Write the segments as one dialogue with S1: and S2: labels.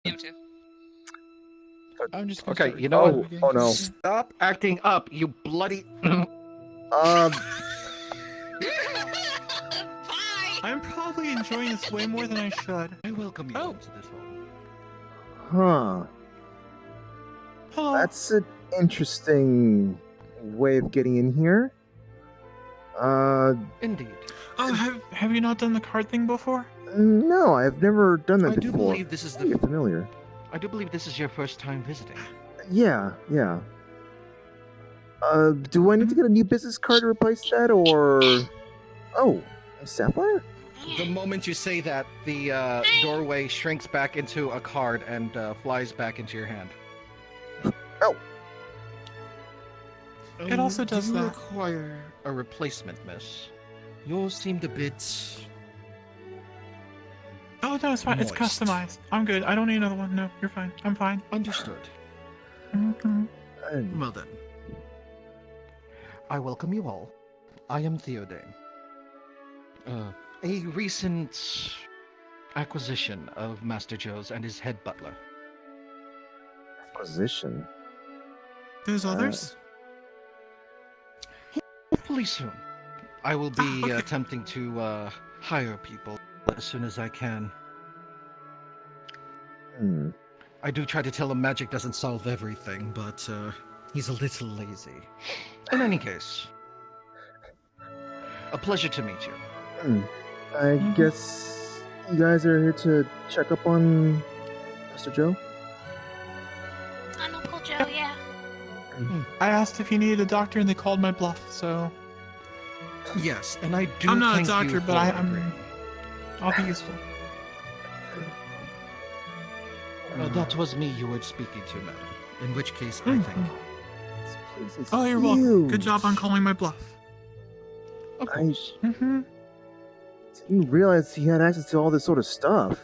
S1: You too.
S2: I'm just gonna
S3: Okay,
S2: start
S3: you know what?
S2: recording.
S4: Oh no.
S3: Stop acting up, you bloody...
S4: Um,
S1: Bye.
S2: I'm probably enjoying this way more than I should.
S3: I welcome you
S2: Oh.
S3: into this home.
S4: huh.
S2: Hello.
S4: That's an interesting way of getting in here.
S3: Indeed.
S2: Oh, have you not done the card thing before?
S4: No, I've never done that
S3: I do
S4: before.
S3: believe this is
S4: You're familiar.
S3: I do believe this is your first time visiting.
S4: Yeah. Do I need to get a new business card to replace that, or... Oh, a sapphire?
S3: The moment you say that, the doorway shrinks back into a card and flies back into your hand.
S4: Oh.
S2: It also does
S3: do you
S2: that.
S3: require a replacement, miss? Yours seemed a bit...
S2: Oh no, it's fine. It's
S3: Moist.
S2: customized. I'm good. I don't need another one. No, you're fine. I'm fine.
S3: Understood.
S2: Mm-hmm.
S3: Well then. I welcome you all. I am Theodane. A recent acquisition of Master Joe's and his head butler.
S4: Acquisition.
S2: There's others?
S3: Hopefully soon. I will be
S2: Okay.
S3: attempting to hire people as soon as I can.
S4: Hmm.
S3: I do try to tell him magic doesn't solve everything, but he's a little lazy. In any case, a pleasure to meet you.
S4: I guess you guys are here to check up on Mr. Joe?
S1: I'm Uncle Joe, yeah.
S2: I asked if you needed a doctor and they called my bluff, so...
S3: Yes, and I do
S2: I'm not a
S3: thank
S2: doctor,
S3: you
S2: but
S3: for
S2: I'm...
S3: agreeing.
S2: I'll be useful.
S3: That was me you were speaking to, madam. In which case, I think...
S4: This place is
S2: Oh, you're welcome. Good
S4: huge.
S2: job on calling my bluff.
S3: Of course.
S2: Mm-hmm.
S4: Didn't realize he had access to all this sort of stuff.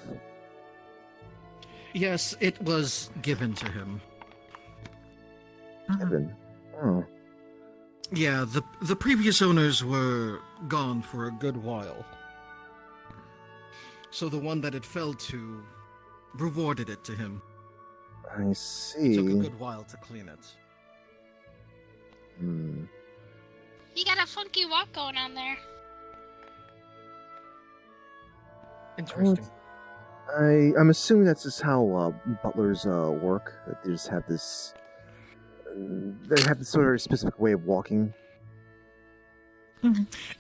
S3: Yes, it was given to him.
S4: Kevin. Oh.
S3: Yeah, the previous owners were gone for a good while. So the one that it fell to rewarded it to him.
S4: I
S3: It
S4: see.
S3: took a good while to clean it.
S4: Hmm.
S1: You got a funky walk going on there.
S3: Interesting.
S4: I'm assuming that's just how butlers work. That they just have this. They have this sort of specific way of walking.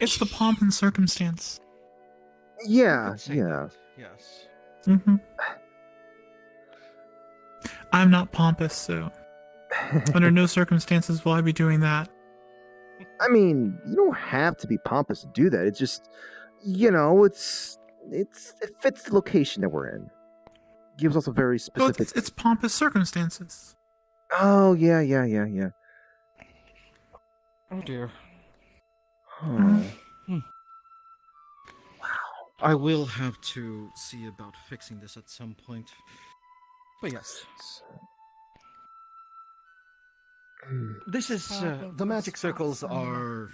S2: It's the pomp and circumstance.
S3: You
S4: Yeah,
S3: could say
S4: yeah.
S3: that, Yes.
S2: Mm-hmm. I'm not pompous, so under no circumstances will I be doing that.
S4: I mean, you don't have to be pompous to do that. It's just, it fits the location that we're in. Gives us a very
S2: Well,
S4: specific.
S2: it's pompous circumstances.
S4: Oh yeah.
S3: Oh dear.
S4: Huh.
S3: I will have to see about fixing this at some point. But yes, this is the magic circles are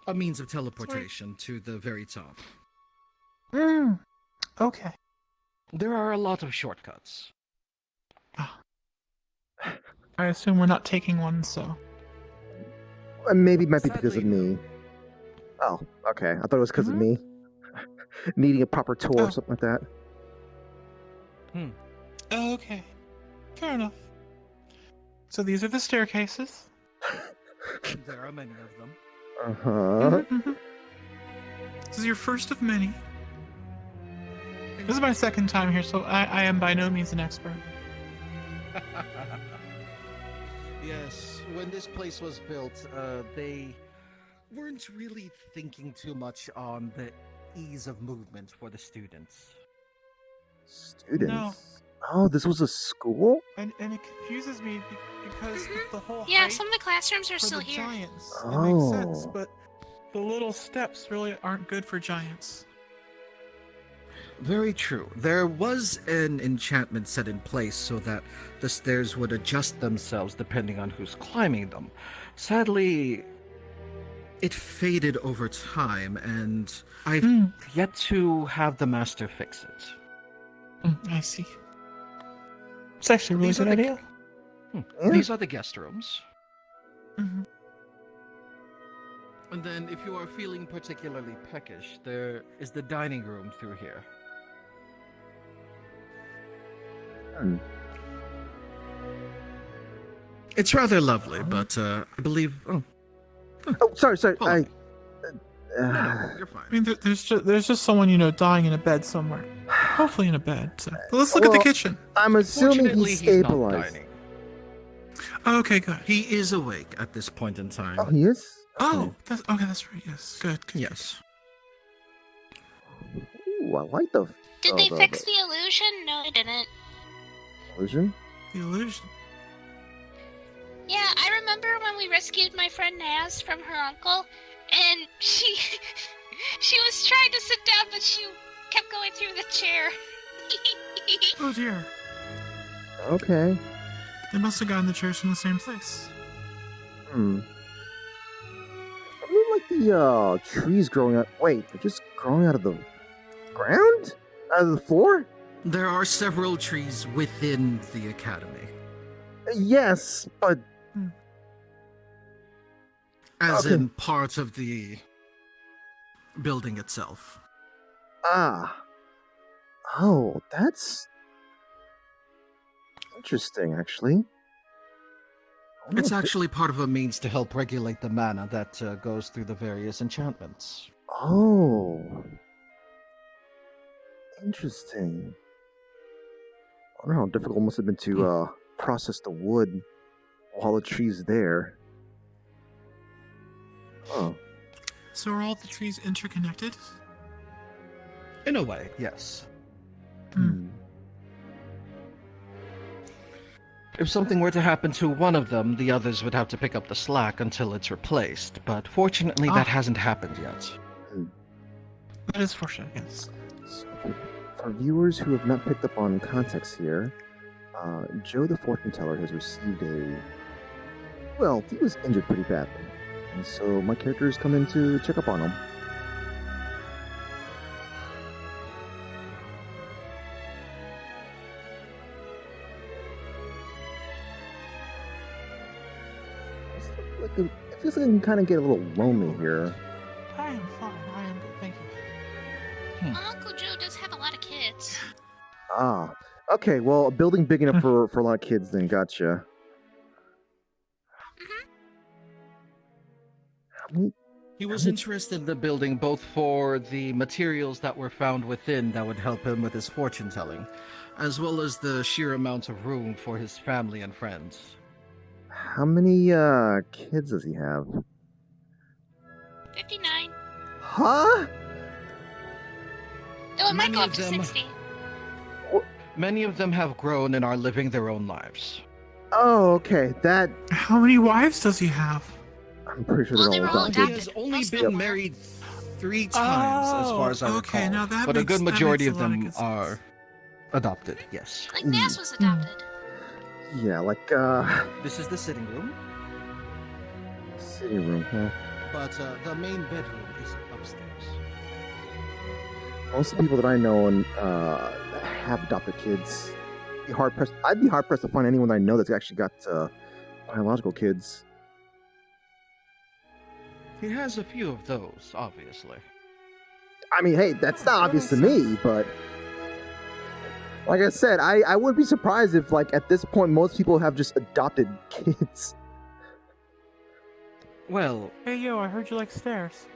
S3: a means of teleportation to the very top.
S2: Okay.
S3: There are a lot of shortcuts.
S2: I assume we're not taking one, so...
S4: Maybe it might be because of
S3: Sadly,
S4: me. Oh, okay. I thought it was because of me. Needing a proper tour or something like that.
S2: Okay. Fair enough. So these are the staircases.
S3: There are many of them.
S4: Uh-huh.
S2: This is your first of many. This is my second time here, so I am by no means an expert.
S3: Yes, when this place was built, they weren't really thinking too much on the ease of movement for the students.
S4: Students?
S2: No.
S4: Oh, this was a school?
S2: And it confuses me because the whole
S1: Yeah,
S2: height
S1: some of the classrooms are
S2: for
S1: still
S2: the
S1: here.
S2: giants. It makes sense,
S4: Oh.
S2: but the little steps really aren't good for giants.
S3: Very true. There was an enchantment set in place so that the stairs would adjust themselves depending on who's climbing them. Sadly, it faded over time, and I've yet to have the master fix it.
S2: I see. It's actually a really
S3: These are
S2: good
S3: the-
S2: idea.
S4: Yeah.
S3: These are the guest rooms.
S2: Hmm.
S3: And then, if you are feeling particularly peckish, there is the dining room through here.
S4: Hmm.
S3: It's rather lovely, but I believe. Oh,
S4: Oh, sorry.
S3: hold on.
S4: Uh,
S3: You're fine.
S2: I mean, there's just someone dying in a bed somewhere. Hopefully in a bed. So. But let's look at the
S4: Well,
S2: kitchen.
S4: I'm assuming
S3: Fortunately,
S4: he's
S3: he's not
S4: stabilized.
S3: dining.
S2: Oh, okay, good.
S3: He is awake at this point in time.
S4: Oh, he is.
S2: Oh, that's right. Yes, good.
S3: Yes.
S4: Ooh, I like the
S1: Did they fix the illusion? No, they didn't.
S4: illusion.
S2: The illusion.
S1: Yeah, I remember when we rescued my friend Naz from her uncle, and she was trying to sit down, but she kept going through the chair.
S2: Oh dear.
S4: Okay.
S2: They must have gotten the chairs from the same place.
S4: Hmm. I really like the trees growing up. Wait, they're just growing out of the ground? Out of the floor?
S3: There are several trees within the academy,
S4: Yes, but
S3: as
S4: Okay.
S3: in part of the building itself.
S4: oh, that's interesting, actually. I wonder
S3: It's
S4: if
S3: actually part of a means to help regulate the mana that goes through the various enchantments.
S4: Oh, interesting. I wonder how difficult it must have been to process the wood while the tree's there. Oh,
S2: So are all the trees interconnected?
S3: In a way, yes.
S4: hmm.
S3: If something were to happen to one of them, the others would have to pick up the slack until it's replaced, but fortunately that
S2: Ah.
S3: hasn't happened yet.
S2: That is fortunate, yes.
S4: So for viewers who have not picked up on context here, Joe the Fortuneteller has received well, he was injured pretty badly. And so my characters come in to check up on him. It feels like I can kind of get a little lonely here.
S2: I am fine. I am good. Thank you.
S1: Well, Uncle Joe does have a lot of kids.
S4: Ah, okay. Well, a building big enough for a lot of kids. Then gotcha. How many?
S3: He was interested in the building both for the materials that were found within that would help him with his fortune telling, as well as the sheer amount of room for his family and friends.
S4: How many kids does he have?
S1: 59.
S4: Huh?
S1: Though it might go
S3: Many
S1: up
S3: of
S1: to
S3: them-
S1: 60.
S3: Many of them have grown and are living their own lives.
S4: Oh, okay. That
S2: How many wives does he have?
S4: I'm pretty sure
S1: Well,
S4: they're
S1: they
S4: all
S1: were all
S4: adopted.
S3: He has only
S1: Most of
S3: been
S1: them.
S3: married 3 times, as far as I
S2: okay,
S3: recall.
S2: now that
S3: but a
S2: makes-
S3: good
S2: that
S3: majority
S2: makes
S3: of
S2: a lot of
S3: them
S2: good sense.
S3: are adopted, yes.
S1: Like Naz was adopted.
S4: Yeah, like
S3: This is the sitting room,
S4: sitting room, huh?
S3: but the main bedroom is upstairs.
S4: Most of the people that I know and have adopted kids, I'd be hard pressed to find anyone that I know that's actually got biological kids.
S3: He has a few of those, obviously.
S4: I mean, hey, that's not obvious to me, but like I said, I wouldn't be surprised if, like, at this point, most people have just adopted kids.
S3: Well,
S2: Hey, yo, I heard you like stairs.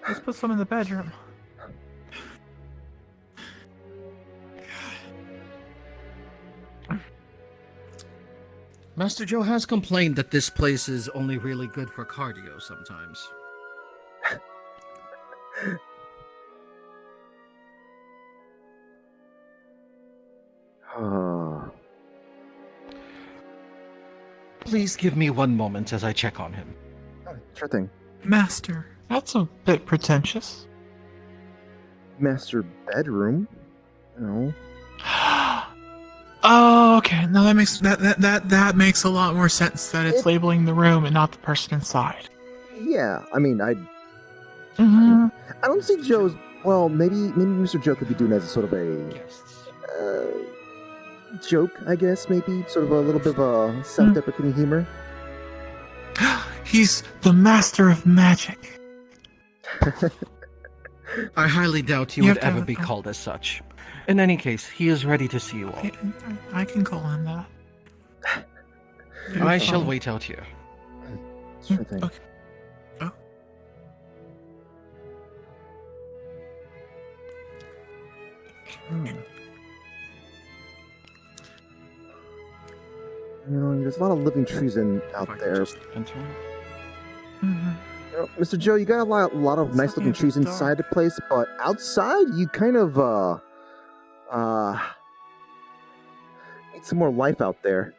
S2: Let's put some in the bedroom.
S3: Master Joe has complained that this place is only really good for cardio sometimes. Please give me one moment as I check on him.
S4: Sure thing.
S2: Master, that's a bit pretentious.
S4: Master bedroom. You know.
S2: Oh, okay. Now that makes a lot more sense. That it's labeling the room and not the person inside.
S4: Yeah, I mean, I
S2: Mm-hmm.
S4: don't see Joe's. Well, maybe Mr. Joe could be doing it as a sort of a
S3: Guests.
S4: joke, I guess, maybe sort of a little bit of a self-deprecating humor.
S2: He's the master of magic.
S3: I highly doubt you
S2: You
S3: would
S2: have to
S3: ever
S2: have
S3: be
S2: a-
S3: called as such. In any case, he is ready to see you all.
S2: I can call him that.
S3: I shall wait out here.
S4: Sure thing.
S2: Okay. Oh.
S4: Hmm. You know, there's a lot of living trees out
S3: If I could
S4: there.
S3: just enter.
S2: Mm-hmm.
S4: You know, Mr. Joe, you got a lot of
S2: It's
S4: nice
S2: looking
S4: looking
S2: a bit
S4: trees inside the
S2: dark.
S4: place, but outside you kind of need some more life out there.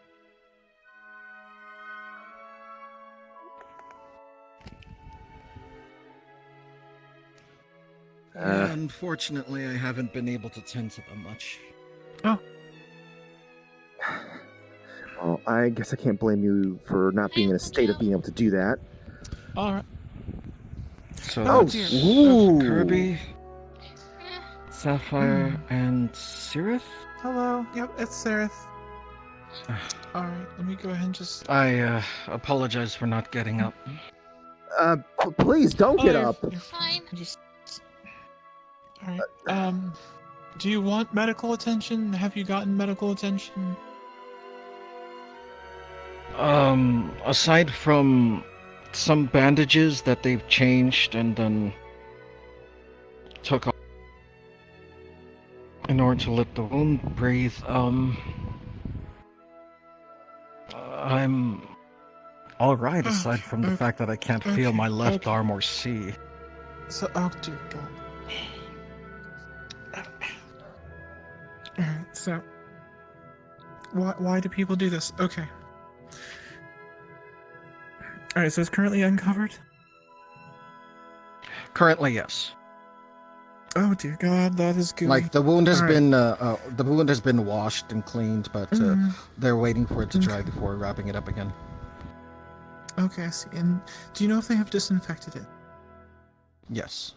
S3: Yeah, unfortunately, I haven't been able to tend to them much.
S2: Oh.
S4: Well, I guess I can't blame you for not being in a state of being able to do that.
S2: All right.
S3: So
S2: Oh,
S3: that's
S2: dear.
S4: Ooh.
S3: Kirby,
S1: Eh,
S3: Sapphire, and Sirith?
S2: Hello. Yep, it's Sereth. All right. Let me go ahead and just.
S3: I apologize for not getting up.
S4: Please don't get
S2: you're-
S4: up.
S2: you're
S1: Fine.
S2: Just. All right. Do you want medical attention? Have you gotten medical attention?
S3: Aside from some bandages that they've changed and then took off in order to let the wound breathe, I'm alright aside from the
S2: Okay,
S3: fact that I can't feel my left
S2: okay.
S3: arm or see.
S2: So, oh dear God. Alright, so. Why do people do this? Okay. Alright, so it's currently uncovered?
S3: Currently, yes.
S2: Oh dear God, that is good.
S3: Like the wound has
S2: Alright.
S3: been washed and cleaned, but they're waiting for it to dry before wrapping it up again.
S2: Okay, I see. And do you know if they have disinfected it?
S3: Yes.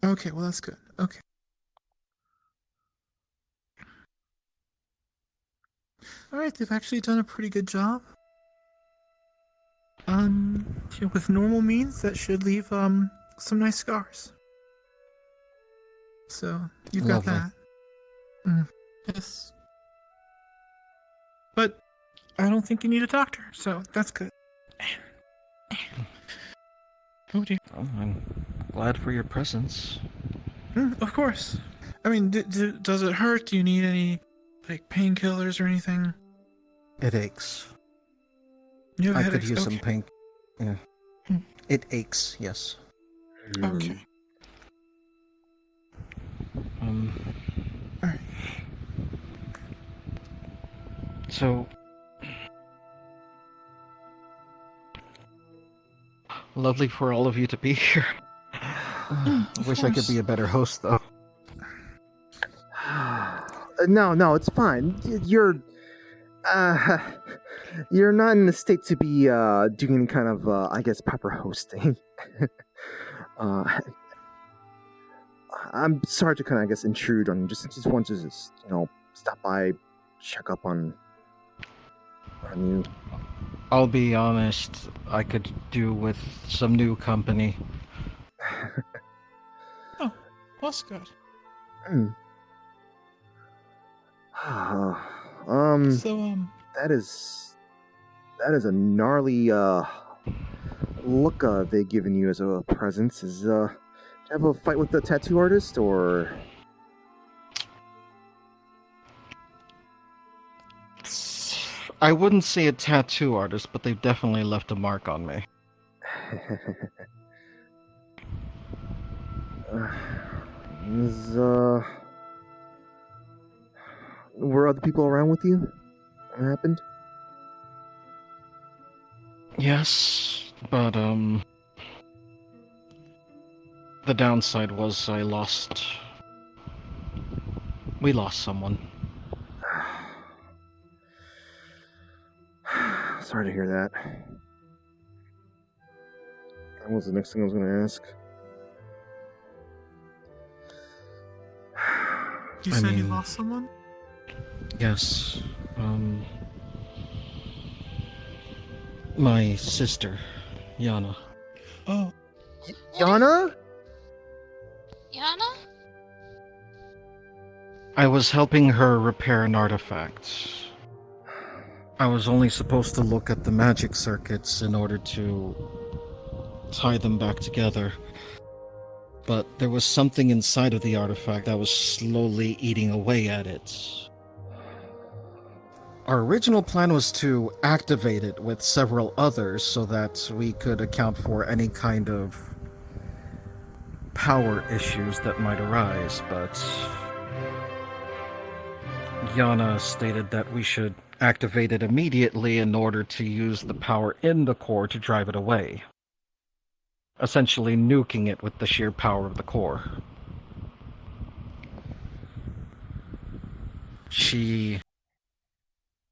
S2: Okay, well that's good. Okay. Alright, they've actually done a pretty good job. With normal means, that should leave, some nice scars. So, you've got
S3: Lovely.
S2: that. Yes. But, I don't think you need a doctor, so that's good. Oh dear.
S3: Well, I'm glad for your presence.
S2: Of course. I mean, does it hurt? Do you need any, like, painkillers or anything?
S3: It aches.
S2: You have
S3: I
S2: headaches?
S3: could use some
S2: Okay.
S3: pain. Yeah.
S2: Hmm.
S3: It aches, yes.
S2: Okay. Alright.
S3: So, lovely for all of you to be here. I wish I could be a better host, though.
S4: No, it's fine. You're not in the state to be doing any kind of I guess proper hosting. I'm sorry to kind of, I guess, intrude on you. Just want to stop by, check up on you.
S3: I'll be honest, I could do with some new company.
S2: Oh, that's good. So,
S4: that is a gnarly look they've given you as a present. Is do you have a fight with the tattoo artist, or
S3: I wouldn't say a tattoo artist, but they've definitely left a mark on me.
S4: is were other people around with you? What happened?
S3: Yes, but the downside was we lost someone.
S4: Sorry to hear that. That was the next thing I was going to ask.
S2: you
S3: I
S2: said you
S3: mean-
S2: lost someone?
S3: Yes. My sister, Yana.
S2: Oh,
S4: Yana?
S1: Yana?
S3: I was helping her repair an artifact. I was only supposed to look at the magic circuits in order to tie them back together. But there was something inside of the artifact that was slowly eating away at it. Our original plan was to activate it with several others so that we could account for any kind of power issues that might arise, but Yana stated that we should activate it immediately in order to use the power in the core to drive it away, essentially nuking it with the sheer power of the core. She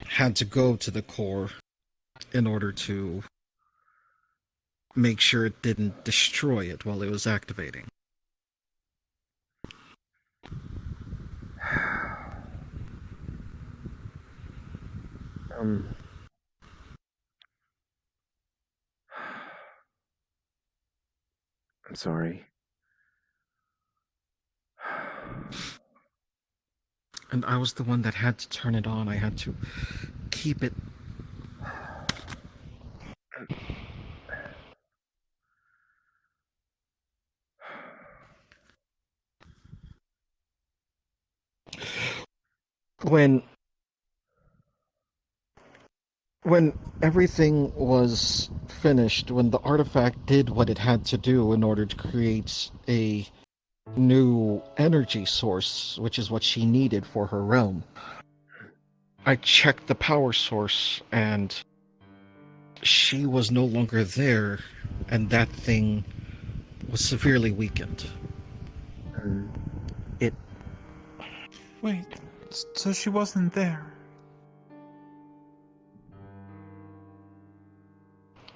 S3: had to go to the core in order to make sure it didn't destroy it while it was activating.
S4: Um, I'm sorry.
S3: And I was the one that had to turn it on. I had to keep it. When when everything was finished, when the artifact did what it had to do in order to create a new energy source, which is what she needed for her realm, I checked the power source and she was no longer there, and that thing was severely weakened.
S4: Mm,
S3: It
S2: wait. So she wasn't there.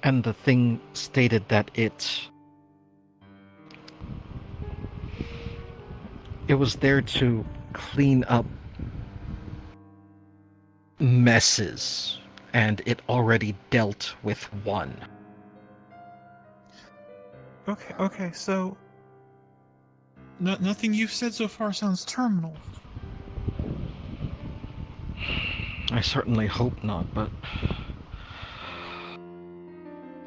S3: and the thing stated that it was there to clean up messes, and it already dealt with one.
S2: Okay, so nothing you've said so far sounds terminal.
S3: I certainly hope not, but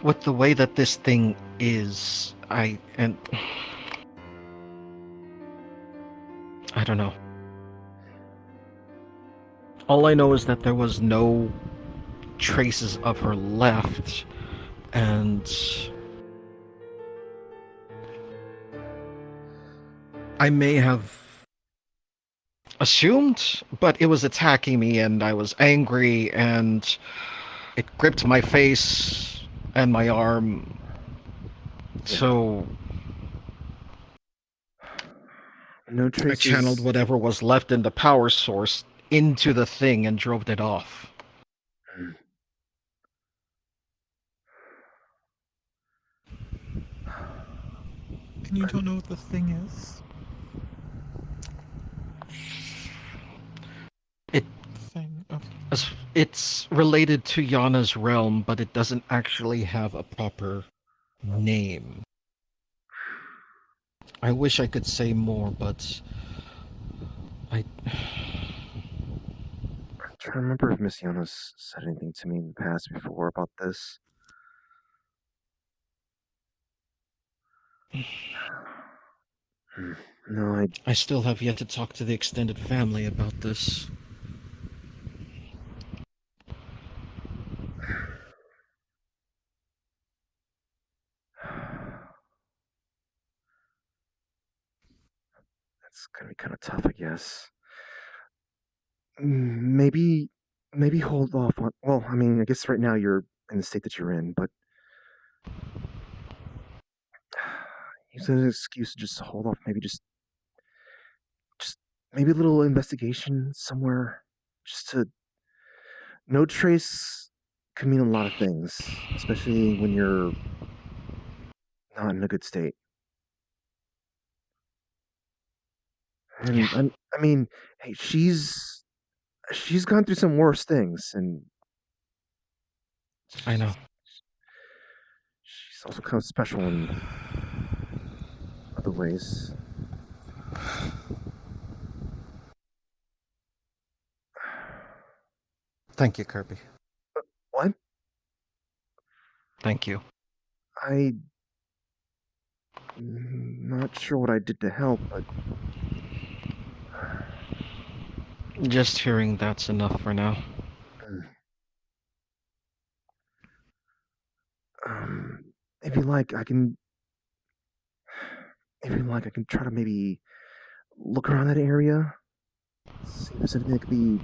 S3: with the way that this thing is, I don't know. All I know is that there was no traces of her left, and I may have assumed, but it was attacking me, and I was angry, and it gripped my face and my arm. So
S4: no
S3: I channeled
S4: traces.
S3: whatever was left in the power source into the thing and drove it off.
S4: Mm.
S2: And you don't know what the thing is?
S3: It
S2: Thing. Okay.
S3: it's related to Yana's realm, but it doesn't actually have a proper name. I wish I could say more, but I
S4: I'm trying to remember if Miss Jonas said anything to me in the past before about this. Hmm, no,
S3: I still have yet to talk to the extended family about this.
S4: that's gonna be kind of tough, I guess. Maybe, maybe hold off on. Well, I mean, I guess right now you're in the state that you're in, but use it as an excuse to just hold off. Maybe just maybe a little investigation somewhere, just to no trace can mean a lot of things, especially when you're not in a good state.
S3: Yeah,
S4: And I mean, hey, she's She's gone through some worse things, and
S3: I know.
S4: she's also kind of special in other ways.
S3: Thank you, Kirby.
S4: What?
S3: Thank you.
S4: I'm not sure what I did to help, but
S3: Just hearing that's enough for now.
S4: if you like, I can. If you like, I can try to maybe look around that area, see if there's anything that could be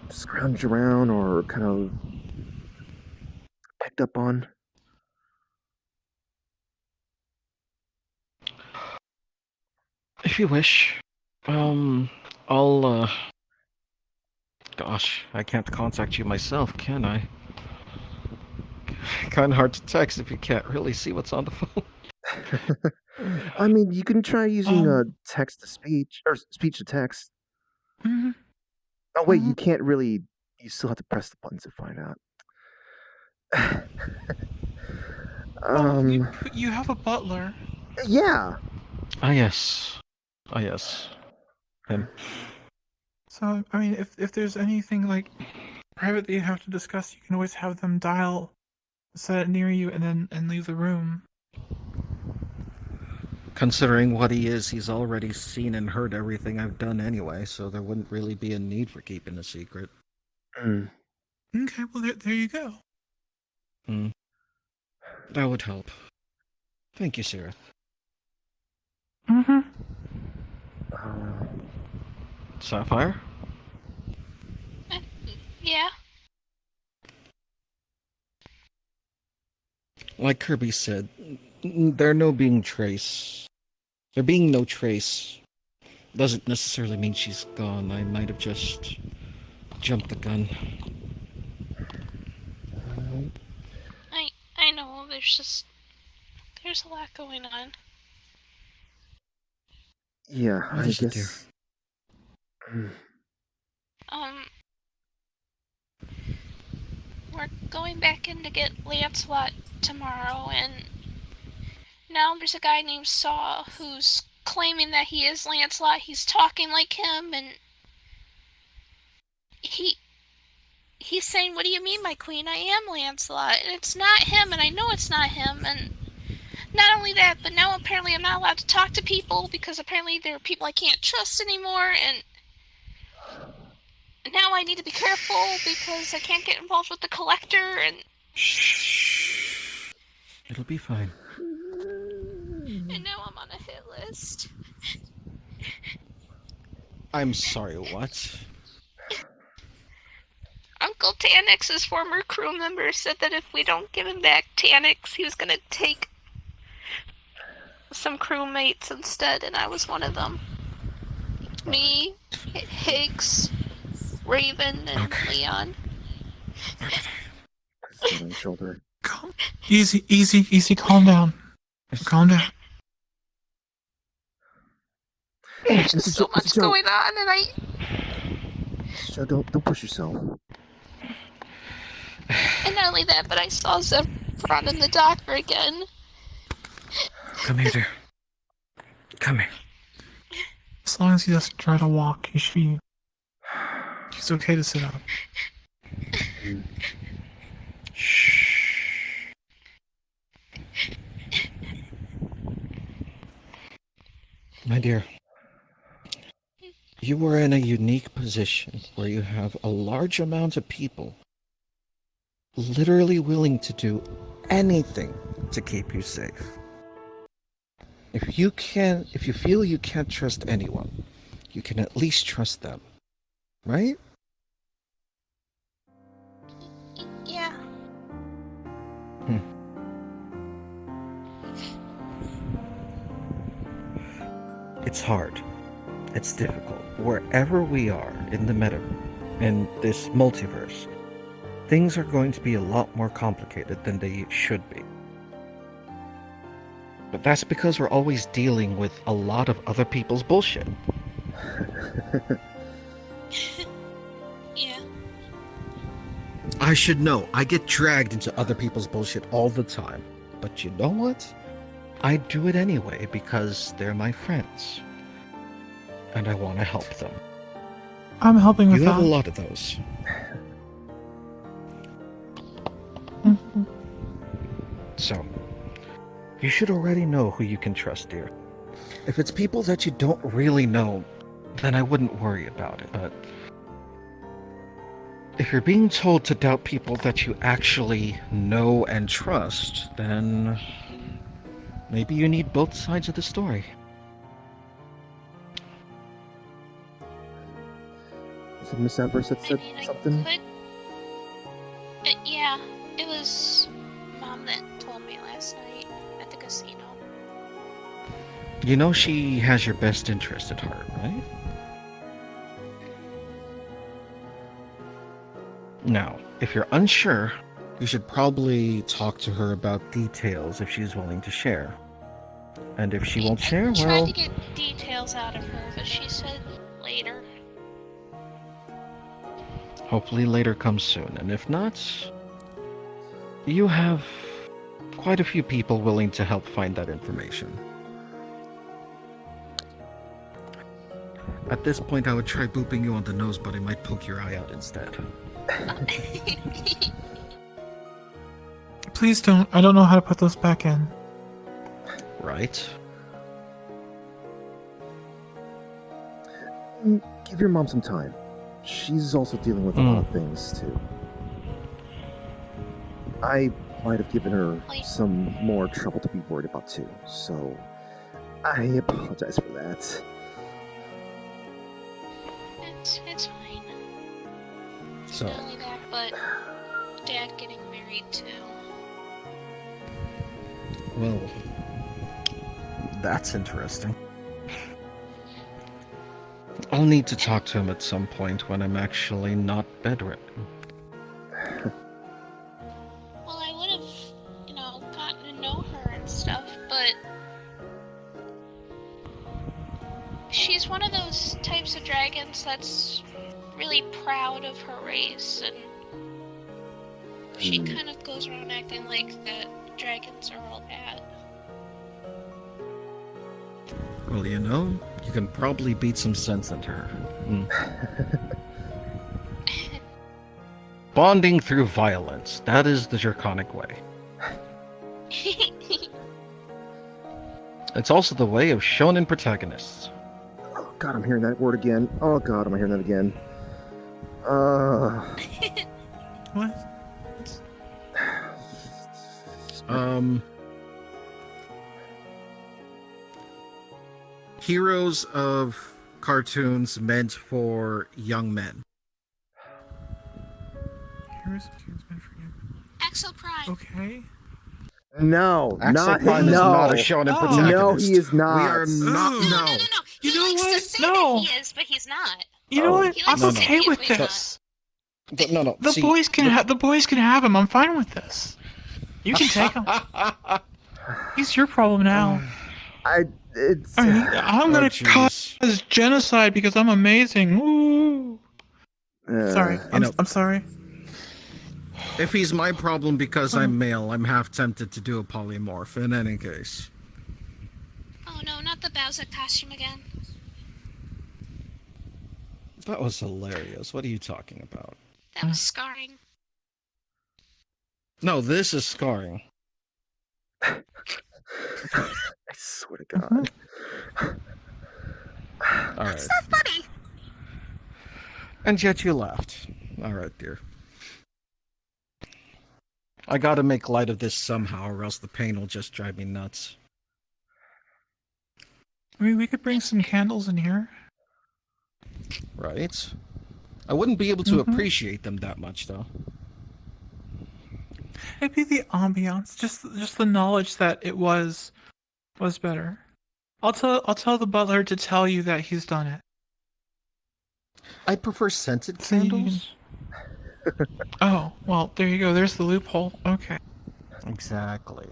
S4: scrounged around or kind of picked up on.
S3: If you wish. I'll, Gosh, I can't contact you myself, can I? Kinda hard to text if you can't really see what's on the phone.
S4: I mean, you can try using text to speech or speech to text.
S2: Mhm.
S4: Oh wait, you
S2: Mhm.
S4: can't really. You still have to press the buttons to find out.
S2: Well,
S4: um.
S2: you have a butler.
S4: Yeah.
S3: Ah, yes. Ah, yes. Him.
S2: So, I mean, if there's anything like private that you have to discuss, you can always have them dial, set it near you, and then leave the room.
S3: Considering what he is, he's already seen and heard everything I've done anyway, so there wouldn't really be a need for keeping a secret.
S4: Mm.
S2: Okay, well there you go.
S3: Hmm. That would help. Thank you, Sirith.
S2: Mm-hmm.
S4: Uh,
S3: Sapphire?
S1: Yeah.
S3: Like Kirby said, there no being trace. There being no trace doesn't necessarily mean she's gone. I might have just jumped the gun.
S1: I know. There's a lot going on.
S4: yeah,
S3: What
S4: I
S3: is it, dear?
S4: guess. Mm.
S1: We're going back in to get Lancelot tomorrow, and now there's a guy named Saw who's claiming that he is Lancelot. He's talking like him, and he's saying, "What do you mean, my queen? I am Lancelot, and it's not him, and I know it's not him." And not only that, but now apparently I'm not allowed to talk to people because apparently there are people I can't trust anymore, and now I need to be careful because I can't get involved with the collector, and
S3: Shh. It'll be fine.
S1: now I'm on a hit list.
S3: I'm sorry, what?
S1: Uncle Tannix's former crew member said that if we don't give him back Tannix, he was gonna take some crewmates instead, and I was one of them. Me, Higgs, Raven, and Leon.
S4: Pat on the shoulder.
S2: Easy, calm down. Calm down.
S4: Hey,
S1: There's just so much
S4: Joe.
S1: going on, and
S4: Mr. Joe, don't push yourself.
S1: And not only that, but I saw Zephyron and the doctor again.
S3: Come here, dear. Come here.
S2: As long as he doesn't try to walk, he's okay to sit up.
S3: Shh. My dear, you are in a unique position where you have a large amount of people literally willing to do anything to keep you safe. If you feel you can't trust anyone, you can at least trust them, right?
S1: Yeah.
S3: It's hard. It's difficult. Wherever we are in the in this multiverse, things are going to be a lot more complicated than they should be. But that's because we're always dealing with a lot of other people's bullshit. I should know. I get dragged into other people's bullshit all the time. But you know what? I do it anyway because they're my friends. And I want to help them.
S2: I'm helping with
S3: You have
S2: that.
S3: a lot of those.
S2: Mhm.
S3: So, you should already know who you can trust, dear. If it's people that you don't really know, then I wouldn't worry about it. But if you're being told to doubt people that you actually know and trust, then maybe you need both sides of the story.
S4: Is it Miss Ambrose that
S1: I
S4: said
S1: mean, I
S4: something?
S1: could. Yeah, it was Mom that told me last night at the casino.
S3: You know she has your best interest at heart, right? Now, if you're unsure, you should probably talk to her about details if she's willing to share. And if she won't share,
S1: I tried
S3: well,
S1: to get details out of her, but she said later.
S3: hopefully later comes soon. And if not, you have quite a few people willing to help find that information. At this point, I would try booping you on the nose, but I might poke your eye out instead.
S2: Please don't. I don't know how to put those back in.
S3: Right?
S4: Give your mom some time. She's also dealing with a lot of things, too. I might have given her some more trouble to be worried about, too. So, I apologize for that.
S1: It's fine.
S3: So,
S1: Not only that, but Dad getting married too.
S3: well, that's interesting. I'll need to talk to him at some point when I'm actually not bedridden.
S1: Well, I would have, gotten to know her and stuff, but she's one of those types of dragons that's really proud of her race, and she kind of goes around acting like that dragons are all bad.
S3: Well, you can probably beat some sense into her. Bonding through violence. That is the draconic way. It's also the way of shonen protagonists.
S4: Oh god, I'm hearing that word again. Oh god, am I hearing that again?
S2: What?
S3: Heroes of cartoons meant for young men.
S2: Here's Tunes meant for you.
S1: Axel Prime.
S2: Okay.
S4: No,
S3: Axel
S4: not
S3: Prime is
S4: no.
S3: not a shonen
S2: Oh.
S3: protagonist.
S4: No, he is not.
S3: We are not.
S2: Ooh.
S3: No.
S1: No.
S2: You
S1: He
S2: know
S1: likes
S2: what?
S1: to say
S2: No.
S1: that he is, but he's not.
S2: You know what?
S1: He
S2: I'm
S1: likes to
S2: okay
S1: say
S2: with
S1: he is, but he's
S2: this.
S3: But no.
S2: The
S3: see,
S2: boys can have him. I'm fine with this. You can take him. He's your problem now.
S4: It's.
S2: I'm gonna cause genocide because I'm amazing. Woo! Sorry. I'm sorry.
S3: If he's my problem because I'm male, I'm half tempted to do a polymorph. In any case.
S1: Oh no, not the Bowser costume again.
S3: That was hilarious. What are you talking about?
S1: That was scarring.
S3: No, this is scarring.
S4: I swear to God.
S3: All right.
S1: So funny.
S3: And yet you laughed. All right, dear. I gotta make light of this somehow, or else the pain will just drive me nuts.
S2: I mean, we could bring some candles in here.
S3: Right? I wouldn't be able to appreciate them that much, though.
S2: It'd be the ambiance, just the knowledge that it was better. I'll tell the butler to tell you that he's done it.
S3: I'd prefer scented
S2: So you
S3: candles.
S2: Oh, well, there you go. There's the loophole. Okay.
S3: Exactly.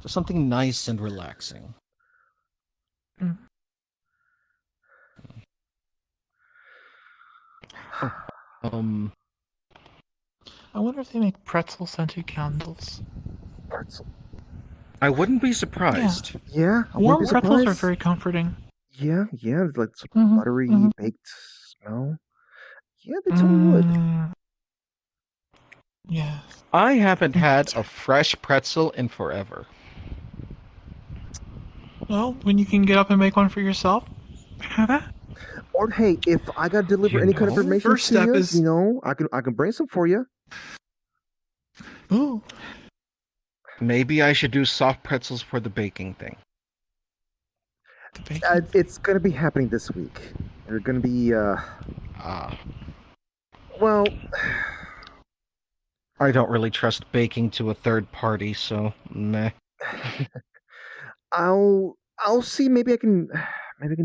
S3: Just something nice and relaxing.
S2: Mm. I wonder if they make pretzel-scented candles.
S4: Pretzel.
S3: I wouldn't be surprised.
S4: Yeah, I wouldn't
S2: Warm
S4: be
S2: pretzels are
S4: surprised.
S2: very comforting.
S4: Yeah, like some
S2: Mhm,
S4: buttery
S2: mhm.
S4: baked smell. Yeah, they totally would.
S2: Yes.
S3: I haven't had a fresh pretzel in forever.
S2: Well, when you can get up and make one for yourself, have that.
S4: Or hey, if I gotta deliver
S3: You
S4: any kind of
S3: know?
S4: information
S2: First
S4: to
S2: step
S4: you,
S2: is
S4: I can bring some for you.
S2: ooh,
S3: Maybe I should do soft pretzels for the baking thing.
S2: the bacon.
S4: It's gonna be happening this week. They're gonna be
S3: Ah,
S4: well.
S3: I don't really trust baking to a third party, so meh.
S4: I'll see. Maybe I can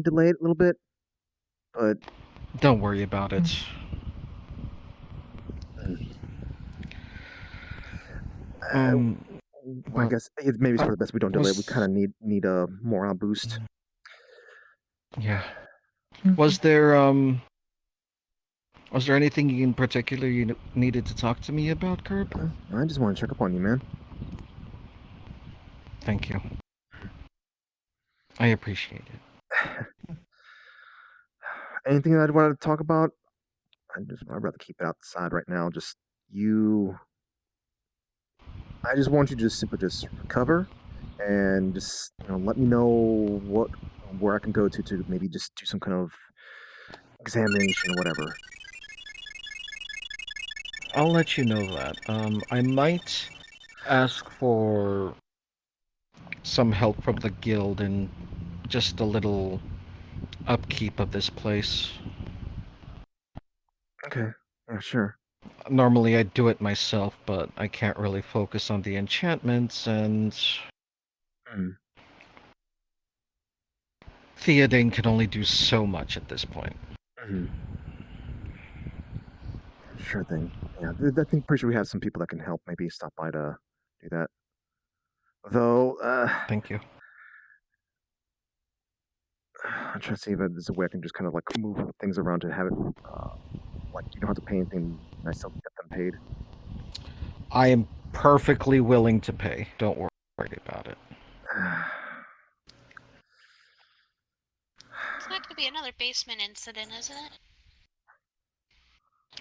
S4: delay it a little bit. But
S3: Don't worry about it. Um,
S4: I
S3: but
S4: guess maybe it's for the best we don't delay. We kind
S3: was
S4: of need a morale boost.
S3: yeah.
S2: Mhm.
S3: Was there anything in particular you needed to talk to me about, Curb?
S4: I just want to check up on you, man.
S3: Thank you. I appreciate it.
S4: Anything that I'd want to talk about? I'd rather keep it outside right now. Just you. I just want you to just simply just recover, and just let me know where I can go to maybe just do some kind of examination or whatever.
S3: I'll let you know that. I might ask for some help from the guild and just a little upkeep of this place.
S4: Okay. Yeah, sure.
S3: Normally I'd do it myself, but I can't really focus on the enchantments, and
S4: Mm,
S3: Theodane can only do so much at this point.
S4: mhm. Sure thing. Yeah, I think pretty sure we have some people that can help. Maybe stop by to do that. Though,
S3: Thank you.
S4: I'm trying to see if there's a way I can just kind of like move things around to have it, like you don't have to pay anything, and I still get them paid.
S3: I am perfectly willing to pay. Don't worry about it.
S1: It's not going to be another basement incident, is it?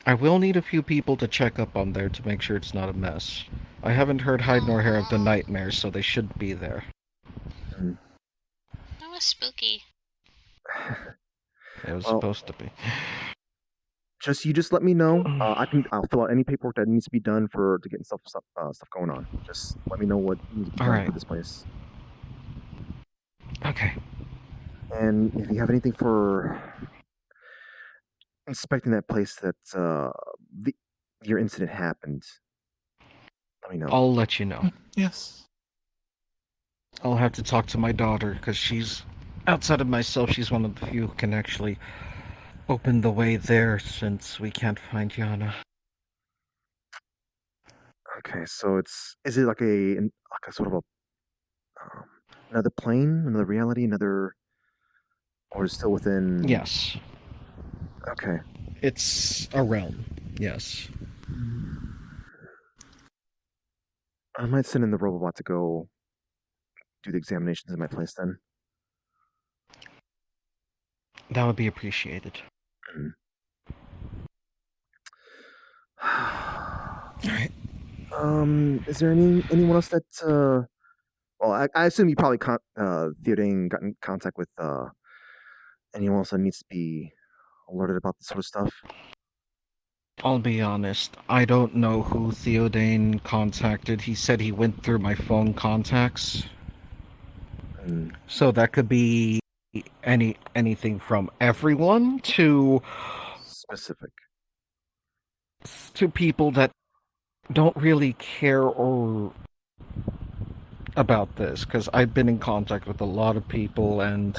S3: I will need a few people to check up on there to make sure it's not a mess. I haven't heard hide nor hair of the nightmares, so they should be there.
S4: Mm.
S1: That was spooky.
S3: It was
S4: Well,
S3: supposed to be.
S4: just let me know. I'll fill out any paperwork that needs to be done to get stuff going on. Just let me know what needs to be
S3: All
S4: done
S3: right.
S4: for this place.
S3: Okay.
S4: And if you have anything for inspecting that place that your incident happened, let me know.
S3: I'll let you know.
S2: Yes.
S3: I'll have to talk to my daughter, because she's, outside of myself, she's one of the few who can actually open the way there, since we can't find Yana.
S4: Okay, so is it like a sort of another plane, another reality, or is it still within?
S3: Yes.
S4: Okay.
S3: It's a realm. Yes.
S4: I might send in the robot to go do the examinations in my place then.
S3: That would be appreciated.
S4: Mm.
S3: Alright.
S4: Is there anyone else that well, I assume you probably Theodane got in contact with anyone else that needs to be alerted about this sort of stuff?
S3: I'll be honest, I don't know who Theodane contacted. He said he went through my phone contacts.
S4: Mm.
S3: So that could be anything from everyone to
S4: Specific.
S3: people that don't really care or about this, because I've been in contact with a lot of people, and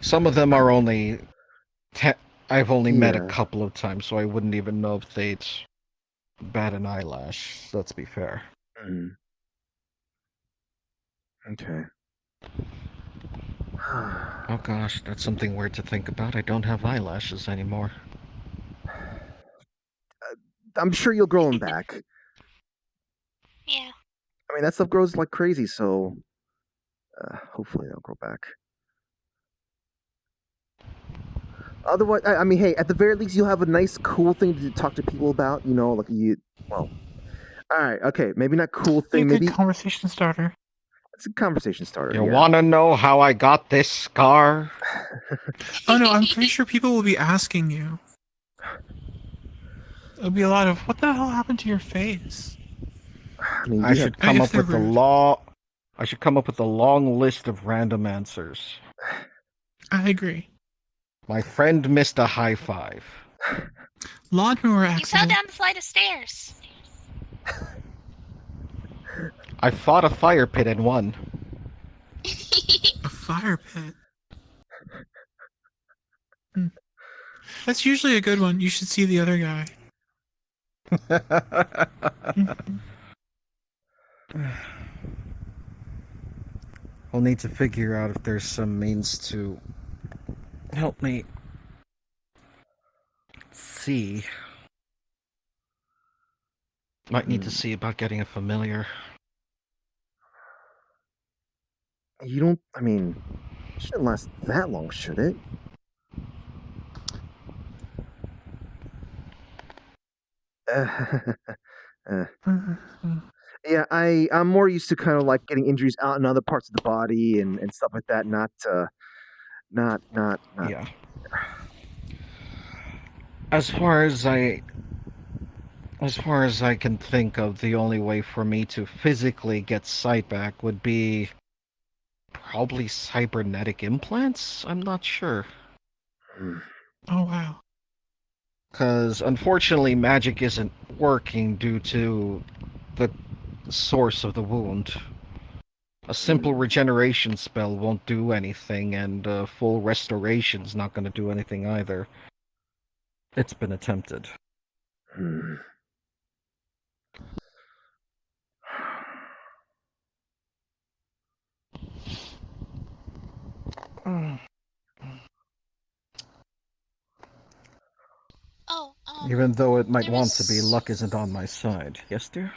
S3: some of them are only I've only met a
S4: Yeah.
S3: couple of times, so I wouldn't even know if they'd bat an eyelash. Let's be fair.
S4: Mm. Okay.
S3: Oh gosh, that's something weird to think about. I don't have eyelashes anymore.
S4: I'm sure you'll grow them back.
S1: Yeah.
S4: I mean, that stuff grows like crazy, so hopefully they'll grow back. Otherwise, I mean, hey, at the very least, you'll have a nice, cool thing to talk to people about. You know, like you. Well, all right, okay, maybe not cool
S2: Be a
S4: thing.
S2: good
S4: Maybe
S2: conversation starter.
S4: it's a conversation starter.
S3: You
S4: Yeah.
S3: wanna know how I got this scar?
S2: Oh no, I'm pretty sure people will be asking you. It'll be a lot of, what the hell happened to your face?
S4: I mean,
S3: I
S4: you have.
S3: should come
S2: If
S3: up
S2: they're
S3: with a
S2: rude.
S3: I should come up with a long list of random answers.
S2: I agree.
S3: My friend missed a high five.
S2: Lawnmower
S1: You fell
S2: accident.
S1: down the flight of stairs.
S3: I fought a fire pit and won.
S2: A fire pit. That's usually a good one. You should see the other guy.
S3: I'll need to figure out if there's some means to help me see. Might need to see about getting a familiar.
S4: You don't. I mean, it shouldn't last that long, should it? Uh, yeah, I'm more used to kind of like getting injuries out in other parts of the body and stuff like that. Not.
S3: Yeah. As far as I can think of, the only way for me to physically get sight back would be probably cybernetic implants? I'm not sure.
S2: Oh wow.
S3: Because unfortunately, magic isn't working due to the source of the wound. A simple regeneration spell won't do anything, and full restoration's not going to do anything either. It's been attempted.
S1: Oh,
S3: Even though it might
S1: there
S3: want to be,
S1: was-
S3: luck isn't on my side. Yes, dear?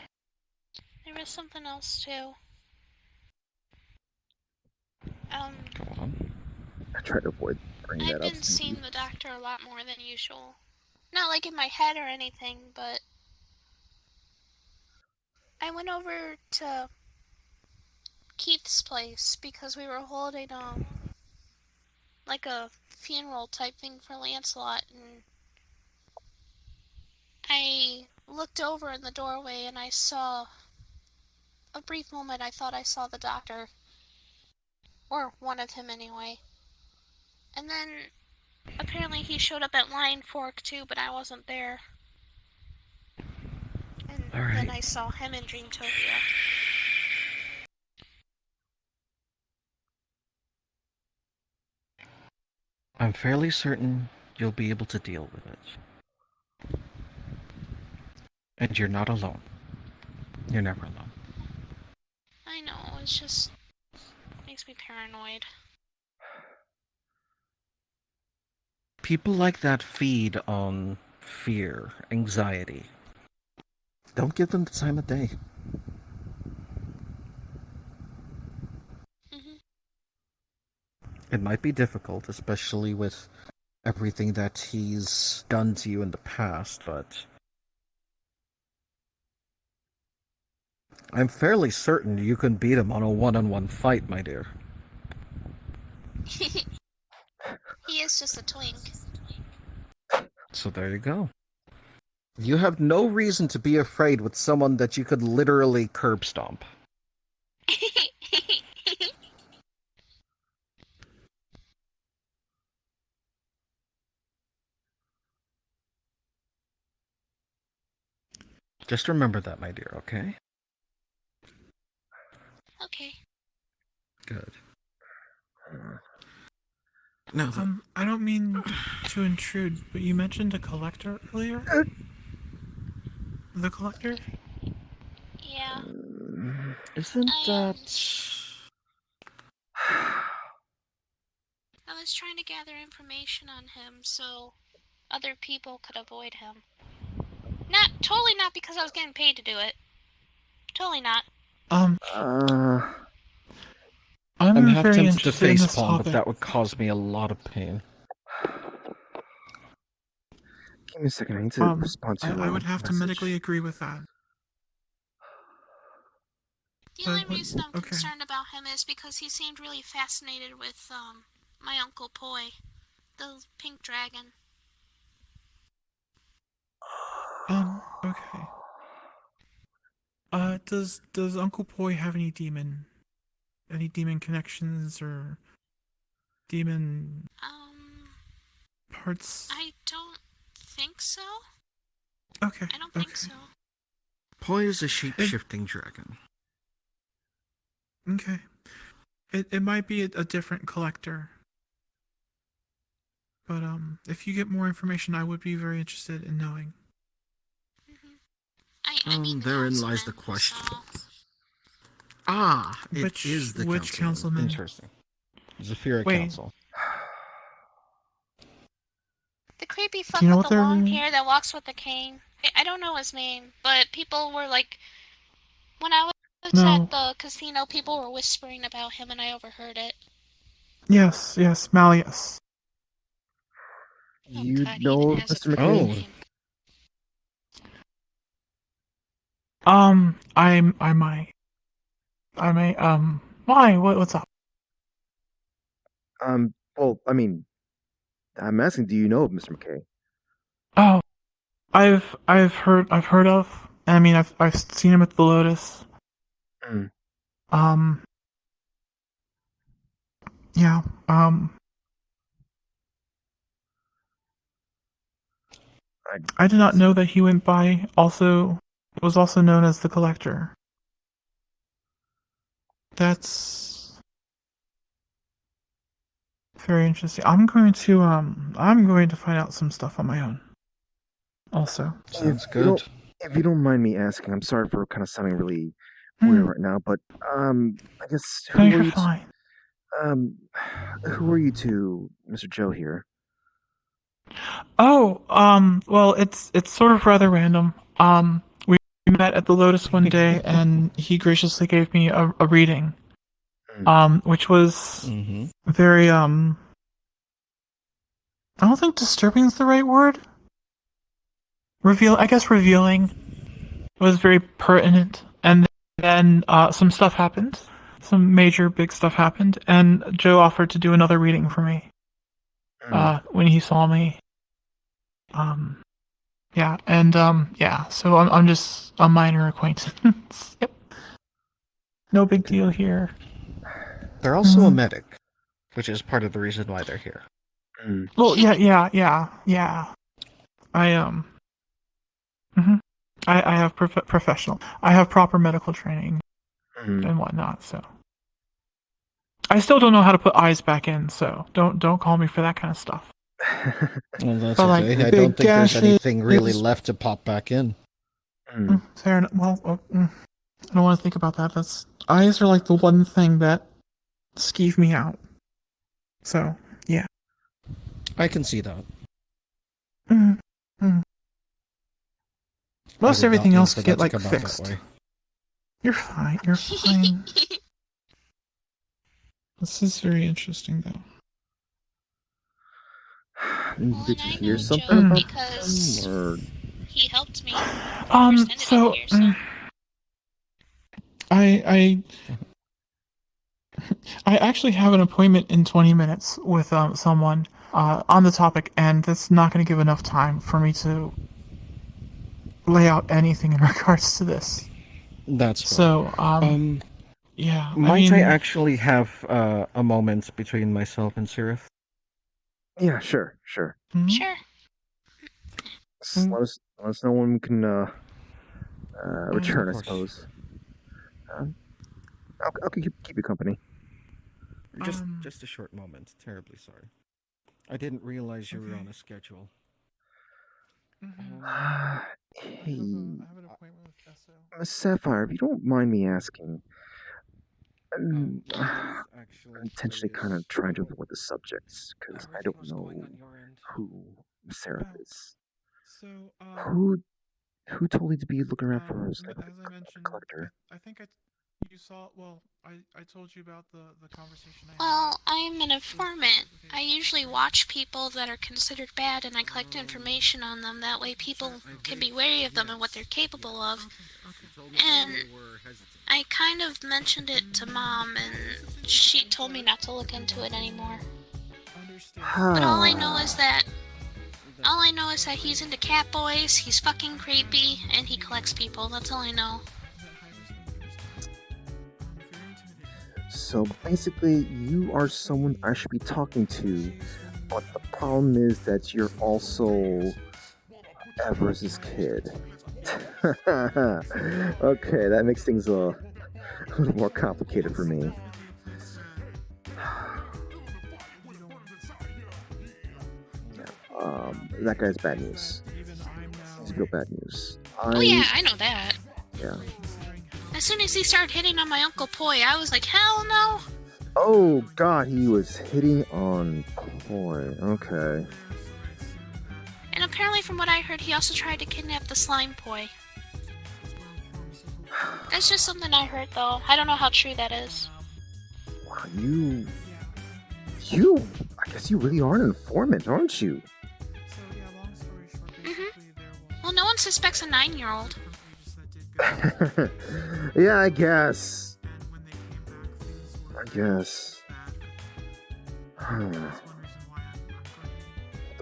S1: There was something else too.
S3: Go on.
S4: I try to avoid bringing
S1: I've
S4: that up.
S1: been seeing the doctor a lot more than usual. Not like in my head or anything, but I went over to Keith's place because we were holding like a funeral type thing for Lancelot, and I looked over in the doorway and I saw a brief moment. I thought I saw the doctor, or one of him anyway, and then apparently he showed up at Lion Fork too, but I wasn't there. And then I saw him in Dreamtopia.
S3: I'm fairly certain you'll be able to deal with it. And you're not alone. You're never alone.
S1: I know, it's just makes me paranoid.
S3: People like that feed on fear, anxiety. Don't give them the time of day. It might be difficult, especially with everything that he's done to you in the past, but I'm fairly certain you can beat him on a one-on-one fight, my dear.
S1: He is just a twink.
S3: So there you go. You have no reason to be afraid with someone that you could literally curb stomp. Just remember that, my dear, okay?
S1: Okay.
S3: Good. No,
S2: I don't mean to intrude, but you mentioned a collector earlier? The collector?
S1: Yeah.
S3: isn't that...
S1: I was trying to gather information on him so other people could avoid him. Not totally not because I was getting paid to do it. Totally not.
S2: I'm
S3: I'm half
S2: very
S3: tempted to
S2: interested in this
S3: facepalm, but
S2: topic.
S3: that would cause me a lot of pain.
S4: Give me a second. I need to respond to.
S2: I would have to
S4: message.
S2: medically agree with that.
S1: The only reason I'm concerned about him is because he seemed really fascinated with my Uncle Poi, the pink dragon.
S2: Okay. Does Uncle Poi have any demon connections or demon parts?
S1: I don't think so.
S2: Okay.
S1: I don't think so.
S3: Poi is a shape-shifting dragon.
S2: Okay. It might be a different collector. But if you get more information, I would be very interested in knowing.
S1: I mean,
S3: therein lies the question.
S1: So...
S3: It is the
S2: which councilman?
S3: Interesting. Zafira
S2: Wait.
S3: Council.
S1: The creepy fuck with the long hair that walks with the cane. I don't know his name, but people were like, when I was at the casino, people were whispering about him and I overheard it.
S2: Yes, Malleus.
S4: You know Mr. McKay?
S2: I might. Why? What's up?
S4: Well, I mean, I'm asking, do you know of Mr. McKay?
S2: Oh, I've heard of. I mean, I've seen him at the Lotus. Yeah. I did not know that he went by. Was also known as the Collector. That's very interesting. I'm going to find out some stuff on my own. Also,
S3: sounds good.
S4: If you don't mind me asking, I'm sorry for kind of sounding really weird right now, but I guess
S2: you're fine.
S4: Who are you two, Mr. Joe here?
S2: Oh, well, it's sort of rather random. We met at the Lotus one day, and he graciously gave me a reading, which was very, I don't think disturbing is the right word. Revealing. It was very pertinent, and then some stuff happened. Some major big stuff happened, and Joe offered to do another reading for me. When he saw me. Yeah, and so I'm just a minor acquaintance. Yep. No big deal here.
S3: They're also a medic, which is part of the reason why they're here.
S2: Well, yeah. I have professional. I have proper medical training and whatnot. So I still don't know how to put eyes back in. So don't call me for that kind of stuff.
S3: Well, that's okay. I don't think there's anything really left to pop back in.
S2: Fair enough. Well, I don't want to think about that. Eyes are like the one thing that skeeve me out. So, yeah.
S3: I can see that.
S2: Most everything else can get like fixed. You're fine. This is very interesting, though.
S4: Did you hear something about
S1: because he helped me.
S2: So I actually have an appointment in 20 minutes with someone on the topic, and that's not going to give enough time for me to lay out anything in regards to this.
S3: That's
S2: so. Yeah.
S3: Might I actually have a moment between myself and Sirith?
S4: Yeah, sure.
S1: Sure.
S4: Let us know when we can return, I suppose. I'll keep you company.
S3: Just a short moment. Terribly sorry. I didn't realize you were on a schedule.
S4: Hey, Miss Sapphire, if you don't mind me asking, I'm intentionally kind of trying to avoid the subjects because I don't know who Seraph is.
S2: So,
S4: Who Who told you to be looking around for
S2: As
S4: like
S2: I
S4: a
S2: mentioned,
S4: collector?
S2: I think you saw. Well, I told you about the conversation I had.
S1: Well, I'm an informant. I usually watch people that are considered bad and I collect information on them. That way people can be wary of them and what they're capable of. And I kind of mentioned it to Mom and she told me not to look into it anymore. But all I know is that he's into cat boys, he's fucking creepy, and he collects people. That's all I know.
S4: So basically, you are someone I should be talking to, but the problem is that you're also Everest's kid. Okay, that makes things a little more complicated for me. That guy's bad news. He's real bad news.
S1: Oh yeah, I know that.
S4: Yeah.
S1: As soon as he started hitting on my Uncle Poi, I was like, hell no!
S4: Oh god, he was hitting on Poi. Okay.
S1: And apparently from what I heard, he also tried to kidnap the slime Poi. That's just something I heard though. I don't know how true that is.
S4: Wow, you... I guess you really are an informant, aren't you?
S1: Well, no one suspects a 9-year-old.
S4: Yeah, I guess. The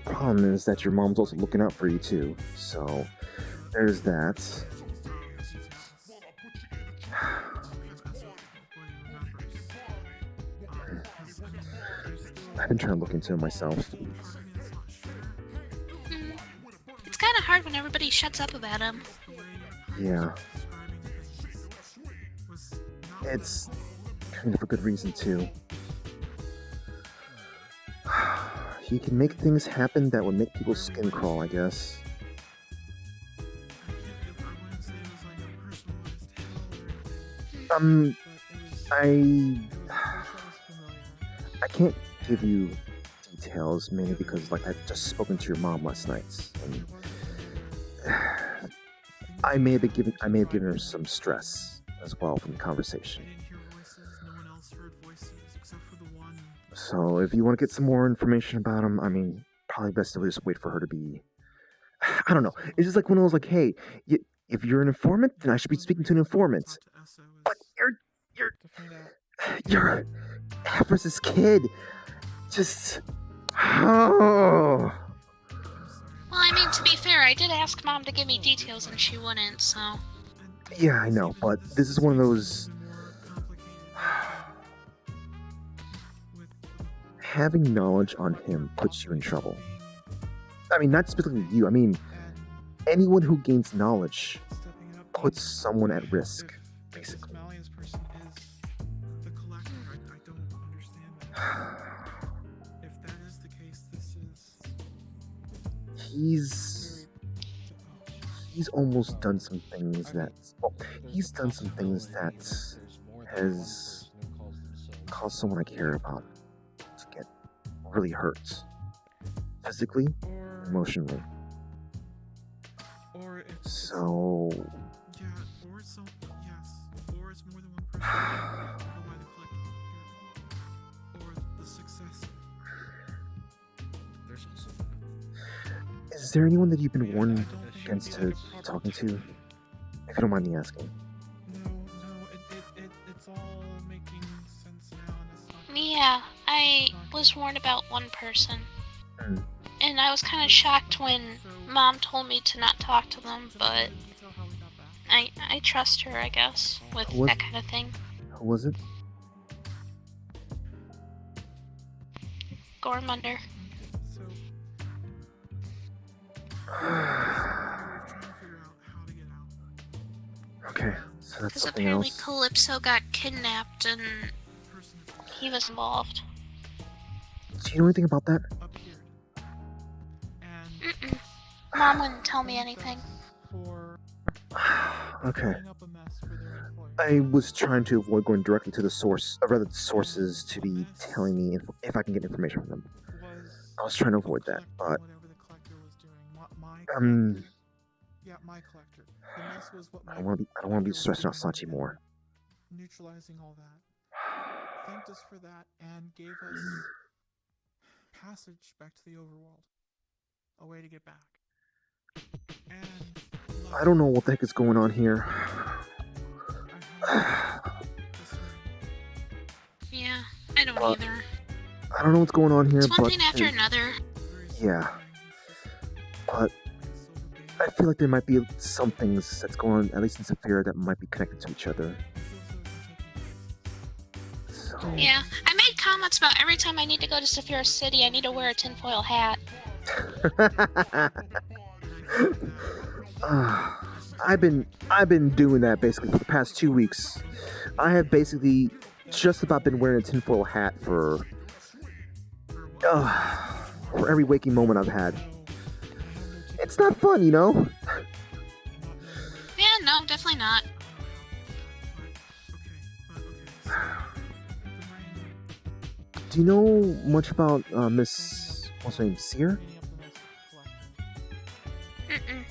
S4: problem is that your mom's also looking out for you too, so there's that. I've been trying to look into it myself.
S1: It's kind of hard when everybody shuts up about him.
S4: Yeah. It's kind of a good reason too. He can make things happen that would make people's skin crawl, I guess. I can't give you details, mainly because, like, I've just spoken to your mom last night, and I may have given her some stress as well from the conversation. So if you want to get some more information about him, I mean, probably best to just wait for her to be. I don't know. It's just like one of those, like, hey, if you're an informant, then I should be speaking to an informant. But you're Everest's kid. Just. Oh.
S1: Well, I mean, to be fair, I did ask Mom to give me details and she wouldn't, so...
S4: Yeah, I know, but this is one of those... Having knowledge on him puts you in trouble. I mean, not specifically you, I mean, anyone who gains knowledge puts someone at risk, basically. He's almost done some things that... Well, he's done some things that has caused someone I care about to get really hurt. Physically, emotionally. So... Is there anyone that you've been warned against to talking to? If you don't mind me asking.
S2: It's all making sense now.
S1: Yeah, I was warned about one person. And I was kind of shocked when Mom told me to not talk to them, but I trust her, I guess, with that kind of thing.
S4: Who was it?
S1: Gormunder.
S4: Okay, so that's
S1: Because
S4: something
S1: apparently
S4: else.
S1: Calypso got kidnapped and he was involved.
S4: Do you know anything about that?
S1: Mm-mm. Mom wouldn't tell me anything.
S4: Okay. I was trying to avoid going directly to the source, or rather the sources to be telling me if I can get information from them. I was trying to avoid that, but
S2: Yeah, my collector. The mess was what my
S4: I don't want to be stressing out Sanchi more.
S2: Neutralizing all that. Thanked us for that and gave us passage back to the overworld. A way to get back. And
S4: I don't know what the heck is going on here.
S1: Yeah, I don't either.
S4: I don't know what's going on here,
S1: It's one
S4: but
S1: thing after another.
S4: yeah. But I feel like there might be some things that's going on, at least in Saphira, that might be connected to each other. So...
S1: Yeah, I made comments about every time I need to go to Saphira City, I need to wear a tinfoil hat.
S4: I've been doing that basically for the past 2 weeks. I have basically just about been wearing a tinfoil hat for every waking moment I've had. It's not fun, you know?
S1: Yeah, no, definitely not.
S4: Do you know much about Miss... what's her name? Seer?
S1: Mm-mm.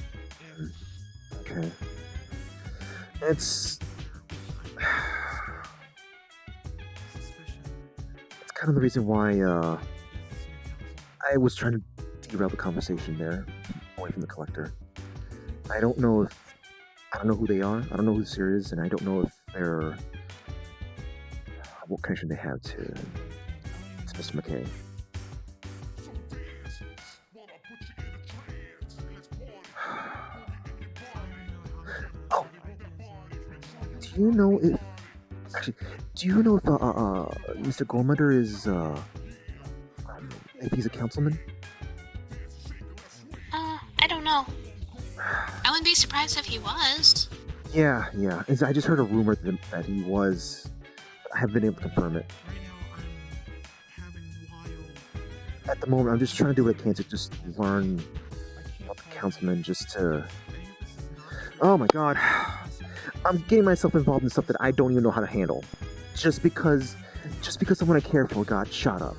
S4: Okay. It's kind of the reason why I was trying to derail the conversation there, away from the collector. I don't know who they are, I don't know who Seer is, and I don't know if they're... what connection they have to Mr. McKay. Oh, do you know if Mr. Gormander is if he's a councilman?
S1: I don't know. I wouldn't be surprised if he was.
S4: Yeah. I just heard a rumor that he was. I haven't been able to confirm it. At the moment, I'm just trying to do what I can to just learn about the councilman, just to... Oh my god. I'm getting myself involved in stuff that I don't even know how to handle. Just because someone I care for got shot up.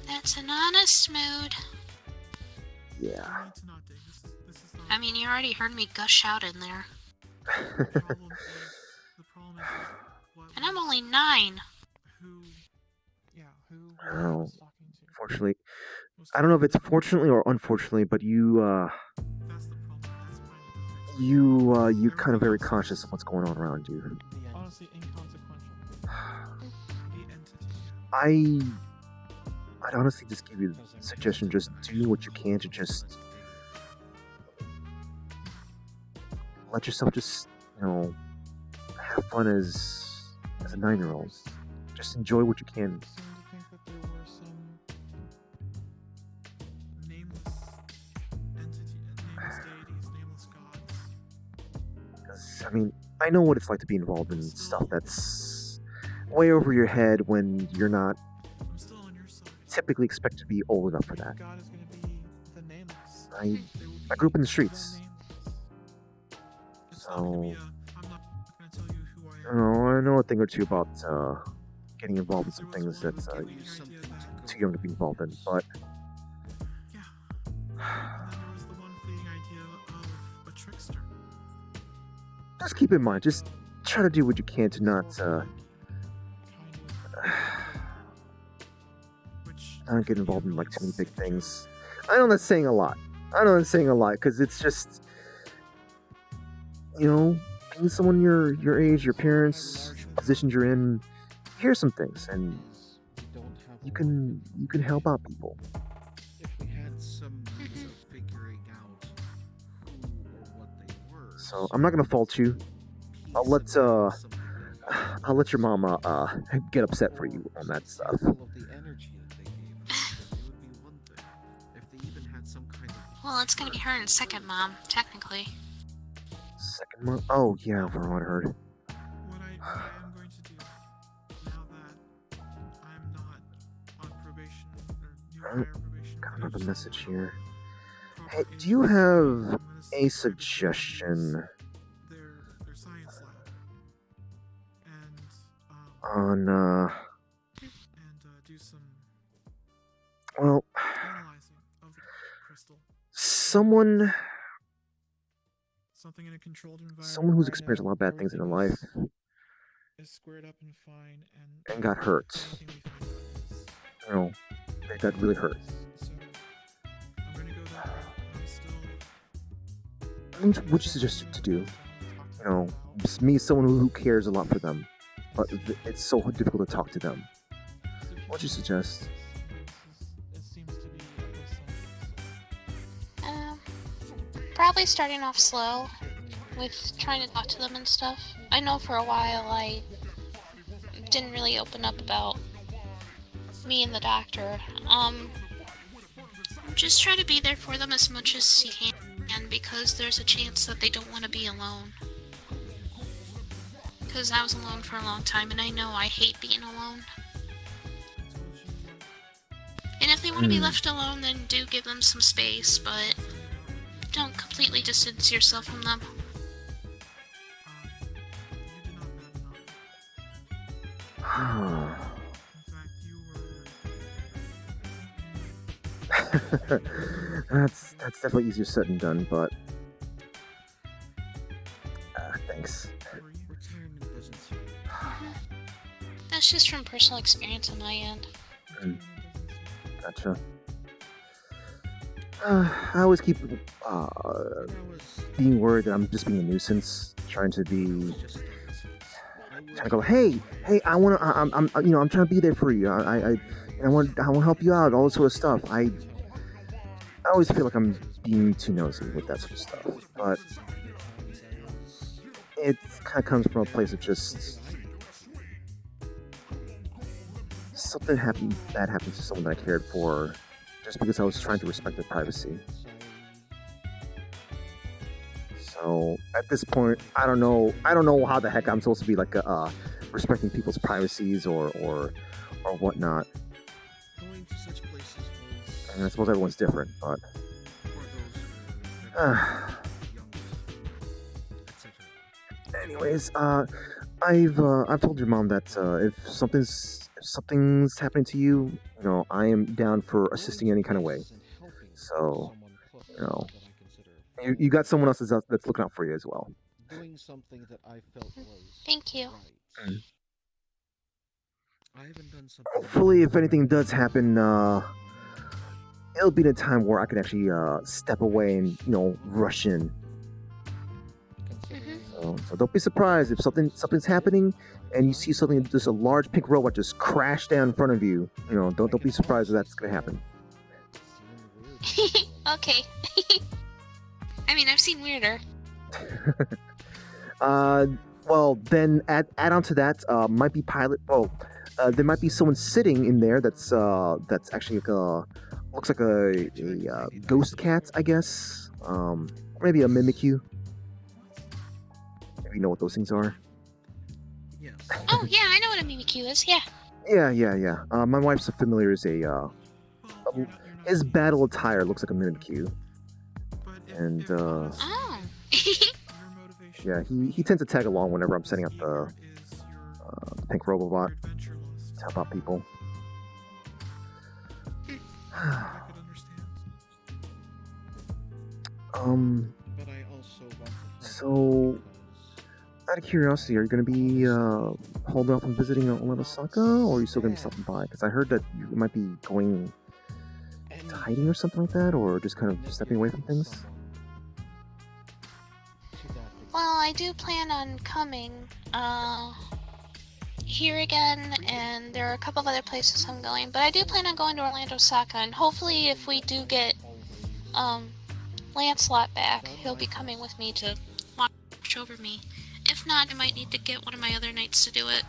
S1: That's an honest mood.
S4: Yeah.
S1: I mean, you already heard me gush out in there. And I'm only 9.
S4: Well, fortunately, I don't know if it's fortunately or unfortunately, but you kind of very conscious of what's going on around you.
S2: Honestly, inconsequential.
S4: I'd honestly just give you a suggestion: just do what you can to just let yourself just, have fun as a 9-year-old. Just enjoy what you can. I mean, I know what it's like to be involved in stuff that's way over your head when you're not typically expected to be old enough for that. I grew up in the streets, so I know a thing or two about getting involved in some things that you're too young to be involved in, but just keep in mind, just try to do what you can to not get involved in like too many big things. I know that's saying a lot, because it's just, being someone your age, your parents, positions you're in, you hear some things, and you can help out people.
S3: If we had some means of figuring out who or what they were.
S4: So I'm not gonna fault you. I'll let your mama get upset for you on that stuff.
S1: Well, it's gonna be her and second mom, technically.
S4: Second month? Oh yeah, from what I heard.
S2: What I am going to do, now that I'm not on probation, or new hire probation...
S4: Got another message here. Hey, do you have a suggestion
S2: their science lab,
S4: on,
S2: and do some
S4: well,
S2: analyzing of the crystal.
S4: someone
S2: Something in a controlled environment.
S4: someone who's experienced a lot of bad things in their life
S2: is squared up and fine,
S4: and got hurt.
S2: anything we find is.
S4: You know, they got really hurt.
S2: So I'm gonna go that route. I'm still.
S4: I mean, what would you suggest to do? You know, just me, someone who cares a lot for them, but it's so difficult to talk to them. What would you suggest?
S2: It seems to be a place
S1: Probably starting off slow with trying to talk to them and stuff. I know for a while I didn't really open up about me and the doctor. Just try to be there for them as much as you can, because there's a chance that they don't want to be alone. Because I was alone for a long time, and I know I hate being alone. And if they want to be left alone, then do give them some space, but don't completely distance yourself from them.
S4: That's definitely easier said than done, but thanks.
S1: That's just from personal experience on my end.
S4: Gotcha. I always keep being worried that I'm just being a nuisance, trying to go, hey, I'm trying to be there for you. I want to help you out, all this sort of stuff. I always feel like I'm being too nosy with that sort of stuff, but it kind of comes from a place of just something bad happened to someone that I cared for, just because I was trying to respect their privacy. So at this point, I don't know how the heck I'm supposed to be like respecting people's privacies or whatnot.
S3: Going to such places was,
S4: And I suppose everyone's different, but
S3: for those who are young, etc.
S4: anyways, I've told your mom that if something's happening to you, you know, I am down for assisting any kind of way. So, you know, you got someone else that's looking out for you as well.
S3: Doing something that I felt was
S1: Thank you.
S3: right. I haven't done something.
S4: Hopefully, if anything does happen, it'll be the time where I can actually step away and, you know, rush in. So don't be surprised if something's happening and you see something, just a large pink robot just crash down in front of you. You know, don't be surprised if that's gonna happen.
S1: Okay. I mean, I've seen weirder.
S4: Well, then add on to that, might be pilot. Well, there might be someone sitting in there that's actually like looks like a ghost cat, I guess. Maybe a Mimikyu. Maybe you know what those things are.
S3: Yes.
S1: Oh, yeah, I know what a Mimikyu is, yeah.
S4: Yeah. My wife's familiar as his battle attire looks like a Mimikyu. And
S1: Oh.
S4: yeah, he tends to tag along whenever I'm setting up the pink robot to help out people.
S3: But I also want to
S4: So, out of curiosity, are you going to be holding off on visiting Osaka, or are you still going to be stopping by? Because I heard that you might be going to hiding or something like that, or just kind of stepping away from things.
S1: Well, I do plan on coming here again, and there are a couple of other places I'm going, but I do plan on going to Orlando, Osaka, and hopefully if we do get Lancelot back, he'll be coming with me to watch over me. If not, I might need to get one of my other knights to do it.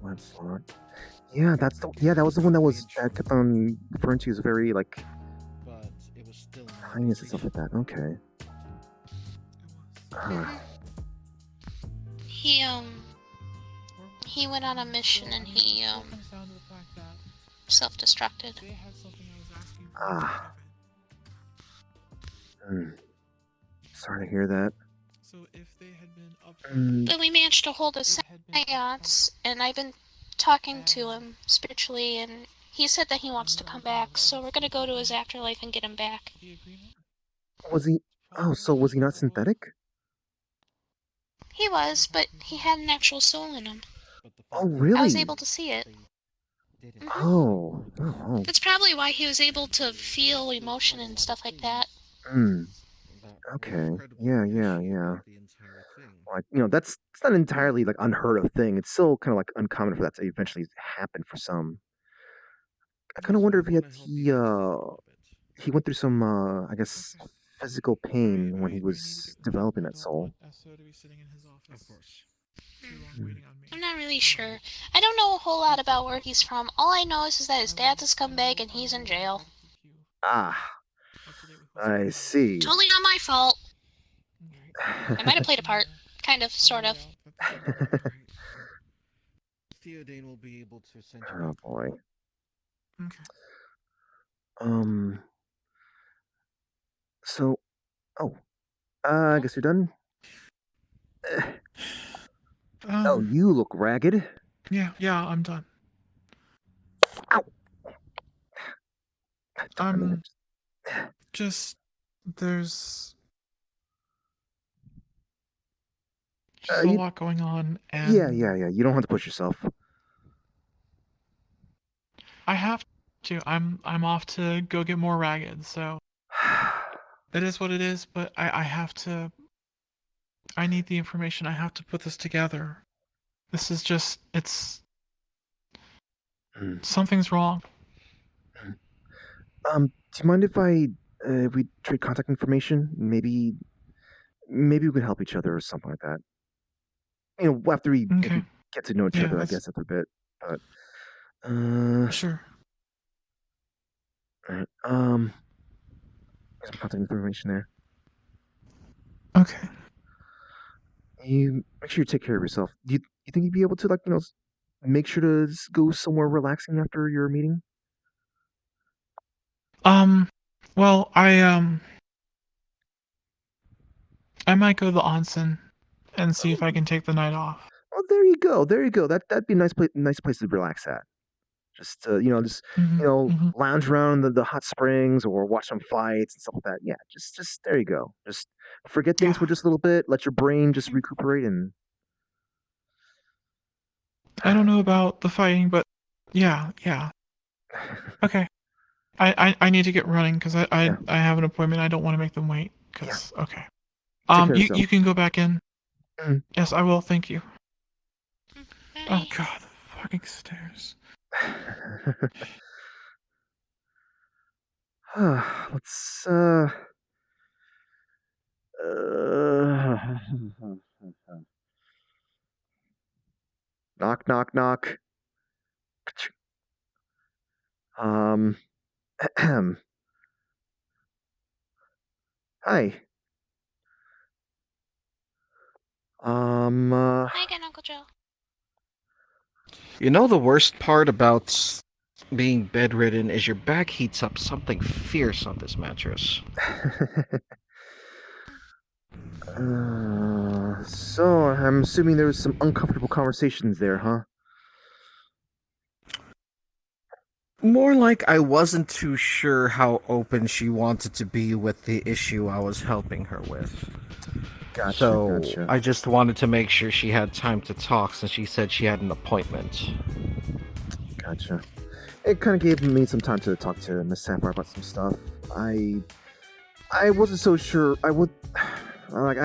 S4: Lancelot. Yeah, that was the one that kept on referring to as very like
S3: but it was still
S4: highness and stuff like that. Okay.
S1: He went on a mission and he self-destructed.
S4: Sorry to hear that.
S2: So if they had been up
S1: But we managed to hold a seance, and I've been talking to him spiritually, and he said that he wants to come back, so we're gonna go to his afterlife and get him back.
S4: Was he? Oh, so was he not synthetic?
S1: He was, but he had an actual soul in him.
S4: Oh,
S1: I
S4: really?
S1: was able to see it.
S4: Oh.
S1: That's probably why he was able to feel emotion and stuff like that.
S4: Okay. Yeah. Like, that's it's not entirely like unheard of thing. It's still kind of like uncommon for that to eventually happen for some. I kind of wonder if he went through some I guess physical pain when he was developing that soul.
S1: I'm not really sure. I don't know a whole lot about where he's from. All I know is that his dad's a scumbag and he's in jail.
S4: Ah, I see.
S1: Totally not my fault. I might have played a part. Kind of, sort of.
S3: Theodane will be able to send you.
S4: Oh boy.
S2: Okay.
S4: So, I guess you're done. Oh, you look ragged.
S2: Yeah, I'm done.
S4: Ow.
S2: There's a lot going on, and
S4: yeah. You don't have to push yourself.
S2: I have to. I'm off to go get more ragged, so it is what it is. But I have to. I need the information. I have to put this together. This is just. It's. Something's wrong.
S4: Do you mind if we trade contact information? Maybe we can help each other or something like that. After we maybe get to know each other, I guess, after a bit. But
S2: sure.
S4: All right. There's some contact information there.
S2: Okay.
S4: You make sure you take care of yourself. Do you think you'd be able to make sure to go somewhere relaxing after your meeting?
S2: Well, I might go to the onsen and see if I can take the night off.
S4: Oh, there you go. That'd be a nice place to relax at. Just lounge around the hot springs or watch some fights and stuff like that. Yeah, just there you go. Just forget things for just a little bit. Let your brain just recuperate and.
S2: I don't know about the fighting, but yeah. Okay. I need to get running because I have an appointment. I don't want to make them wait. Okay. You can go back in. Yes, I will. Thank you.
S1: Bye.
S2: Oh God, the fucking stairs.
S4: Let's knock. Hi.
S1: Hi again, Uncle Joe.
S3: You know the worst part about being bedridden is your back heats up something fierce on this mattress.
S4: So I'm assuming there was some uncomfortable conversations there, huh?
S3: More like I wasn't too sure how open she wanted to be with the issue I was helping her with.
S4: Gotcha.
S3: I just wanted to make sure she had time to talk since she said she had an appointment.
S4: Gotcha. It kind of gave me some time to talk to Miss Sapphire about some stuff. I wasn't so sure. I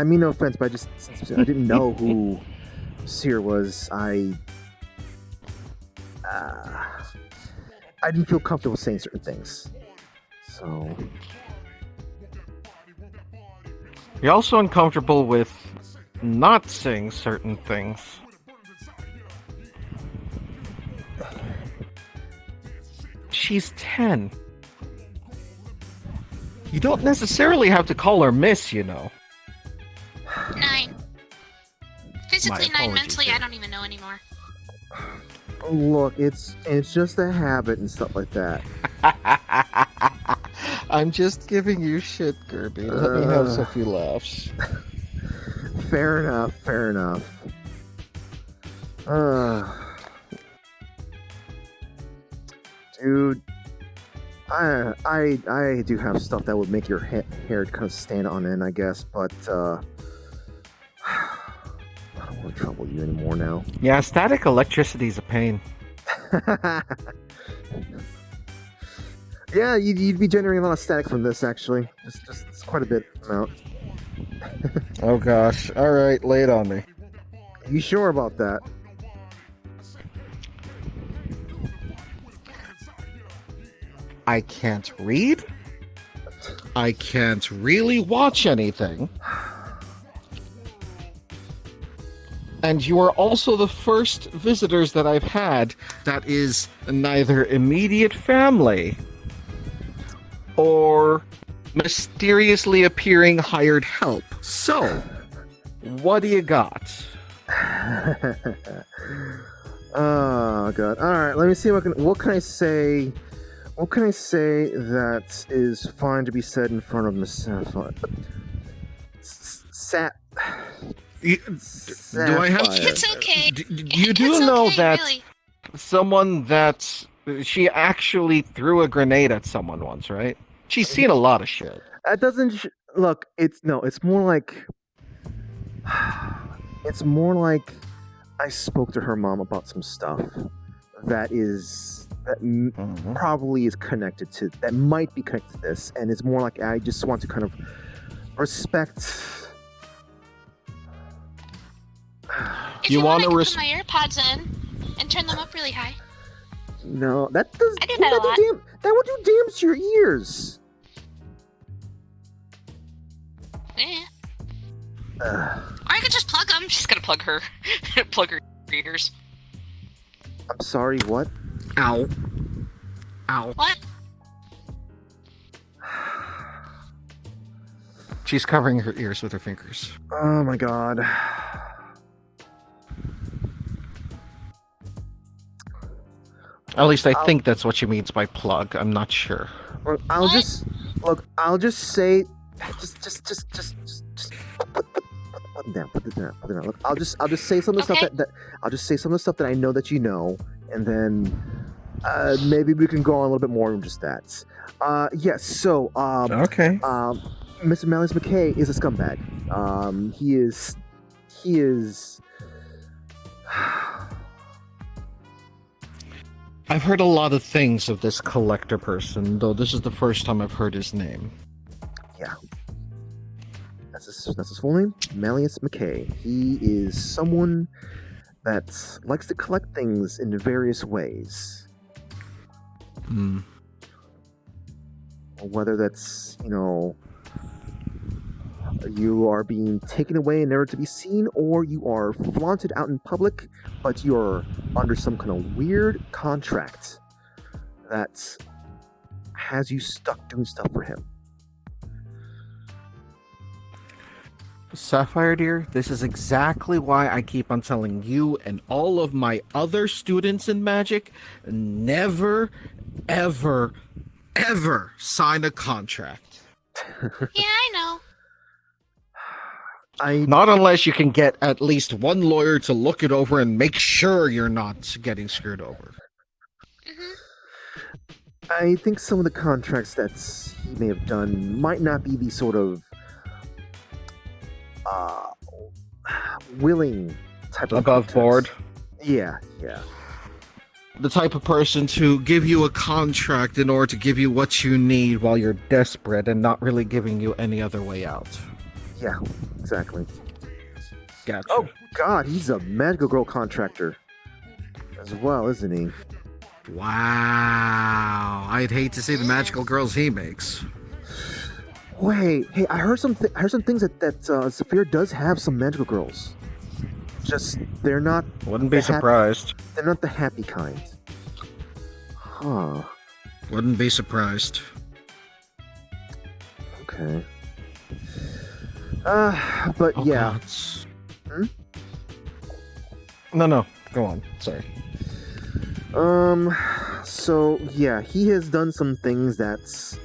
S4: mean no offense, but I didn't know who Seer was. I didn't feel comfortable saying certain things. So.
S3: You're also uncomfortable with not saying certain things. She's 10. You don't necessarily have to call her Miss, you know.
S1: 9. Physically 9,
S3: apologies,
S1: mentally
S3: sir.
S1: I don't even know anymore.
S4: Look, it's just a habit and stuff like that.
S3: I'm just giving you shit, Kirby. Let me have a few laughs.
S4: Fair enough. Dude, I do have stuff that would make your hair kind of stand on end, I guess, but I don't want to trouble you anymore now.
S3: Yeah, static electricity is a pain.
S4: Yeah, you'd be generating a lot of static from this, actually. Just it's quite a bit amount.
S3: Oh gosh. All right, lay it on me.
S4: You sure about that?
S3: I can't read. I can't really watch anything. And you are also the first visitors that I've had that is neither immediate family or mysteriously appearing hired help. So, what do you got?
S4: Oh god. All right, let me see what can I say. What can I say that is fine to be said in front of Miss Sapphire?
S3: Do I have to?
S1: It's okay.
S3: You do
S1: It's
S3: know
S1: okay,
S3: that
S1: really.
S3: someone that she actually threw a grenade at someone once, right? She's seen a lot of shit.
S4: That doesn't look. It's more like. It's more like I spoke to her mom about some stuff that probably is connected to that might be connected to this, and it's more like I just want to kind of respect.
S1: If
S3: You
S1: you want
S3: wanna
S1: to put my AirPods in and turn them up really high.
S4: No, that does.
S1: I do that a lot.
S4: That would do damage to your ears.
S1: Eh.
S4: Ugh.
S1: Or I could just plug them. She's gonna plug her ears.
S4: I'm sorry. What?
S3: Ow. Ow.
S1: What?
S3: She's covering her ears with her fingers.
S4: Oh my god.
S3: At least I think that's what she means by plug. I'm not sure.
S4: Look, I'll just say, just put it down. Put it down. Look, I'll just say some of the
S1: Okay.
S4: stuff that I'll just say some of the stuff that I know that you know, and then maybe we can go on a little bit more than just that. Yes. So
S3: Okay.
S4: Mr. Malleus McKay is a scumbag. He is.
S3: I've heard a lot of things of this collector person, though this is the first time I've heard his name.
S4: Yeah. That's his full name, Malleus McKay. He is someone that likes to collect things in various ways.
S3: Hmm.
S4: Whether that's, you are being taken away and never to be seen, or you are flaunted out in public, but you're under some kind of weird contract that has you stuck doing stuff for him.
S3: Sapphire dear, this is exactly why I keep on telling you and all of my other students in magic, never, ever, ever sign a contract.
S1: Yeah, I know.
S3: Not unless you can get at least one lawyer to look it over and make sure you're not getting screwed over.
S4: I think some of the contracts that he may have done might not be the sort of willing type of
S3: Above
S4: contracts.
S3: board.
S4: Yeah.
S3: The type of person to give you a contract in order to give you what you need while you're desperate and not really giving you any other way out.
S4: Yeah, exactly.
S3: Gotcha.
S4: Oh god, he's a magical girl contractor as well, isn't he?
S3: Wow. I'd hate to see the magical girls he makes.
S4: Wait, hey, I heard some things that Saphir does have some magical girls. Just they're not.
S3: Wouldn't be surprised.
S4: They're not the happy kind. Huh.
S3: Wouldn't be surprised.
S4: Okay. But
S3: Oh,
S4: yeah.
S3: gods.
S4: Hmm?
S3: No, go on. Sorry.
S4: So yeah, he has done some things that's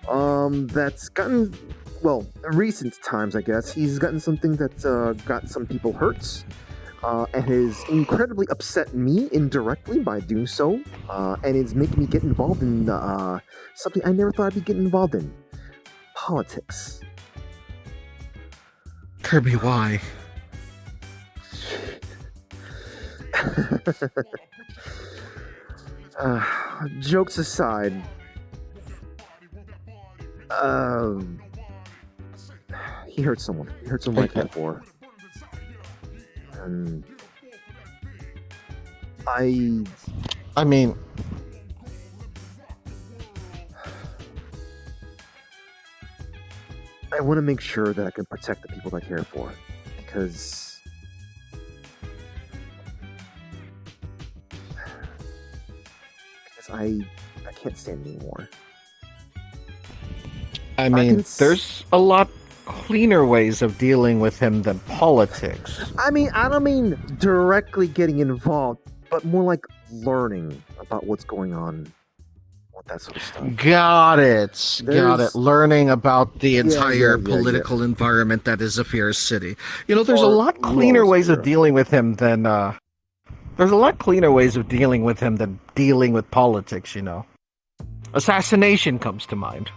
S4: gotten, well, in recent times, I guess, he's gotten something that got some people hurt. and has incredibly upset me indirectly by doing so, and is making me get involved in something I never thought I'd be getting involved in: politics.
S3: Kirby, why?
S4: Jokes aside, he hurt someone. He hurt someone I cared for. And
S3: I mean,
S4: I want to make sure that I can protect the people that I care for, because I can't stand it anymore.
S3: I mean,
S4: can
S3: there's a lot cleaner ways of dealing with him than politics.
S4: I mean, I don't mean directly getting involved, but more like learning about what's going on with that sort of stuff.
S3: Got it.
S4: There's-
S3: Learning about the
S4: Yeah,
S3: entire
S4: yeah.
S3: political environment that is Affair's city. You know, there's a
S4: Or
S3: lot cleaner
S4: Lower
S3: ways of
S4: Sphere.
S3: dealing with him than there's a lot cleaner ways of dealing with him than dealing with politics, you know. Assassination comes to mind.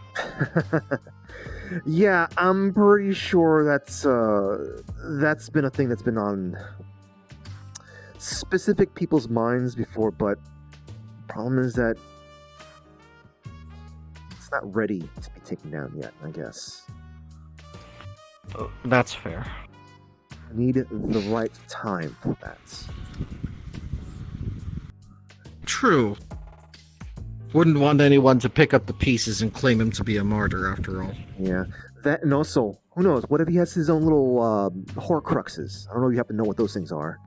S4: Yeah, I'm pretty sure that's been a thing that's been on specific people's minds before, but the problem is that it's not ready to be taken down yet, I guess.
S3: That's fair.
S4: I need the right time for that.
S3: True. Wouldn't want anyone to pick up the pieces and claim him to be a martyr, after all.
S4: Yeah, that, and also, who knows? What if he has his own little Horcruxes? I don't know if you happen to know what those things are.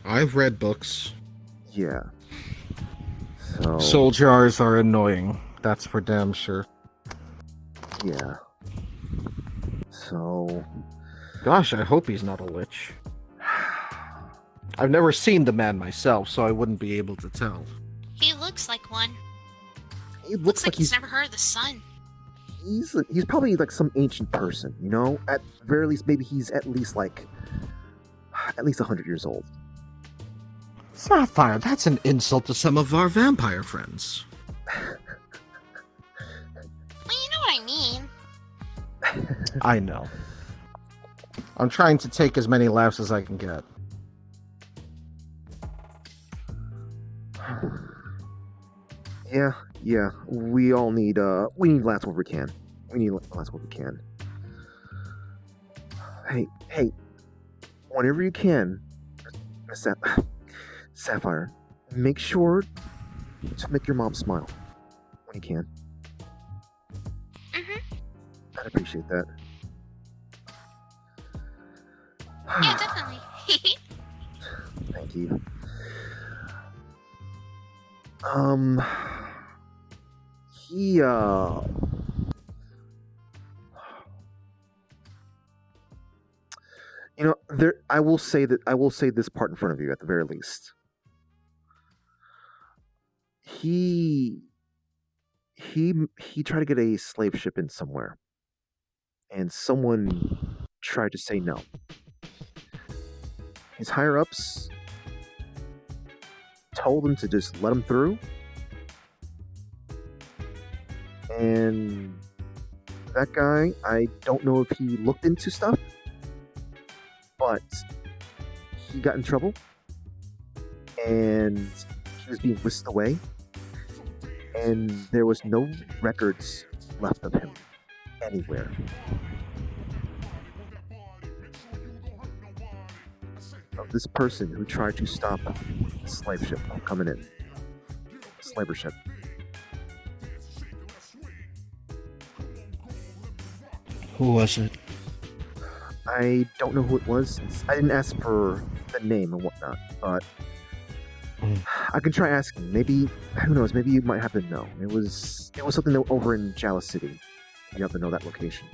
S3: I've read books.
S4: Yeah. So.
S3: Soul jars are annoying. That's for damn sure.
S4: Yeah. So.
S3: Gosh, I hope he's not a lich. I've never seen the man myself, so I wouldn't be able to tell.
S1: He looks like one.
S4: He
S1: Looks like he's never heard of the sun.
S4: He's probably like some ancient person, you know? At very least, maybe he's at least 100 years old.
S3: Sapphire, that's an insult to some of our vampire friends.
S1: Well, you know what I mean.
S3: I know. I'm trying to take as many laughs as I can get.
S4: Yeah. We all need laughs where we can. We need laughs where we can. Hey, whenever you can, Sapphire, make sure to make your mom smile when you can. I'd appreciate that.
S1: Yeah, definitely.
S4: Thank you. He, you know, I will say this part in front of you at the very least. He tried to get a slave ship in somewhere, and someone tried to say no. His higher ups told him to just let him through, and that guy, I don't know if he looked into stuff, but he got in trouble, and he was being whisked away, and there was no records left of him anywhere. Of this person who tried to stop the slave ship from coming in. Slaver ship.
S3: Who was it?
S4: I don't know who it was. I didn't ask for the name and whatnot, but I can try asking. Maybe, who knows? Maybe you might happen to know. It was something over in Jala City. You happen to know that location.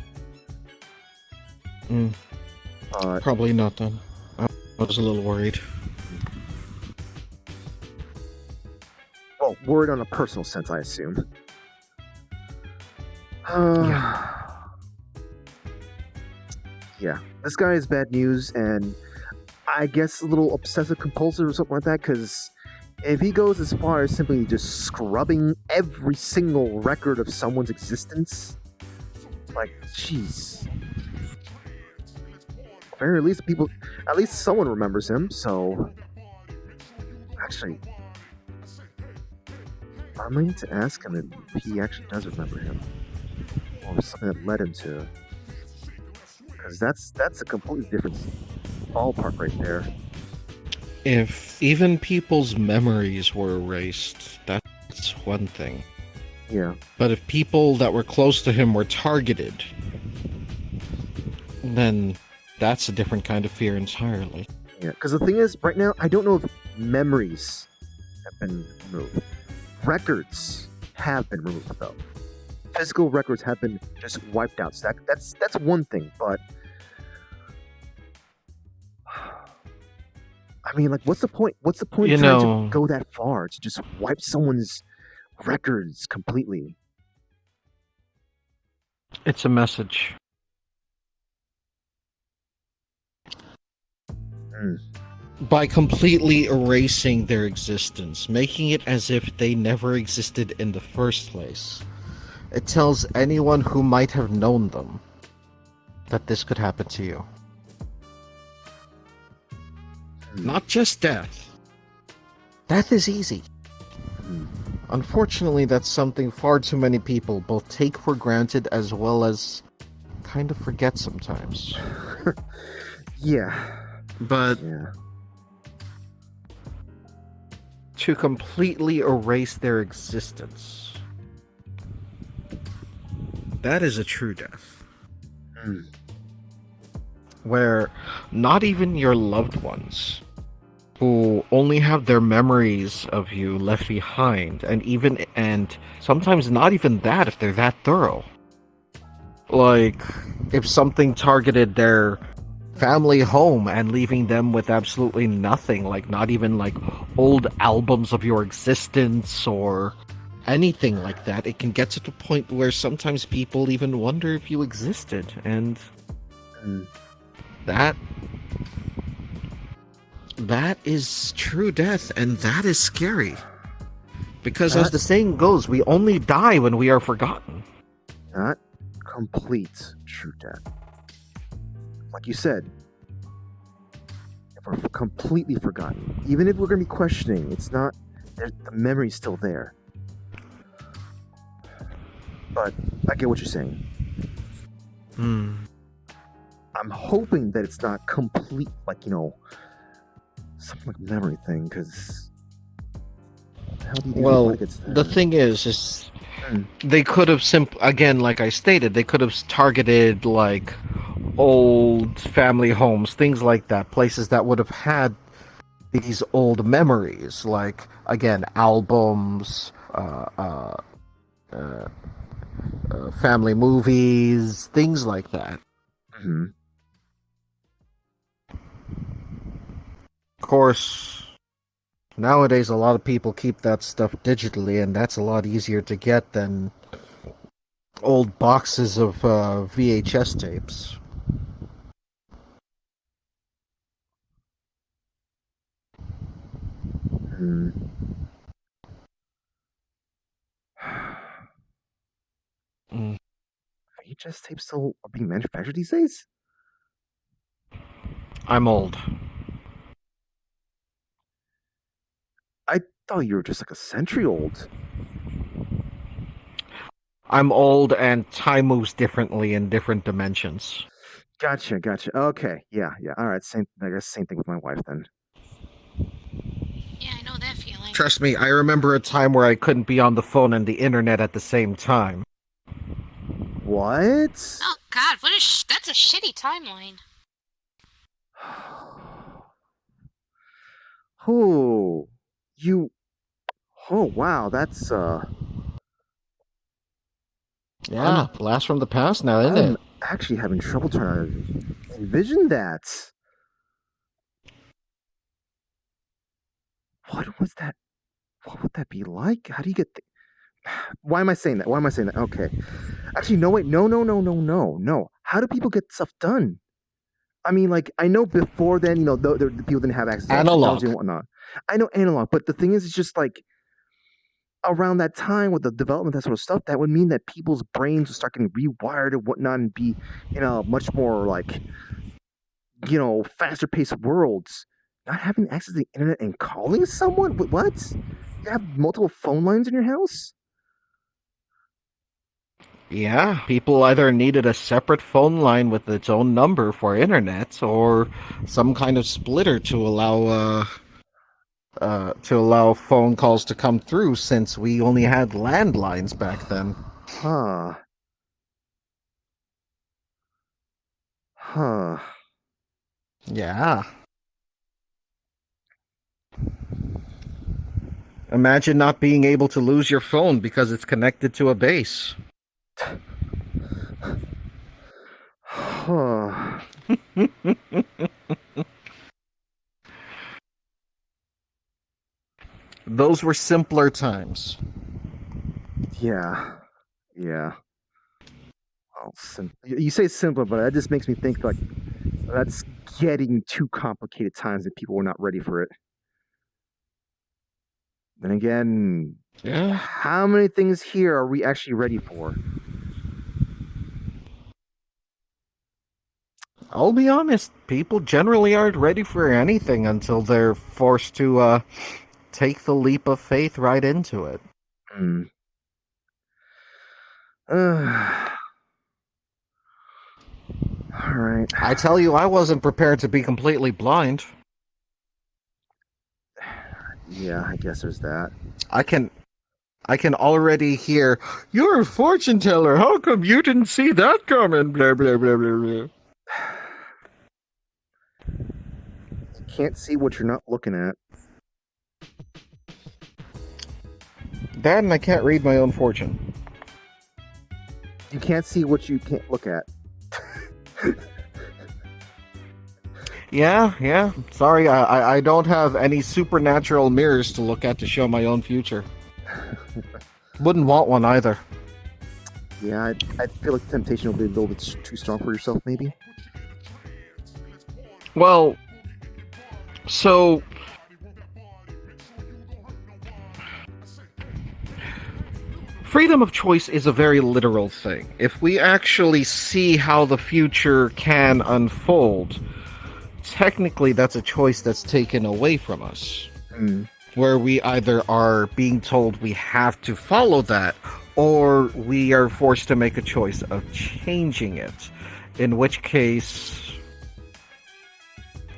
S3: Probably not then. I was a little worried.
S4: Well, worried on a personal sense, I assume. Yeah, this guy is bad news, and I guess a little obsessive compulsive or something like that. Because if he goes as far as simply just scrubbing every single record of someone's existence, like, jeez. Very least people, at least someone remembers him. So, actually, I'm going to ask him if he actually does remember him, or something that led him to. Because that's a completely different ballpark right there.
S3: If even people's memories were erased, that's one thing.
S4: Yeah.
S3: But if people that were close to him were targeted, then that's a different kind of fear entirely.
S4: Yeah, because the thing is, right now, I don't know if memories have been removed. Records have been removed, though. Physical records have been just wiped out. So that's one thing, but I mean, like, what's the point? What's the point of trying to go that far to just wipe someone's records completely?
S3: It's a message. By completely erasing their existence, making it as if they never existed in the first place, it tells anyone who might have known them that this could happen to you. Not just death. Death is easy. Unfortunately, that's something far too many people both take for granted as well as kind of forget sometimes.
S4: Yeah.
S3: But to completely erase their existence, that is a true death. Where not even your loved ones, who only have their memories of you left behind, and sometimes not even that if they're that thorough. Like, if something targeted their family home and leaving them with absolutely nothing, like not even like old albums of your existence or anything like that, it can get to the point where sometimes people even wonder if you existed, and that is true death, and that is scary. Because as the saying goes, we only die when we are forgotten.
S4: Not complete true death. Like you said, if we're completely forgotten, even if we're going to be questioning, it's not, the memory's still there. But I get what you're saying. I'm hoping that it's not complete, like, something like memory thing, because how do you do
S3: well, the thing is they could have again, like I stated, they could have targeted like old family homes, things like that, places that would have had these old memories, like, again, albums, family movies, things like that. Of course, nowadays a lot of people keep that stuff digitally, and that's a lot easier to get than old boxes of VHS tapes.
S4: VHS tapes still are being manufactured these days?
S3: I'm old.
S4: I thought you were just like a century old.
S3: I'm old, and time moves differently in different dimensions.
S4: Gotcha. Okay, yeah. All right, I guess same thing with my wife then.
S1: Yeah, I know that feeling.
S3: Trust me, I remember a time where I couldn't be on the phone and the internet at the same time.
S4: What?
S1: Oh God, that's a shitty timeline.
S4: Oh, wow, that's
S3: Yeah, blast from the past now, isn't it?
S4: I'm actually having trouble trying to envision that. What was that? What would that be like? How do you get Why am I saying that? Okay. Actually, no, wait. No. How do people get stuff done? I mean, like, I know before then, the people didn't have access to
S3: Analog.
S4: technology and whatnot. I know analog, but the thing is, it's just like around that time with the development of that sort of stuff, that would mean that people's brains would start getting rewired and whatnot and be in a much more like, faster paced worlds. Not having access to the internet and calling someone? What? You have multiple phone lines in your house?
S3: Yeah, people either needed a separate phone line with its own number for internet, or some kind of splitter to allow phone calls to come through, since we only had landlines back then.
S4: Huh. Huh.
S3: Yeah. Imagine not being able to lose your phone because it's connected to a base.
S4: Huh.
S3: Those were simpler times.
S4: Yeah. Yeah. Well, you say simpler, but that just makes me think like that's getting too complicated times and people were not ready for it. Then again,
S3: Yeah.
S4: how many things here are we actually ready for?
S3: I'll be honest, people generally aren't ready for anything until they're forced to take the leap of faith right into it.
S4: Hmm. All right.
S3: I tell you, I wasn't prepared to be completely blind.
S4: Yeah, I guess there's that.
S3: I can already hear, "You're a fortune teller. How come you didn't see that coming?" Blah blah blah blah blah.
S4: You can't see what you're not looking at.
S3: That, and I can't read my own fortune.
S4: You can't see what you can't look at.
S3: Yeah. Sorry, I don't have any supernatural mirrors to look at to show my own future. Wouldn't want one either.
S4: Yeah, I feel like temptation will be a little bit too strong for yourself, maybe.
S3: Well, so freedom of choice is a very literal thing. If we actually see how the future can unfold, technically that's a choice that's taken away from us. Where we either are being told we have to follow that, or we are forced to make a choice of changing it. In which case,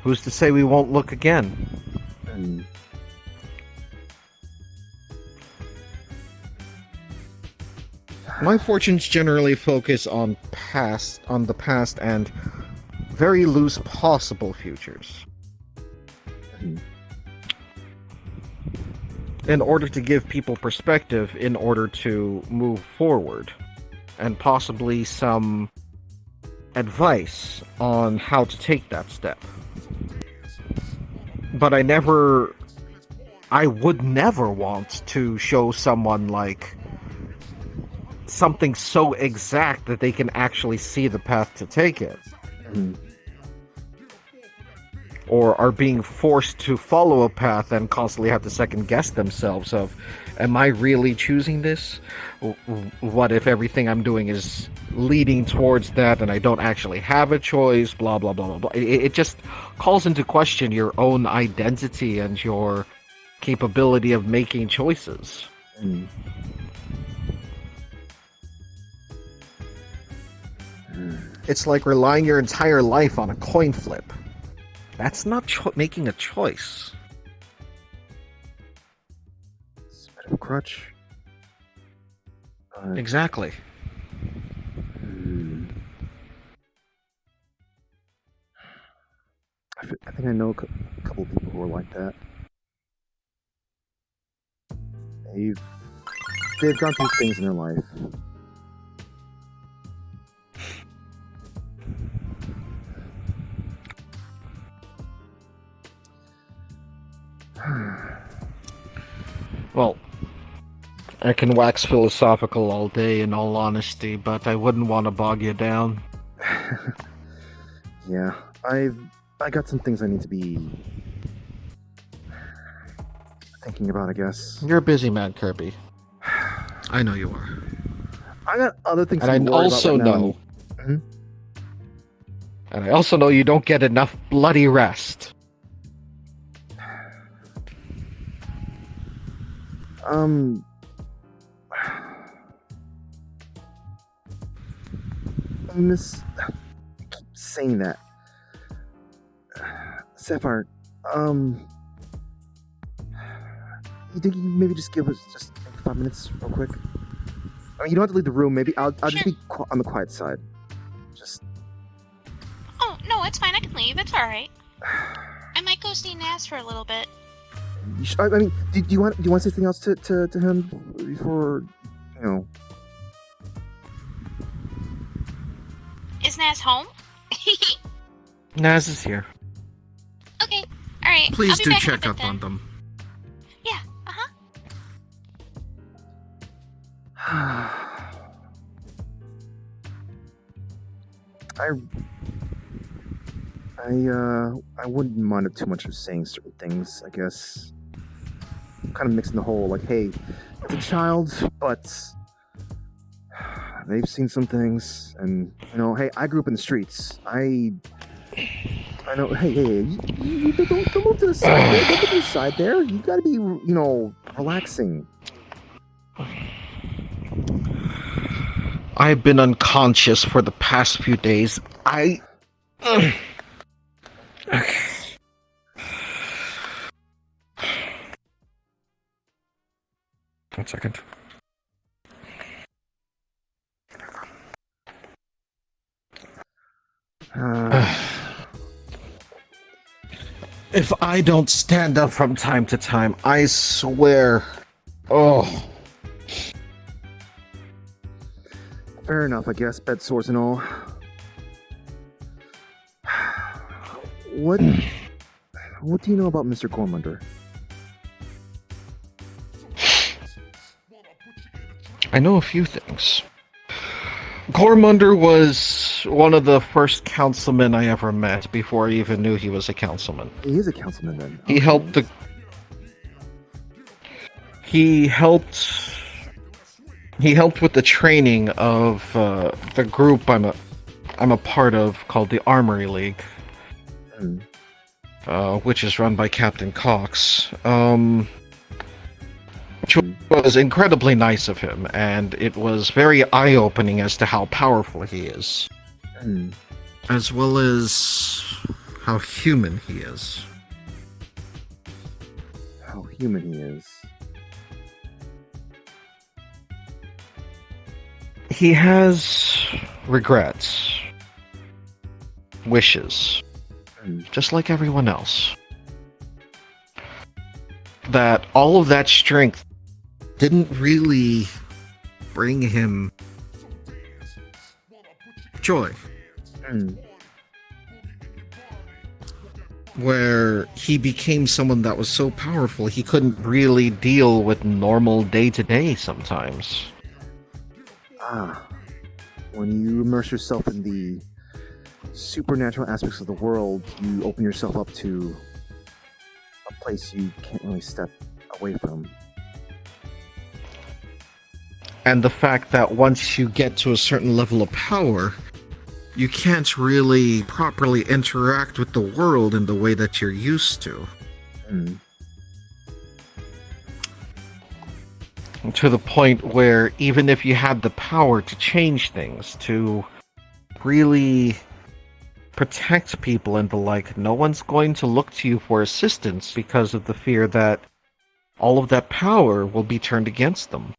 S3: who's to say we won't look again? My fortunes generally focus on the past and very loose possible futures. In order to give people perspective, in order to move forward, and possibly some advice on how to take that step. But I would never want to show someone like something so exact that they can actually see the path to take it. Or are being forced to follow a path and constantly have to second guess themselves of, am I really choosing this? What if everything I'm doing is leading towards that and I don't actually have a choice? Blah, blah, blah, blah, blah. It just calls into question your own identity and your capability of making choices. It's like relying your entire life on a coin flip. That's not making a choice.
S4: It's a bit of a crutch.
S3: Exactly.
S4: I think I know a couple of people who are like that. They've gone through things in their life.
S3: Well, I can wax philosophical all day in all honesty, but I wouldn't want to bog you down.
S4: Yeah, I got some things I need to be thinking about, I guess.
S5: You're a busy man, Kirby.
S3: I know you are.
S4: I got other things
S5: And
S4: to be
S5: I
S4: worried
S5: also
S4: about right
S5: know.
S4: now. Mhm.
S5: And I also know you don't get enough bloody rest.
S4: Miss, I keep saying that. Sapphire, you think you can maybe just give us just 5 minutes real quick? I mean, you don't have to leave the room. Maybe I'll just
S1: Sure.
S4: be on the quiet side. Just.
S1: Oh, no, it's fine. I can leave. It's alright. I might go see Naz for a little bit.
S4: I mean, do you want to say something else to him before, you know?
S1: Is Naz home?
S5: Naz is here.
S1: Okay. Alright.
S3: Please
S1: I'll be
S3: do
S1: back in a
S3: check
S1: bit
S3: up
S1: then.
S3: on them.
S1: Yeah. Uh-huh.
S4: I wouldn't mind it too much of saying certain things, I guess. Kind of mixing the whole, like, hey, it's a child, but they've seen some things, and, you know, hey, I grew up in the streets. I know, hey, you don't move to the side there, don't move to the side there. You gotta be, you know, relaxing.
S5: I've been unconscious for the past few days. Okay. 1 second. If I don't stand up from time to time, I swear. Oh.
S4: Fair enough, I guess, bed sores and all. What do you know about Mr. Gormunder?
S5: I know a few things. Gormunder was one of the first councilmen I ever met before I even knew he was a councilman.
S4: He is a councilman then.
S5: He
S4: Okay.
S5: helped the... He helped with the training of the group I'm a part of called the Armory League, which is run by Captain Cox. Which was incredibly nice of him, and it was very eye-opening as to how powerful he is.
S3: As well as how human he is.
S4: How human he is.
S5: He has regrets, wishes, just like everyone else. That all of that strength
S3: Didn't really bring him joy. Where he became someone that was so powerful
S5: he couldn't really deal with normal day-to-day sometimes.
S4: When you immerse yourself in the supernatural aspects of the world, you open yourself up to a place you can't really step away from.
S3: And the fact that once you get to a certain level of power, you can't really properly interact with the world in the way that you're used to.
S5: To the point where even if you had the power to change things, to really protect people and the like, no one's going to look to you for assistance because of the fear that all of that power will be turned against them.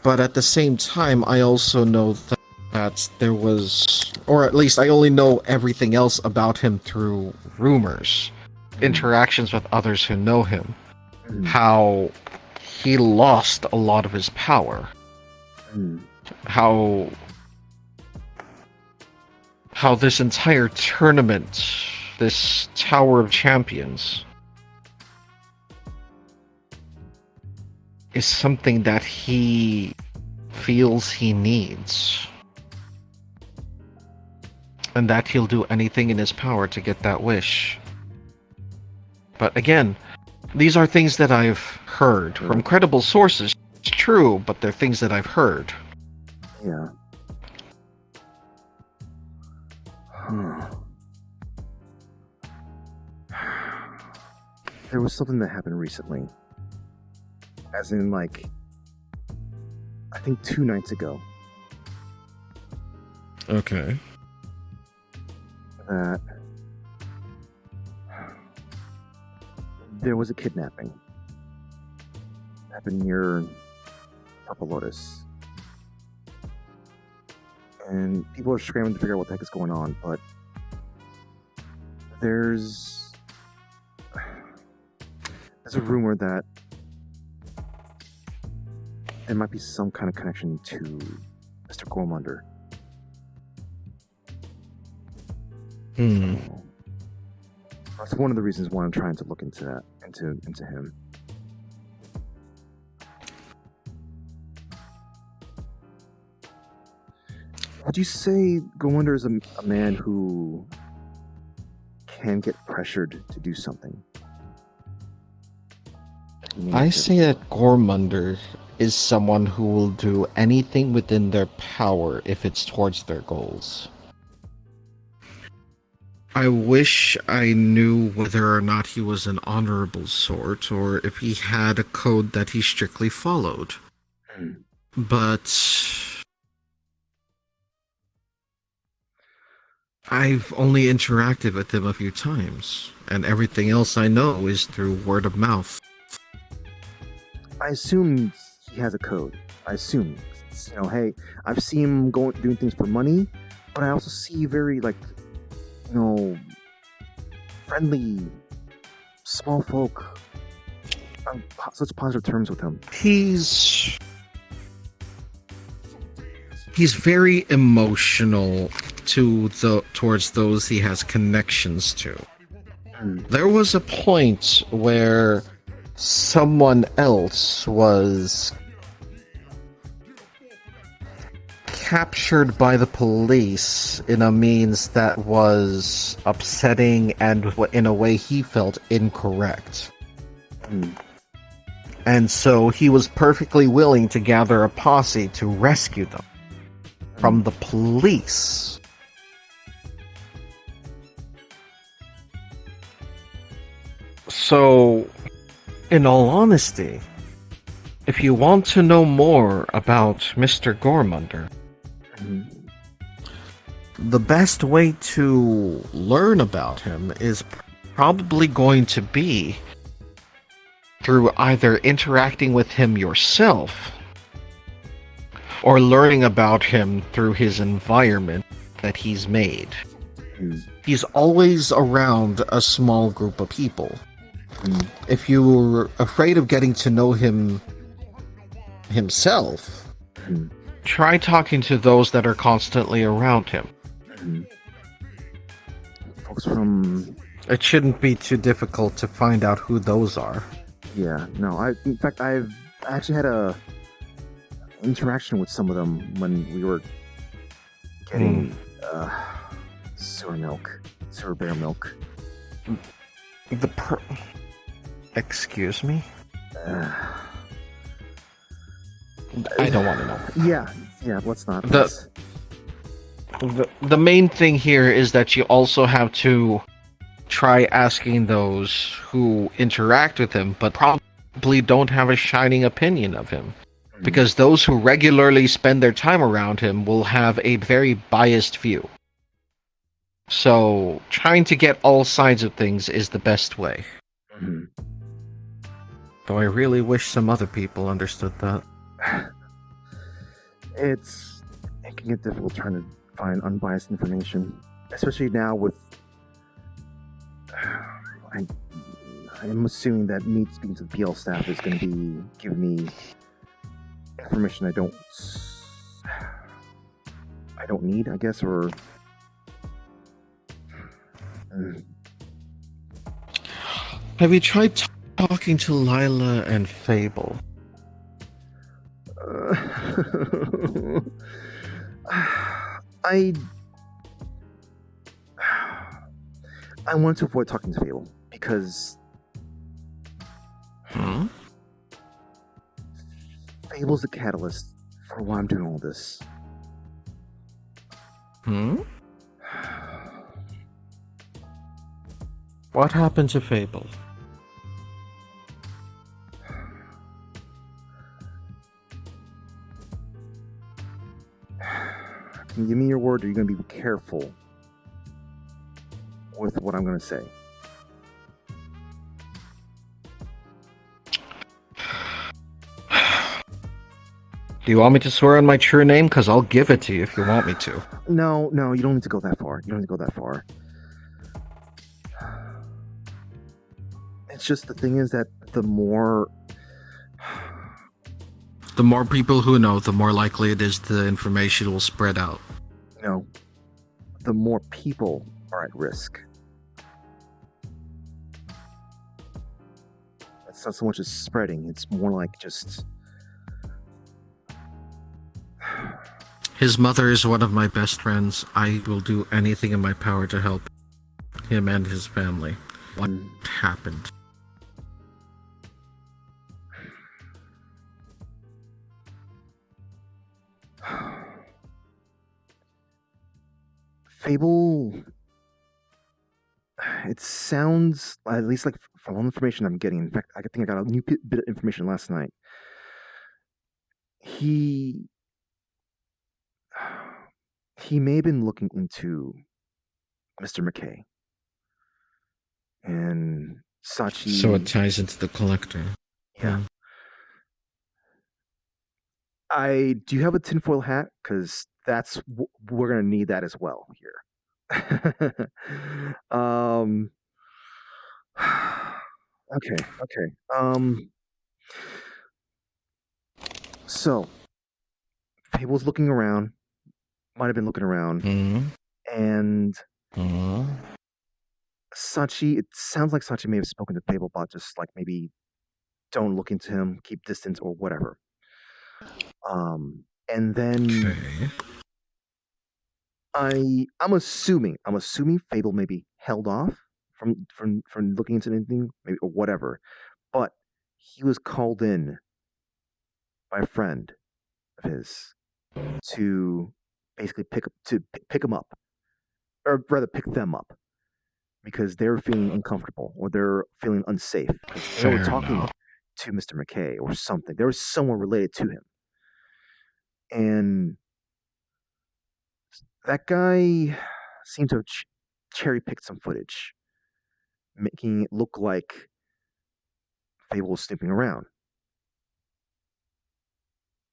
S3: But at the same time, I also know that there was, or at least I only know everything else about him through rumors,
S5: Interactions with others who know him. How he lost a lot of his power. How this entire tournament, this Tower of Champions, is something that he feels he needs. And that he'll do anything in his power to get that wish. But again, these are things that I've heard from credible sources. It's true, but they're things that I've heard.
S4: Yeah. Huh. There was something that happened recently. As in, like, I think 2 nights ago.
S5: Okay.
S4: That there was a kidnapping. It happened near Purple Lotus. And people are scrambling to figure out what the heck is going on, but there's a rumor that there might be some kind of connection to Mr. Gormunder. That's one of the reasons why I'm trying to look into that, into him. Would you say Gormunder is a man who can get pressured to do something?
S5: I say that Gormunder is someone who will do anything within their power if it's towards their goals. I wish I knew whether or not he was an honorable sort, or if he had a code that he strictly followed. But I've only interacted with him a few times, and everything else I know is through word of mouth.
S4: I assume he has a code. I assume, hey, I've seen him doing things for money, but I also see very, friendly, small folk, on such positive terms with him.
S5: He's very emotional towards those he has connections to. There was a point where someone else was captured by the police in a means that was upsetting and in a way he felt incorrect. And so he was perfectly willing to gather a posse to rescue them from the police. So, in all honesty, if you want to know more about Mr. Gormunder, the best way to learn about him is probably going to be through either interacting with him yourself or learning about him through his environment that he's made. He's always around a small group of people. If you're afraid of getting to know him himself, try talking to those that are constantly around him.
S4: Folks from...
S5: It shouldn't be too difficult to find out who those are.
S4: Yeah, no, in fact, I actually had a interaction with some of them when we were getting sewer bear milk.
S5: Excuse me? I don't want to know.
S4: Yeah, let's not.
S5: The main thing here is that you also have to try asking those who interact with him, but probably don't have a shining opinion of him. Because those who regularly spend their time around him will have a very biased view. So, trying to get all sides of things is the best way. Though I really wish some other people understood that.
S4: It can get difficult trying to find unbiased information, especially now with... I'm assuming that me speaking to the PL staff is going to be giving me information I don't need, I guess, or...
S5: Have you tried talking to Lila and Fable?
S4: I want to avoid talking to Fable because
S5: Hmm?
S4: Fable's the catalyst for why I'm doing all this.
S5: Hmm? What happened to Fable?
S4: Can you give me your word, or you're going to be careful with what I'm going to say?
S5: Do you want me to swear on my true name? Because I'll give it to you if you want me to.
S4: No, you don't need to go that far. You don't need to go that far. It's just the thing is that the more
S5: people who know, the more likely it is the information will spread out.
S4: the more people are at risk. It's not so much as spreading, it's more like just...
S5: His mother is one of my best friends. I will do anything in my power to help him and his family. What happened?
S4: Fable... It sounds, at least like from all the information I'm getting, in fact, I think I got a new bit of information last night. He may have been looking into Mr. McKay. And Sachi...
S5: So it ties into the collector.
S4: Yeah. Do you have a tinfoil hat? Because we're gonna need that as well here. Okay. So Fable's looking around. Might have been looking around, and Sachi. It sounds like Sachi may have spoken to Fable about just like maybe don't look into him, keep distance, or whatever. And then I'm assuming Fable maybe held off from looking into anything, maybe, or whatever. But he was called in by a friend of his to basically pick him up, or rather pick them up, because they're feeling uncomfortable or they're feeling unsafe. They were talking to Mr. McKay or something. There was someone related to him. And that guy seemed to have cherry-picked some footage, making it look like Fable was snooping around.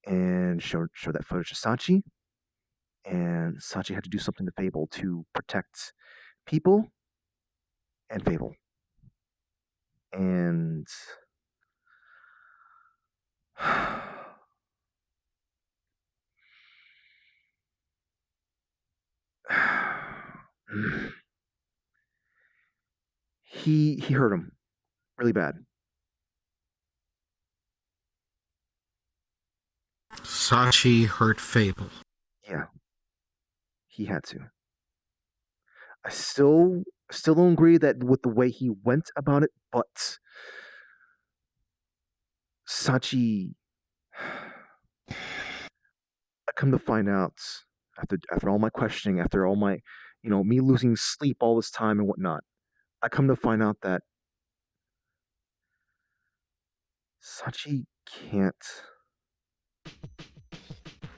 S4: And showed that footage to Sachi. And Sachi had to do something to Fable to protect people and Fable. And he hurt him really bad.
S5: Sachi hurt Fable.
S4: Yeah, he had to. I still don't agree that with the way he went about it, but Sachi, I come to find out after all my questioning, after all my, me losing sleep all this time and whatnot, I come to find out that Sachi can't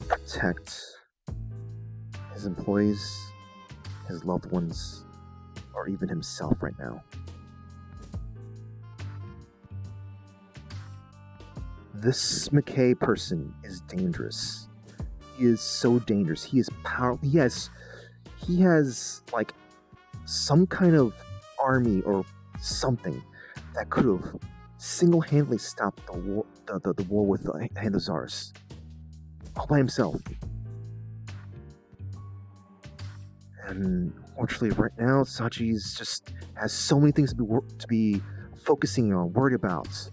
S4: protect his employees, his loved ones, or even himself right now. This McKay person is dangerous. He is so dangerous. He is powerful. He has like some kind of army or something that could have single-handedly stopped the war with the Handazars all by himself. And unfortunately, right now, Sachi's just has so many things to be focusing on, worried about.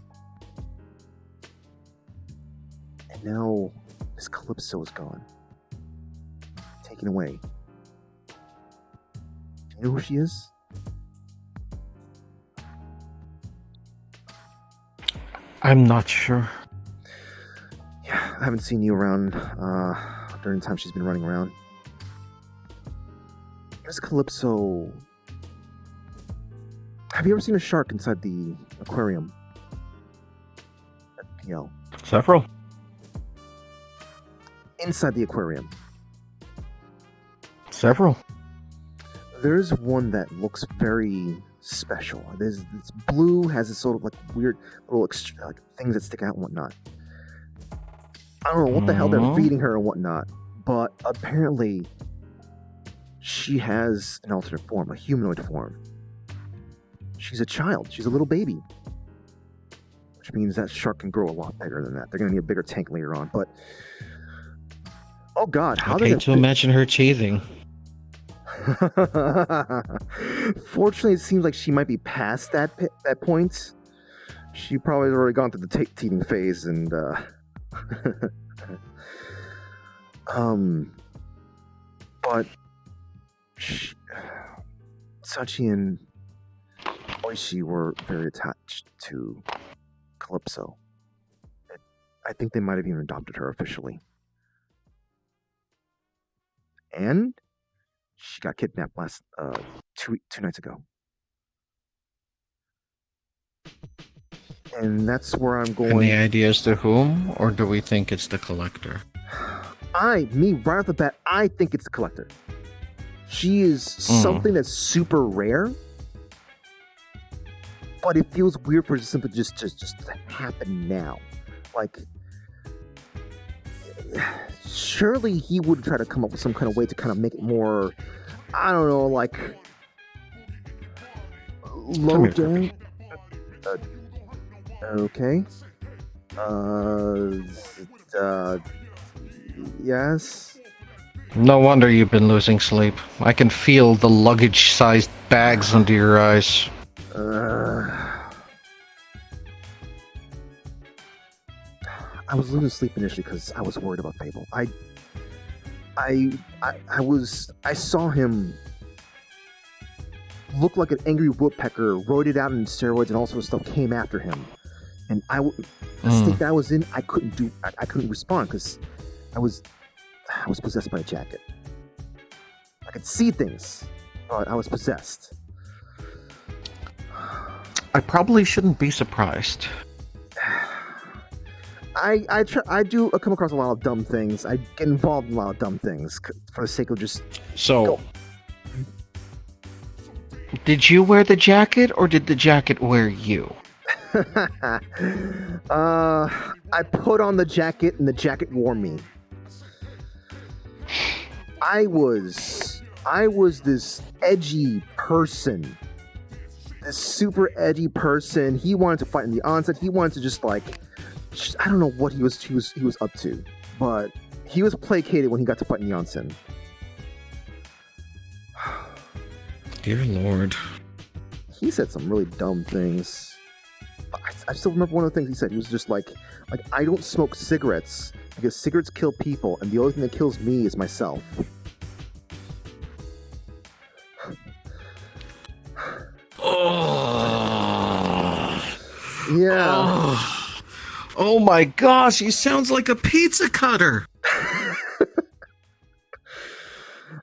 S4: And And now Miss Calypso is gone. Taken away. Do you know who she is?
S5: I'm not sure.
S4: Yeah, I haven't seen you around during the time she's been running around. Miss Calypso. Have you ever seen a shark inside the aquarium at PL?
S5: Several.
S4: Inside the aquarium.
S5: Several.
S4: There's one that looks very special. It's blue, has this sort of like weird little like things that stick out and whatnot. I don't know what the hell they're feeding her and whatnot, but apparently she has an alternate form, a humanoid form. She's a child. She's a little baby. Which means that shark can grow a lot bigger than that. They're going to need a bigger tank later on, but... Oh god, how
S5: I hate to imagine her teething.
S4: Fortunately, it seems like she might be past that point. She probably has already gone through the teething phase, and but Sachi and Oishi were very attached to Calypso. I think they might have even adopted her officially. And she got kidnapped last two nights ago. And that's where I'm going.
S5: Any ideas to whom, or do we think it's the collector?
S4: Right off the bat, I think it's the collector. She is something that's super rare, but it feels weird for it to simply just to happen now. Like, surely he would try to come up with some kind of way to kind of make it more, I don't know, like low down. Okay. Yes.
S5: No wonder you've been losing sleep. I can feel the luggage-sized bags under your eyes.
S4: I was losing sleep initially because I was worried about Fable. I saw him look like an angry woodpecker, roided out in steroids and all sorts of stuff came after him. And the state that I was in, I couldn't respond because I was possessed by a jacket. I could see things, but I was possessed.
S5: I probably shouldn't be surprised.
S4: I do come across a lot of dumb things. I get involved in a lot of dumb things for the sake of just...
S5: So, did you wear the jacket, or did the jacket wear you?
S4: I put on the jacket, and the jacket wore me. I was this edgy person. This super edgy person. He wanted to fight in the onset. He wanted to just like... I don't know what he was up to, but he was placated when he got to fight in Janssen.
S5: Dear Lord.
S4: He said some really dumb things. I still remember one of the things he said. He was just like I don't smoke cigarettes because cigarettes kill people, and the only thing that kills me is myself. Yeah.
S5: Oh my gosh, he sounds like a pizza cutter.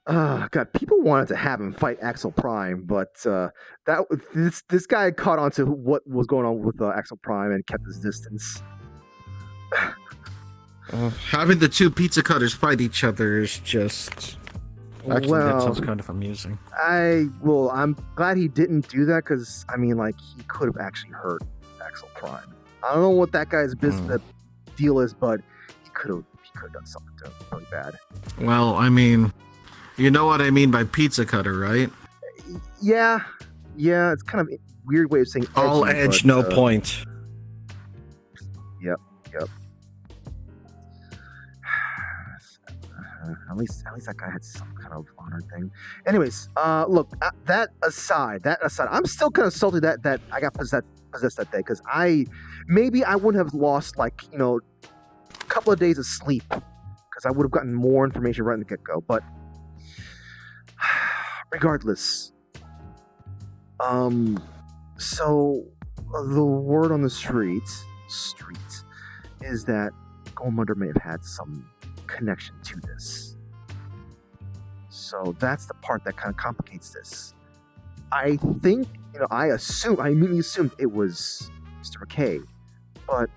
S4: God, people wanted to have him fight Axel Prime, but this guy caught on to what was going on with Axel Prime and kept his distance.
S5: Having the two pizza cutters fight each other is just... Actually, that sounds kind of amusing.
S4: I'm glad he didn't do that, because, I mean, like, he could have actually hurt Axel Prime. I don't know what that guy's business deal is, but he could have done something to him really bad.
S5: Well, I mean, you know what I mean by pizza cutter, right?
S4: Yeah, it's kind of a weird way of saying edgy,
S5: all edge, no point.
S4: Yep. At least that guy had some kind of honor thing. Anyways, look, that aside, I'm still kind of salty that I got possessed that day, because maybe I wouldn't have lost, like, you know, couple of days of sleep because I would have gotten more information right in the get-go. But regardless, so the word on the street is that Gormunder may have had some connection to this. So that's the part that kind of complicates this. I think, I immediately assumed it was Mr. McKay, but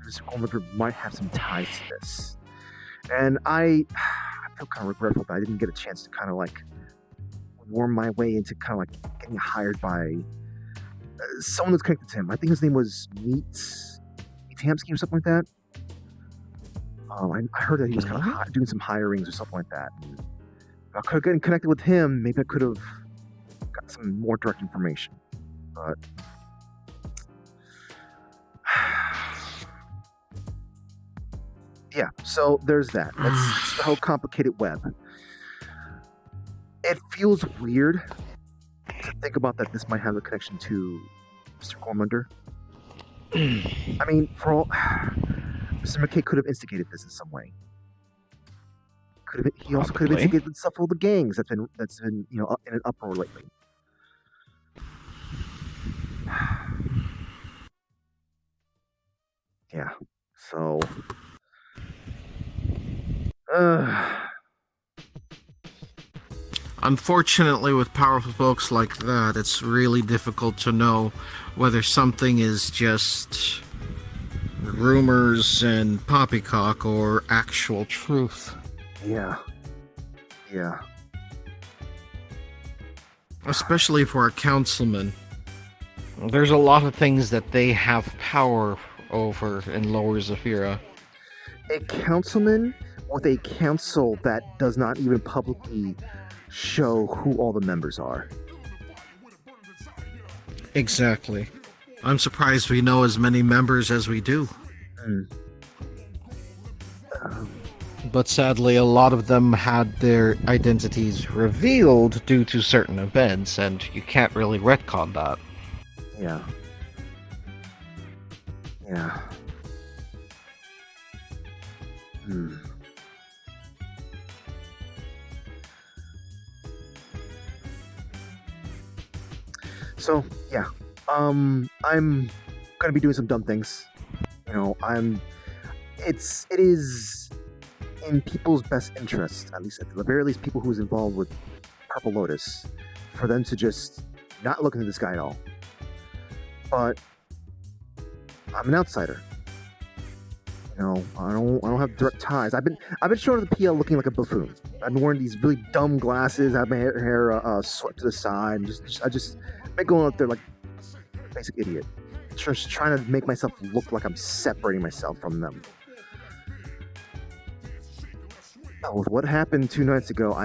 S4: Mr. Gormunder might have some ties to this. And I feel kind of regretful that I didn't get a chance to kind of like worm my way into kind of like getting hired by someone that's connected to him. I think his name was Tamsky or something like that. I heard that he was kind of doing some hirings or something like that. And if I could have gotten connected with him, maybe I could have got some more direct information. But yeah, so there's that. That's the whole complicated web. It feels weird to think about that this might have a connection to Mr. Gormunder. I mean, for all, Mr. McKay could have instigated this in some way. He also could have instigated stuff for all the gangs that's been in an uproar lately. Yeah. So.
S5: Unfortunately, with powerful folks like that, it's really difficult to know whether something is just rumors and poppycock or actual truth.
S4: Yeah.
S5: Especially for a councilman. There's a lot of things that they have power over in Lower Zafira.
S4: A councilman with a council that does not even publicly show who all the members are.
S5: Exactly. I'm surprised we know as many members as we do. But sadly, a lot of them had their identities revealed due to certain events, and you can't really retcon that.
S4: Yeah. So, yeah. I'm gonna be doing some dumb things. It is in people's best interest, at least at the very least people who's involved with Purple Lotus, for them to just not look into this guy at all. But I'm an outsider. I don't have direct ties. I've been shown at the PL looking like a buffoon. I've been wearing these really dumb glasses. I have my hair swept to the side. I just been going out there like a basic idiot. Just trying to make myself look like I'm separating myself from them. With what happened 2 nights ago,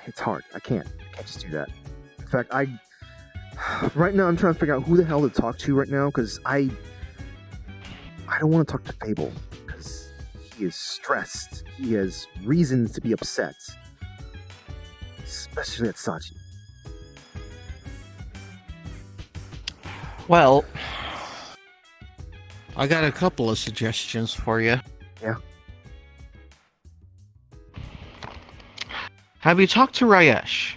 S4: it's hard. I can't just do that. In fact, right now I'm trying to figure out who the hell to talk to right now, because I don't want to talk to Fable, because he is stressed. He has reasons to be upset, especially at Sachi.
S5: Well, I got a couple of suggestions for you.
S4: Yeah.
S5: Have you talked to Rayesh?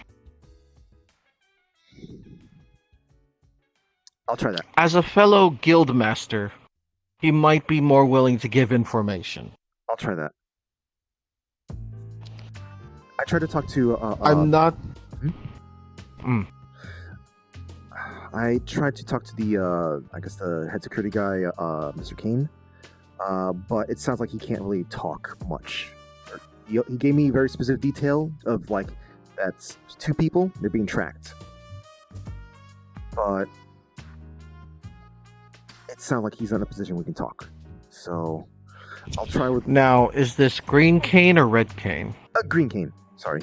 S4: I'll try that.
S5: As a fellow guildmaster, he might be more willing to give information.
S4: I'll try that. I tried to talk to.
S5: I'm not.
S4: I tried to talk to the head security guy, Mr. Kane, but it sounds like he can't really talk much. He gave me very specific detail of that's 2 people, they're being tracked. But it sounds like he's not in a position we can talk. So I'll try with.
S5: Now, is this green cane or red cane?
S4: Green cane. Sorry.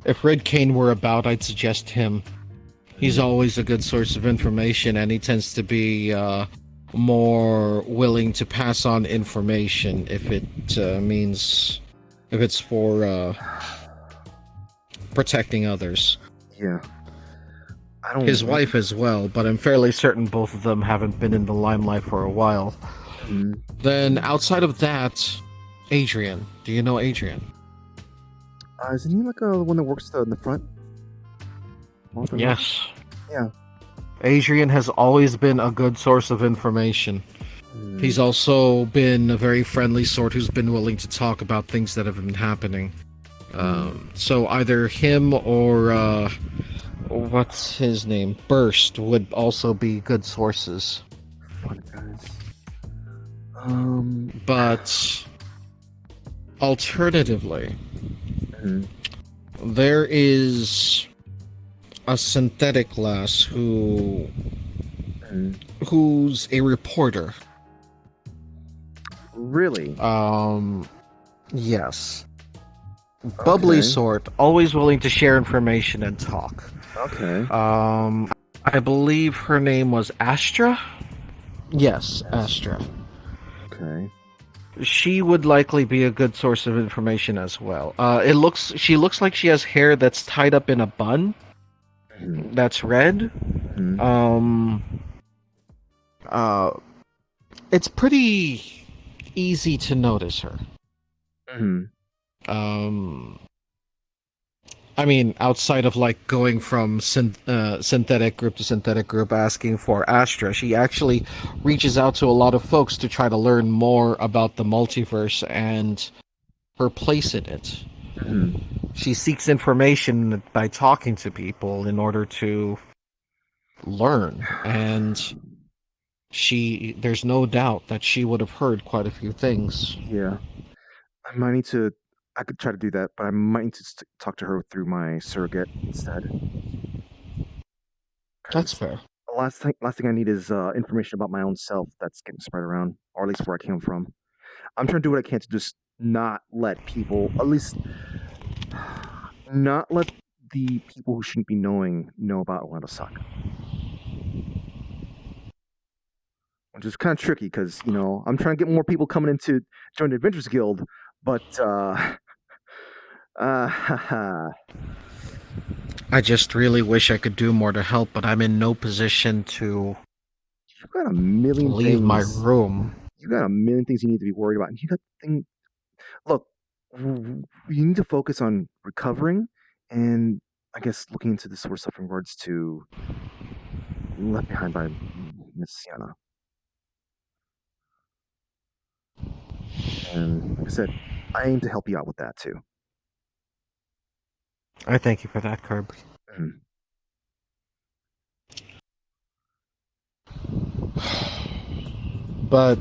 S5: If Red Cane were about, I'd suggest him. He's always a good source of information, and he tends to be more willing to pass on information if it's for protecting others.
S4: Yeah. I don't.
S5: His wife as well, but I'm fairly certain both of them haven't been in the limelight for a while.
S4: Mm,
S5: Then, outside of that, Adrian. Do you know Adrian?
S4: isn't he like the one that works in the front? Often?
S5: Yes.
S4: Yeah.
S5: Adrian has always been a good source of information.
S4: Mm,
S5: He's also been a very friendly sort who's been willing to talk about things that have been happening. So either him or what's his name? Burst would also be good sources.
S4: fun guys.
S5: But alternatively,
S4: mm,
S5: there is a synthetic lass who's a reporter.
S4: really?
S5: Yes. Bubbly
S4: Okay.
S5: sort, always willing to share information and talk.
S4: Okay.
S5: I believe her name was Astra? Yes, Astra.
S4: Okay.
S5: She would likely be a good source of information as well. She looks like she has hair that's tied up in a bun
S4: Mhm,
S5: that's red.
S4: mhm.
S5: Uh, it's pretty easy to notice her.
S4: Mhm.
S5: I mean, outside of like going from synthetic group to synthetic group asking for Astra, she actually reaches out to a lot of folks to try to learn more about the multiverse and her place in it.
S4: Mhm.
S5: She seeks information by talking to people in order to learn, and there's no doubt that she would have heard quite a few things.
S4: Yeah. I might need to. I could try to do that, but I might need to talk to her through my surrogate instead.
S5: That's
S4: 'Cause
S5: fair.
S4: the last thing I need is information about my own self that's getting spread around, or at least where I came from. I'm trying to do what I can to just not let people, at least, not let the people who shouldn't be knowing know about Osaka. Which is kind of tricky because I'm trying to get more people coming into join the Adventures Guild, but uh,
S5: I just really wish I could do more to help, but I'm in no position to
S4: you've got a million
S5: leave my
S4: things.
S5: room.
S4: You got a million things you need to be worried about. And you got thing. Look, you need to focus on recovering, and I guess looking into this sort of stuff in regards to Left Behind by Miss Sienna. And like I said, I aim to help you out with that too.
S5: I thank you for that, Kirby.
S4: Mhm.
S5: But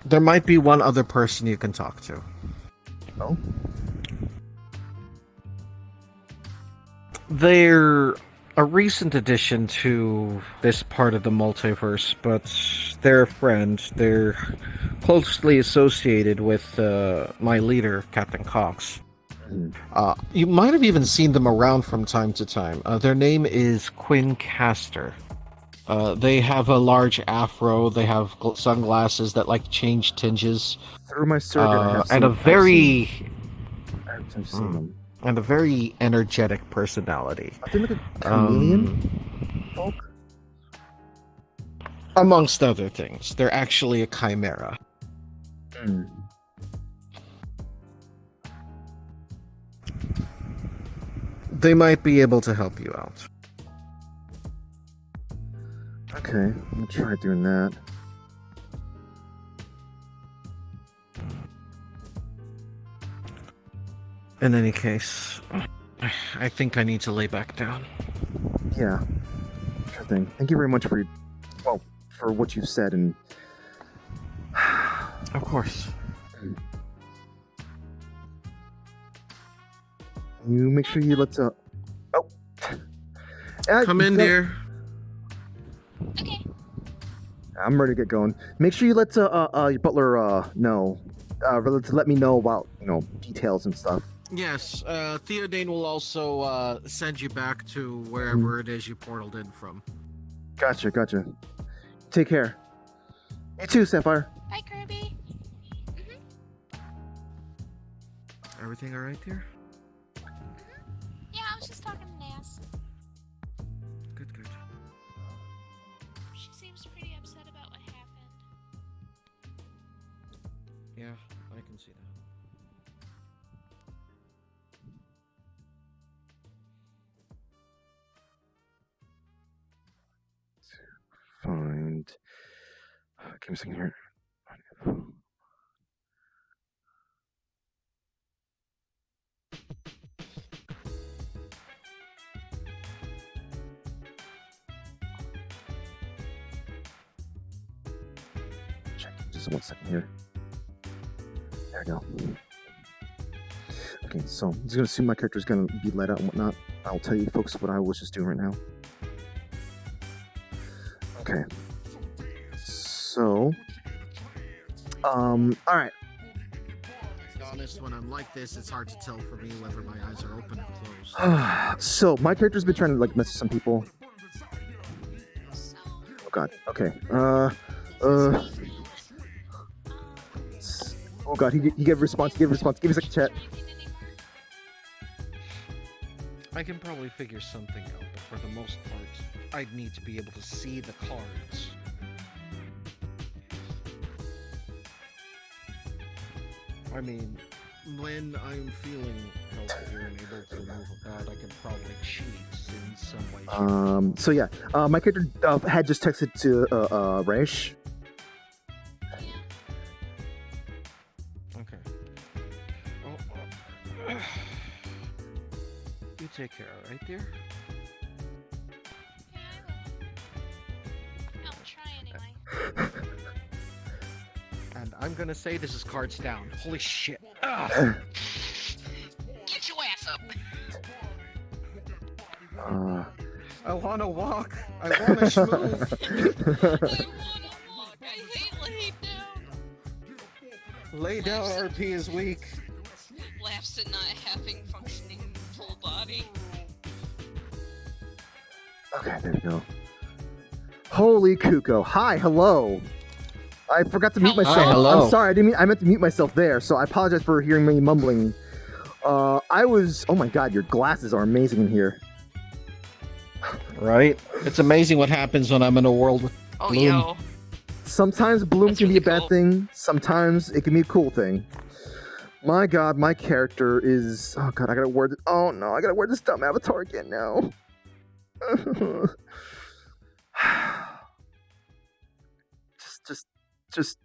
S5: there might be one other person you can talk to.
S4: Oh,
S5: They're a recent addition to this part of the multiverse, but they're a friend. They're closely associated with my leader, Captain Cox.
S4: mhm.
S5: You might have even seen them around from time to time. Their name is Quinn Castor. They have a large afro. They have sunglasses that like change tinges,
S4: Through my surrogate, I have seen.
S5: and a very
S4: I've seen them.
S5: and a very energetic personality.
S4: Are they like a chameleon folk?
S5: Amongst other things, they're actually a chimera.
S4: Mm.
S5: They might be able to help you out.
S4: Okay, I'm gonna try doing that.
S5: In any case, I think I need to lay back down.
S4: Yeah, sure thing. Thank you very much for for what you've said, and
S5: Of course.
S4: you make sure you let oh
S5: Come in, dear.
S1: Okay.
S4: I'm ready to get going. Make sure you let your butler know to let me know about details and stuff.
S5: Yes, Theodane will also send you back to wherever it is you portaled in from.
S4: Gotcha. Take care. You too, Sapphire.
S1: Bye, Kirby.
S5: Everything alright, dear?
S1: Yeah, I was just talking to Nas. seems pretty upset about what happened.
S5: Yeah, I can see that.
S4: Find. Give me a second here. Check. Just 1 second here. There we go. Okay, so I'm just gonna assume my character is gonna be let out and whatnot. I'll tell you folks what I was just doing right now. Okay. So, all right.
S3: To be honest, when I'm like this, it's hard to tell for me whether my eyes are open or closed.
S4: So my character's been trying to like mess with some people.
S1: So,
S4: Oh God. Okay. Oh God. He gave a response. Give me a second, chat.
S5: I can probably figure something out, but for the most part, I'd need to be able to see the cards. I mean,
S3: When I'm feeling
S5: healthier and able to move about, I could probably cheat in some way.
S4: So yeah. My character had just texted to Raish.
S5: Okay. Oh, you take care, right, dear?
S1: yeah, I'll try anyway.
S5: And I'm gonna say this is cards down. Holy shit.
S1: Get your ass up!
S5: I wanna walk. I wanna schmove.
S1: I wanna walk. I hate laying down.
S5: Lay down, RP is weak.
S1: Laughs at not having functioning full body.
S4: Okay, there we go. Holy Kuko. Hi, hello. I forgot to mute myself.
S5: Hi, hello.
S4: I'm sorry, I meant to mute myself there, so I apologize for hearing me mumbling. Oh my God, your glasses are amazing in here.
S5: Right? It's amazing what happens when I'm in a world with
S1: Oh,
S5: Bloom.
S1: yo.
S4: Sometimes bloom
S1: That's
S4: can be a
S1: really
S4: bad
S1: cool.
S4: thing, sometimes it can be a cool thing. My God, my character is... Oh God, I gotta wear this... Oh no, I gotta wear this dumb avatar again now. just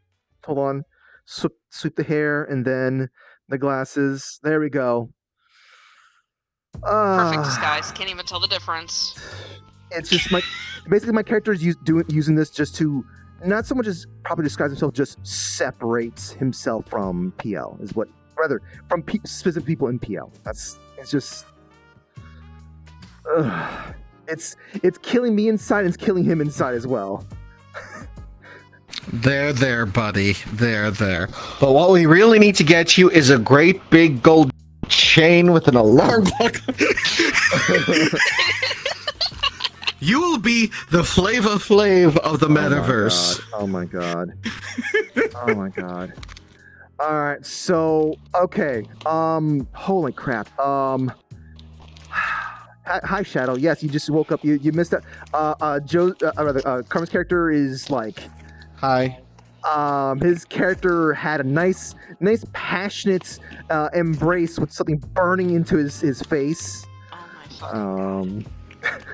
S4: hold on. Sweep the hair and then the glasses. There we go.
S1: Perfect disguise. Can't even tell the difference.
S4: It's just basically my character is using this just to not so much as probably disguise himself, just separates himself from PL is what rather from specific people in PL. It's just it's killing me inside and it's killing him inside as well.
S5: There, buddy. There. But what we really need to get you is a great big gold chain with an alarm clock.
S3: You will be the Flava Flav of the metaverse.
S4: Oh my god. Oh my god. All right. So, okay. Holy crap. Hi Shadow. Yes, you just woke up. You missed that. Carmen's character is like
S5: Hi.
S4: his character had a nice passionate embrace with something burning into his face.
S1: Oh my fucking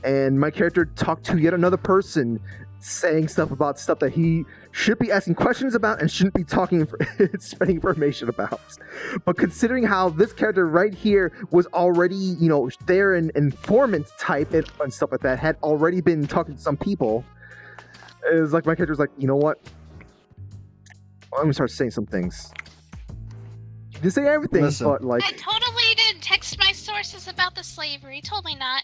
S4: And my character talked to yet another person, saying stuff about stuff that he should be asking questions about and shouldn't be spreading information about. But considering how this character right here was already, there an informant type and stuff like that, had already been talking to some people, it was like my character's like, you know what? I'm gonna start saying some things. You didn't say everything,
S5: Listen.
S4: but like,
S1: I totally didn't text my sources about the slavery. Totally not.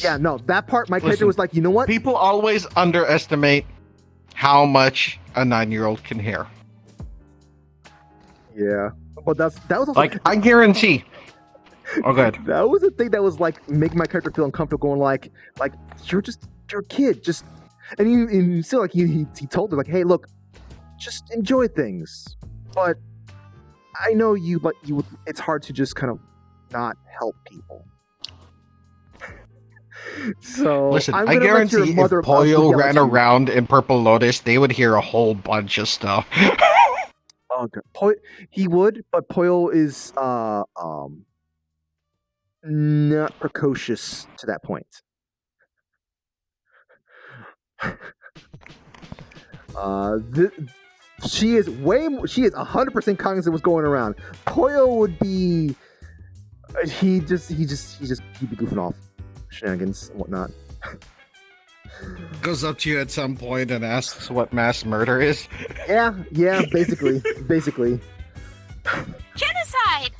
S4: yeah, no, that part, my character
S5: Listen.
S4: was like, you know what?
S5: People always underestimate how much a 9-year-old can hear.
S4: Yeah, but that was also
S5: Like, I guarantee. Oh, good.
S4: that was the thing that was like making my character feel uncomfortable, going like you're a kid, just and you still like he told her like, hey, look, just enjoy things, but I know you, but it's hard to just kind of not help people. So
S5: Listen,
S4: I'm
S5: I
S4: gonna let your
S5: guarantee
S4: mother
S5: if Poyo
S4: yell at
S5: ran
S4: you.
S5: around in Purple Lotus, they would hear a whole bunch of stuff.
S4: Oh, God. He would, but Poyo is not precocious to that point. She is way more, she is 100% cognizant of what's going around. Poyo would be he'd be goofing off, shenanigans and whatnot.
S5: Goes up to you at some point and asks what mass murder is.
S4: Yeah, basically.
S1: Genocide!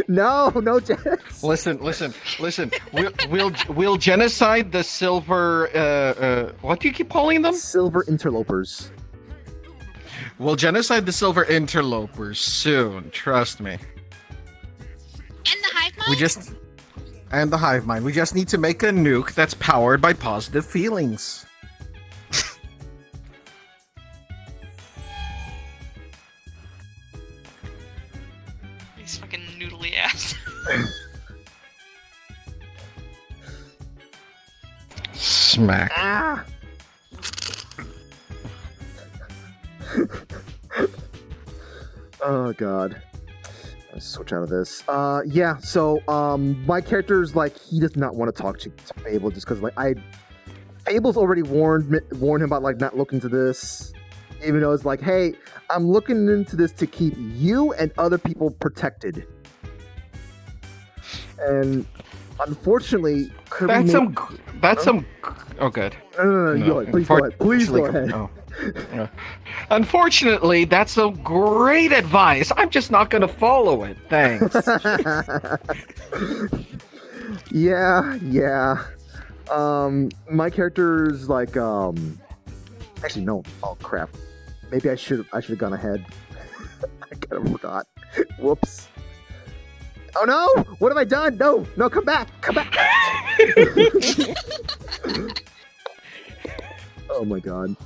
S4: No, Jess.
S5: Listen. We'll genocide the silver. What do you keep calling them?
S4: Silver interlopers.
S5: We'll genocide the silver interlopers soon. Trust me.
S1: And the hive mind?
S5: And the hive mind. We just need to make a nuke that's powered by positive feelings.
S1: These fucking noodly ass.
S5: Smack.
S4: Ah. Oh God. Let's switch out of this. Yeah. So, my character's like he does not want to talk to Fable just because Fable's already warned him about like not looking to this, even though it's like, hey, I'm looking into this to keep you and other people protected. And unfortunately, Kirby
S5: That's some. Oh, good.
S4: No. Go ahead. Please go ahead.
S5: Oh. Yeah. Unfortunately, that's some great advice. I'm just not going to follow it. Thanks.
S4: Yeah. My character's like, actually no. Oh crap. Maybe I should have gone ahead. I kind of forgot. Whoops. Oh no! What have I done? No, come back! Oh my God.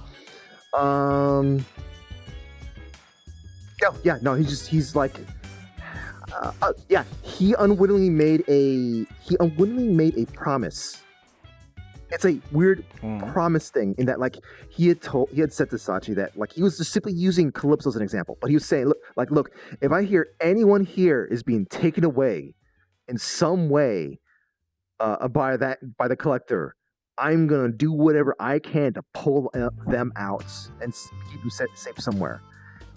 S4: No, he's like, he unwittingly made a promise. It's a weird promise thing in that, like, he had said to Sachi that, like, he was just simply using Calypso as an example, but he was saying, look, if I hear anyone here is being taken away in some way by the collector, I'm gonna do whatever I can to pull them out and keep them safe somewhere.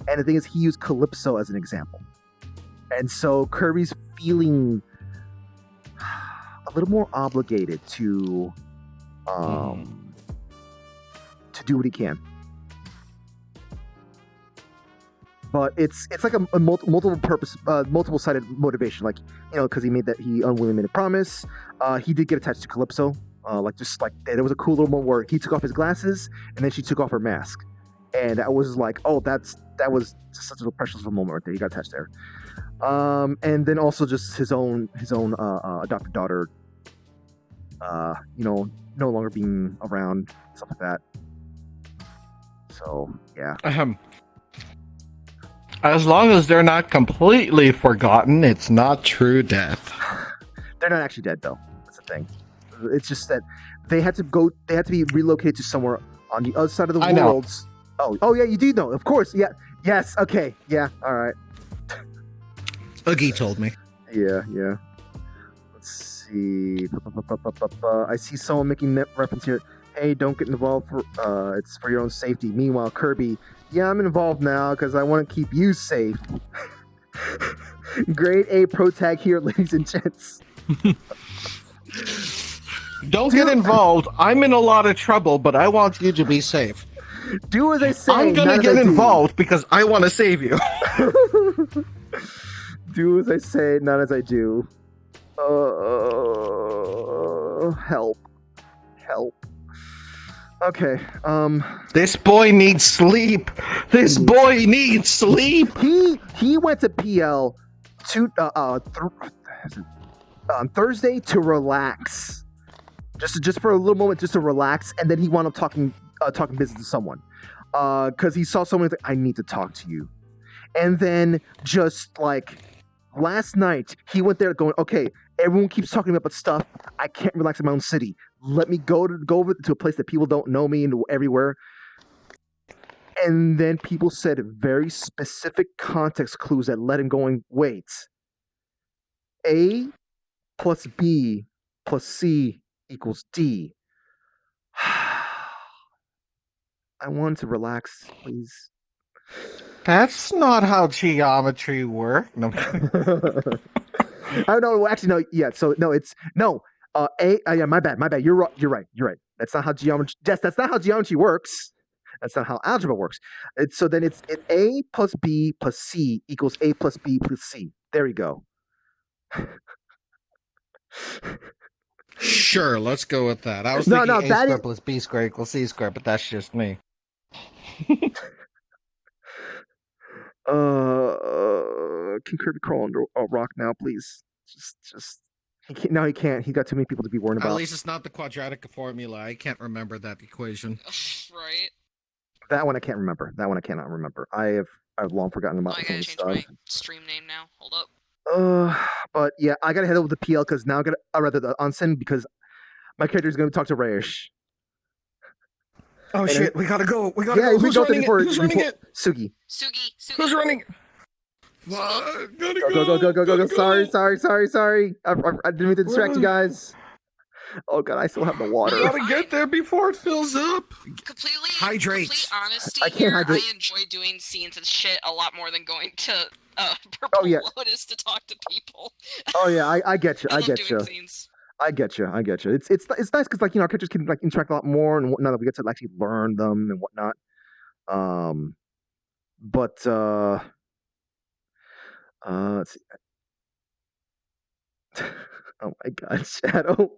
S4: And the thing is, he used Calypso as an example, and so Kirby's feeling a little more obligated to do what he can. But it's like a multiple sided motivation. Like, because he unwillingly made a promise. He did get attached to Calypso. There was a cool little moment where he took off his glasses and then she took off her mask, and that was like, oh, that was just such a precious moment right there. He got attached there. And then also just his own adopted daughter, no longer being around, stuff like that. So yeah.
S5: As long as they're not completely forgotten, it's not true death.
S4: They're not actually dead though. That's the thing. It's just that they had to be relocated to somewhere on the other side of the world. Oh yeah, you do know, of course. Yeah. Yes. Okay. Yeah. All right.
S3: Oogie told me.
S4: Yeah. Let's see. I see someone making reference here. Hey, don't get involved. It's for your own safety. Meanwhile, Kirby. Yeah, I'm involved now because I want to keep you safe. Grade A pro tag here, ladies and gents.
S5: Don't get involved. I'm in a lot of trouble, but I want you to be safe.
S4: Do as I say.
S5: I'm gonna get involved because I want to save you.
S4: Do as I say, not as I do. Help. Okay.
S5: This boy needs sleep. He
S4: went to PL on Thursday to relax. Just for a little moment, just to relax, and then he wound up talking business to someone. Because he saw someone like, I need to talk to you. And then just like last night, he went there going, okay, Everyone keeps talking about stuff. I can't relax in my own city. Let me go over to a place that people don't know me and everywhere. And then people said very specific context clues that led him going, wait, A plus B plus C equals D. I want to relax, please.
S5: That's not how geometry works. No.
S4: Oh no, actually no. Yeah, so no, it's no. A. Yeah, my bad. You're right. That's not how geometry. That's not how geometry works. That's not how algebra works. So then it's A plus B plus C equals A plus B plus C. There you go.
S5: Sure, let's go with that. I was
S4: No,
S5: thinking
S4: no,
S5: A
S4: that
S5: squared
S4: is.
S5: plus B squared equals C squared, but that's just me.
S4: Can Kirby crawl under a rock now, please? Just. He can't. No, he can't. He got too many people to be worried
S5: At
S4: about.
S5: least it's not the quadratic formula. I can't remember that equation.
S1: Right.
S4: That one I can't remember. That one I cannot remember. I've long forgotten about
S1: I
S4: some
S1: gotta
S4: of the
S1: change
S4: stuff.
S1: my stream name now. Hold up.
S4: But yeah, I gotta head over to PL because now I gotta, rather the onsen because my character is gonna talk to Rayesh.
S5: Oh
S4: And
S5: shit, we gotta go. We gotta
S4: Yeah,
S5: go.
S4: we
S5: Who's
S4: go there
S5: running
S4: before
S5: it? Who's running it?
S4: Sugi.
S1: Sugi.
S5: Who's running?
S1: Gotta
S4: Go. Sorry. I didn't mean to distract you guys. Oh god, I still have the water.
S5: We gotta get there before it fills up.
S1: Completely
S5: Hydrate.
S1: Complete honesty
S4: I can't
S1: here,
S4: hydrate.
S1: I enjoy doing scenes and shit a lot more than going to Purple
S4: Oh, yeah.
S1: Lotus to talk to people.
S4: Oh yeah, I get you.
S1: I
S4: I
S1: love
S4: get
S1: doing
S4: you.
S1: scenes.
S4: I get you. It's nice because like our characters can like interact a lot more and whatnot. We get to actually learn them and whatnot. But let's see. Oh my god, Shadow.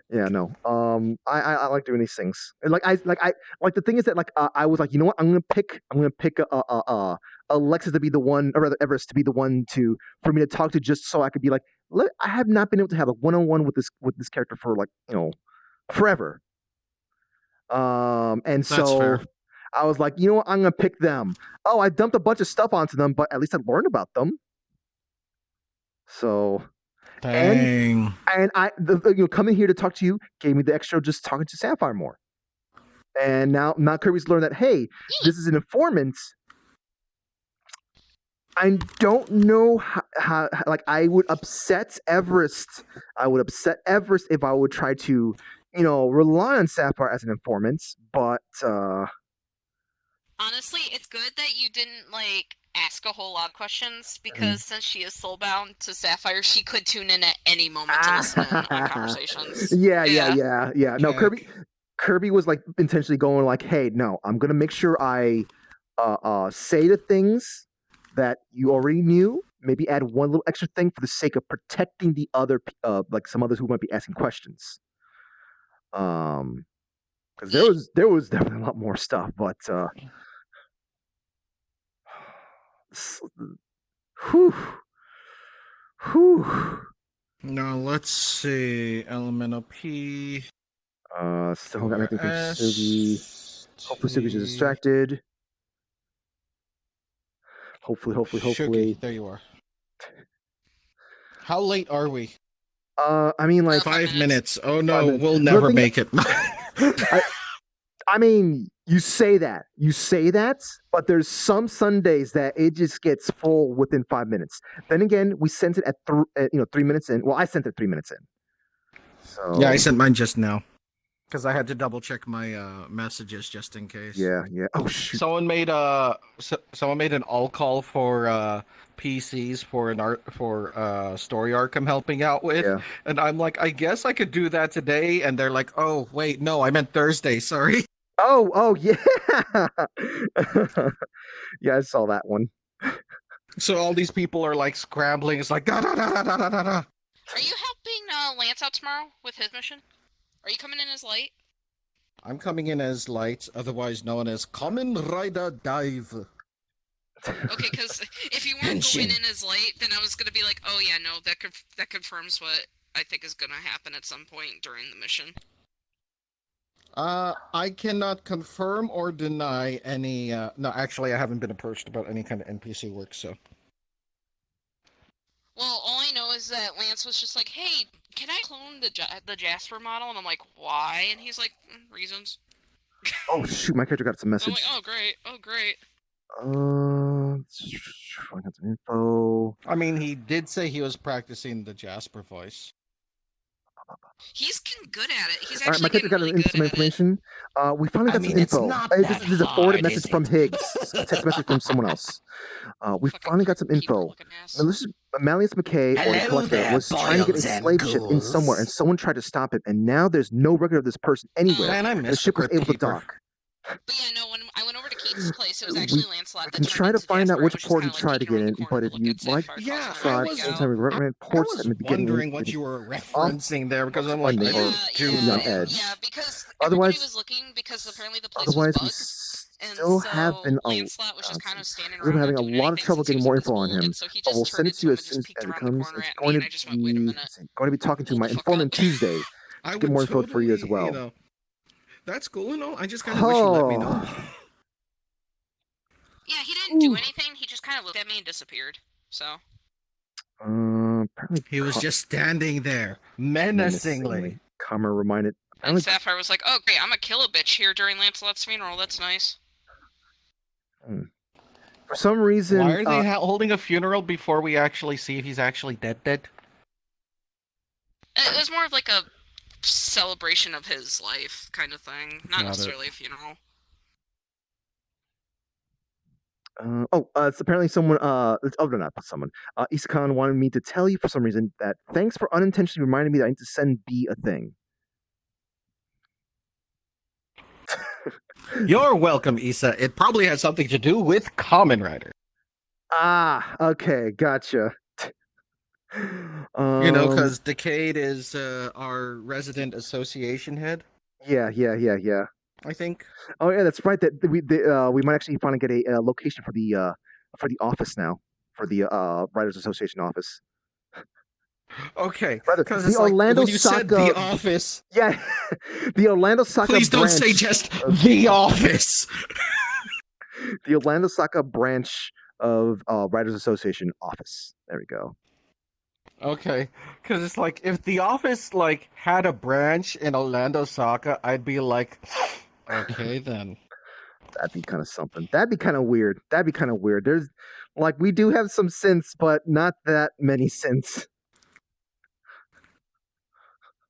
S4: Yeah, no. I like doing these things. And I like the thing is that I was like, you know what? I'm gonna pick Alexis to be the one, or rather Everest to be the one for me to talk to, just so I could be like, I have not been able to have a one-on-one with this character for forever. And
S5: That's
S4: so
S5: fair.
S4: I was like, you know what? I'm gonna pick them. Oh, I dumped a bunch of stuff onto them, but at least I learned about them. So.
S5: Dang.
S4: And coming here to talk to you gave me the extra just talking to Sapphire more. And now Kirby's learned that, hey, this is an informant. I don't know how like I would upset Everest. I would upset Everest if I would try to, rely on Sapphire as an informant. But
S1: Honestly, it's good that you didn't ask a whole lot of questions because since she is soulbound to Sapphire, she could tune in at any moment to listen in on conversations.
S4: Yeah. No, Kirby was like intentionally going like, hey, no, I'm gonna make sure I say the things that you already knew. Maybe add one little extra thing for the sake of protecting the other, like some others who might be asking questions. Because there was definitely a lot more stuff, but whew.
S5: Now let's see. Elemental P.
S4: Still got anything from
S5: S,
S4: Sugi. Hopefully Sugi's
S5: T.
S4: distracted. Hopefully.
S5: Shugi, there you are. How late are we?
S4: I mean, like
S5: 5 minutes. Oh no,
S4: 5 minutes.
S5: we'll never make it.
S4: I mean, you say that, but there's some Sundays that it just gets full within 5 minutes. Then again, we sent it at 3 minutes in. Well, I sent it 3 minutes in. So
S5: Yeah, I sent mine just now because I had to double check my messages just in case.
S4: Yeah. Oh shoot.
S5: Someone made an all call for PCs for story arc I'm helping out with,
S4: Yeah.
S5: and I'm like, I guess I could do that today, and they're like, oh wait, no, I meant Thursday. Sorry.
S4: Oh yeah. Yeah, I saw that one.
S5: So all these people are like scrambling. It's like da da da da da da da.
S1: Are you helping Lance out tomorrow with his mission? Are you coming in as light?
S5: I'm coming in as light, otherwise known as Kamen Rider Dive.
S1: Okay, because if you weren't going in as light, then I was gonna be like, oh yeah, no, that confirms what I think is gonna happen at some point during the mission.
S5: I cannot confirm or deny any. No, actually, I haven't been approached about any kind of NPC work. So.
S1: Well, all I know is
S6: is that Lance was just like, "Hey, can I clone the Jasper model?" And I'm like, "Why?" And he's like, "Reasons."
S4: Oh shoot, my character got some
S6: And I'm
S4: message.
S6: like, "Oh great, oh great."
S4: I got some info.
S5: I mean, he did say he was practicing the Jasper voice.
S6: He's getting good at it. He's
S4: All right, my
S6: actually
S4: character
S6: getting
S4: got
S6: really good
S4: some
S6: at it.
S4: information. We finally got some
S5: mean, it's
S4: info.
S5: not
S4: This
S5: that
S4: is a forwarded
S5: hard,
S4: message
S5: is
S4: from
S5: it?
S4: Higgs, a text message from someone else. We
S6: Fucking
S4: finally got some info.
S6: keeper-looking ass.
S4: Malicious, Malleus McKay, or the
S5: Hello
S4: collector,
S5: there,
S4: was trying to get a
S5: boils and
S4: slave ship in somewhere, and
S5: ghouls.
S4: someone tried to stop it, and now there's no record of this person anywhere.
S5: Man, I
S4: The
S5: missed the
S4: ship was
S5: Crypt
S4: able to
S5: Keeper.
S4: dock.
S6: But yeah, no, when I went over to Keith's place, it was
S4: We-
S6: actually Lancelot
S4: We
S6: that
S4: can
S6: turned
S4: try to
S6: into
S4: find
S6: Jasper.
S4: out
S6: I
S4: which
S6: was just
S4: port
S6: kinda,
S4: he
S6: like,
S4: tried to
S6: peeking
S4: get
S6: around
S4: in,
S6: the corner
S4: but
S6: to
S4: if
S6: look
S4: you'd
S6: and see
S4: like
S6: if I
S4: to
S6: crossed
S5: Yeah,
S6: anywhere
S5: I
S6: to
S5: was
S6: go.
S4: try to recommend
S5: I
S4: ports
S5: was
S4: at the beginning.
S5: wondering what you were referencing there because I'm like,
S4: funding
S5: I
S4: or
S5: do
S4: be on edge.
S6: Yeah, because
S4: Otherwise-
S6: everybody was looking because apparently the place was
S4: Otherwise, we
S6: bugged. And
S4: still
S6: so
S4: have been
S6: Lancelot was just kind of standing
S4: we've been
S6: around not
S4: having a
S6: doing
S4: lot of
S6: anything
S4: trouble
S6: since he
S4: getting
S6: was
S4: more info on
S6: invisible,
S4: him.
S6: and so he
S4: But
S6: just
S4: we'll
S6: turned
S4: send it
S6: into
S4: to you
S6: him
S4: as
S6: and
S4: soon
S6: just
S4: as
S6: peeked
S4: it
S6: around the
S4: comes.
S6: corner
S4: It's
S6: at
S4: going
S6: me,
S4: to
S6: and I just went, "Wait a
S4: be.
S6: minute."
S4: It's going to be talking to
S6: Hold
S4: my
S6: the fuck
S4: informant
S6: up.
S4: Tuesday.
S5: I
S4: Get
S5: would
S4: more info
S5: totally,
S4: for you as well.
S5: You know, that's cool and all. I just kind of wish you'd let me know.
S6: Yeah, he didn't do
S4: Ooh.
S6: anything. He just kind of looked at me and disappeared. So
S4: Apparently
S3: He was just standing there.
S5: Menacingly.
S4: Karma reminded.
S6: and
S4: Apparently,
S6: Sapphire was like, "Oh great, I'm gonna kill a bitch here during Lancelot's funeral. That's nice."
S4: for some reason,
S5: Why are they holding a funeral before we actually see if he's actually dead?
S6: It was more of like a celebration of his life kind of thing, not
S5: Got it.
S6: necessarily a funeral.
S4: It's apparently someone. No, not someone. Isakan wanted me to tell you for some reason that thanks for unintentionally reminding me that I need to send B a thing.
S5: You're welcome, Issa. It probably has something to do with Kamen Rider.
S4: Ah, okay, gotcha.
S5: You know, because Decade is our resident association head,
S4: Yeah.
S5: I think.
S4: Oh yeah, that's right. That we might actually finally get a location for the office now, for the Writers Association office.
S5: Okay,
S4: Rather,
S5: because
S4: the
S5: it's like,
S4: Orlando
S5: when you said
S4: Saka-
S5: The Office,
S4: Yeah, the Orlando Saka.
S5: please don't say
S4: branch
S5: just
S4: of-
S5: The Office.
S4: the Orlando Saka branch of Writers Association office. There we go.
S5: Okay, because it's like, if The Office, like, had a branch in Orlando Saka, I'd be like, okay then.
S4: That'd be kind of something. That'd be kind of weird. There's, like, we do have some synths, but not that many synths.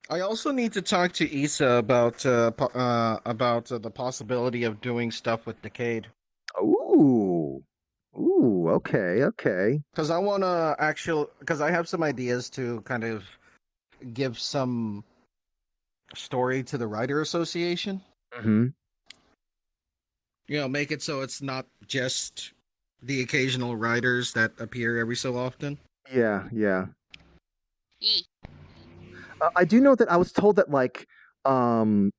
S5: I also need to talk to Issa about the possibility of doing stuff with Decade.
S4: Ooh, okay.
S5: Because I want to because I have some ideas to kind of give some story to the Writer Association.
S4: Mm-hmm.
S5: You know, make it so it's not just the occasional writers that appear every so often.
S4: Yeah.
S6: Yee.
S4: I do know that I was told that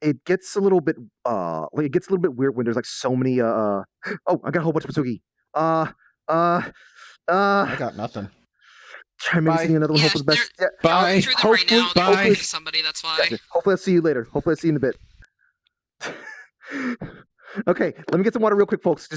S4: it gets a little bit weird when there's like so many oh, I got a whole bunch of Masugi.
S5: I got nothing.
S4: Try maybe
S5: Bye.
S4: seeing another one.
S6: Yeah,
S4: Hope for the best. Yeah,
S5: Bye.
S6: I'll through them right now. They're
S5: Bye.
S6: talking to somebody. That's why.
S4: gotcha. Hopefully I'll see you later. Hopefully I'll see you in a bit. Okay, let me get some water real quick, folks. Just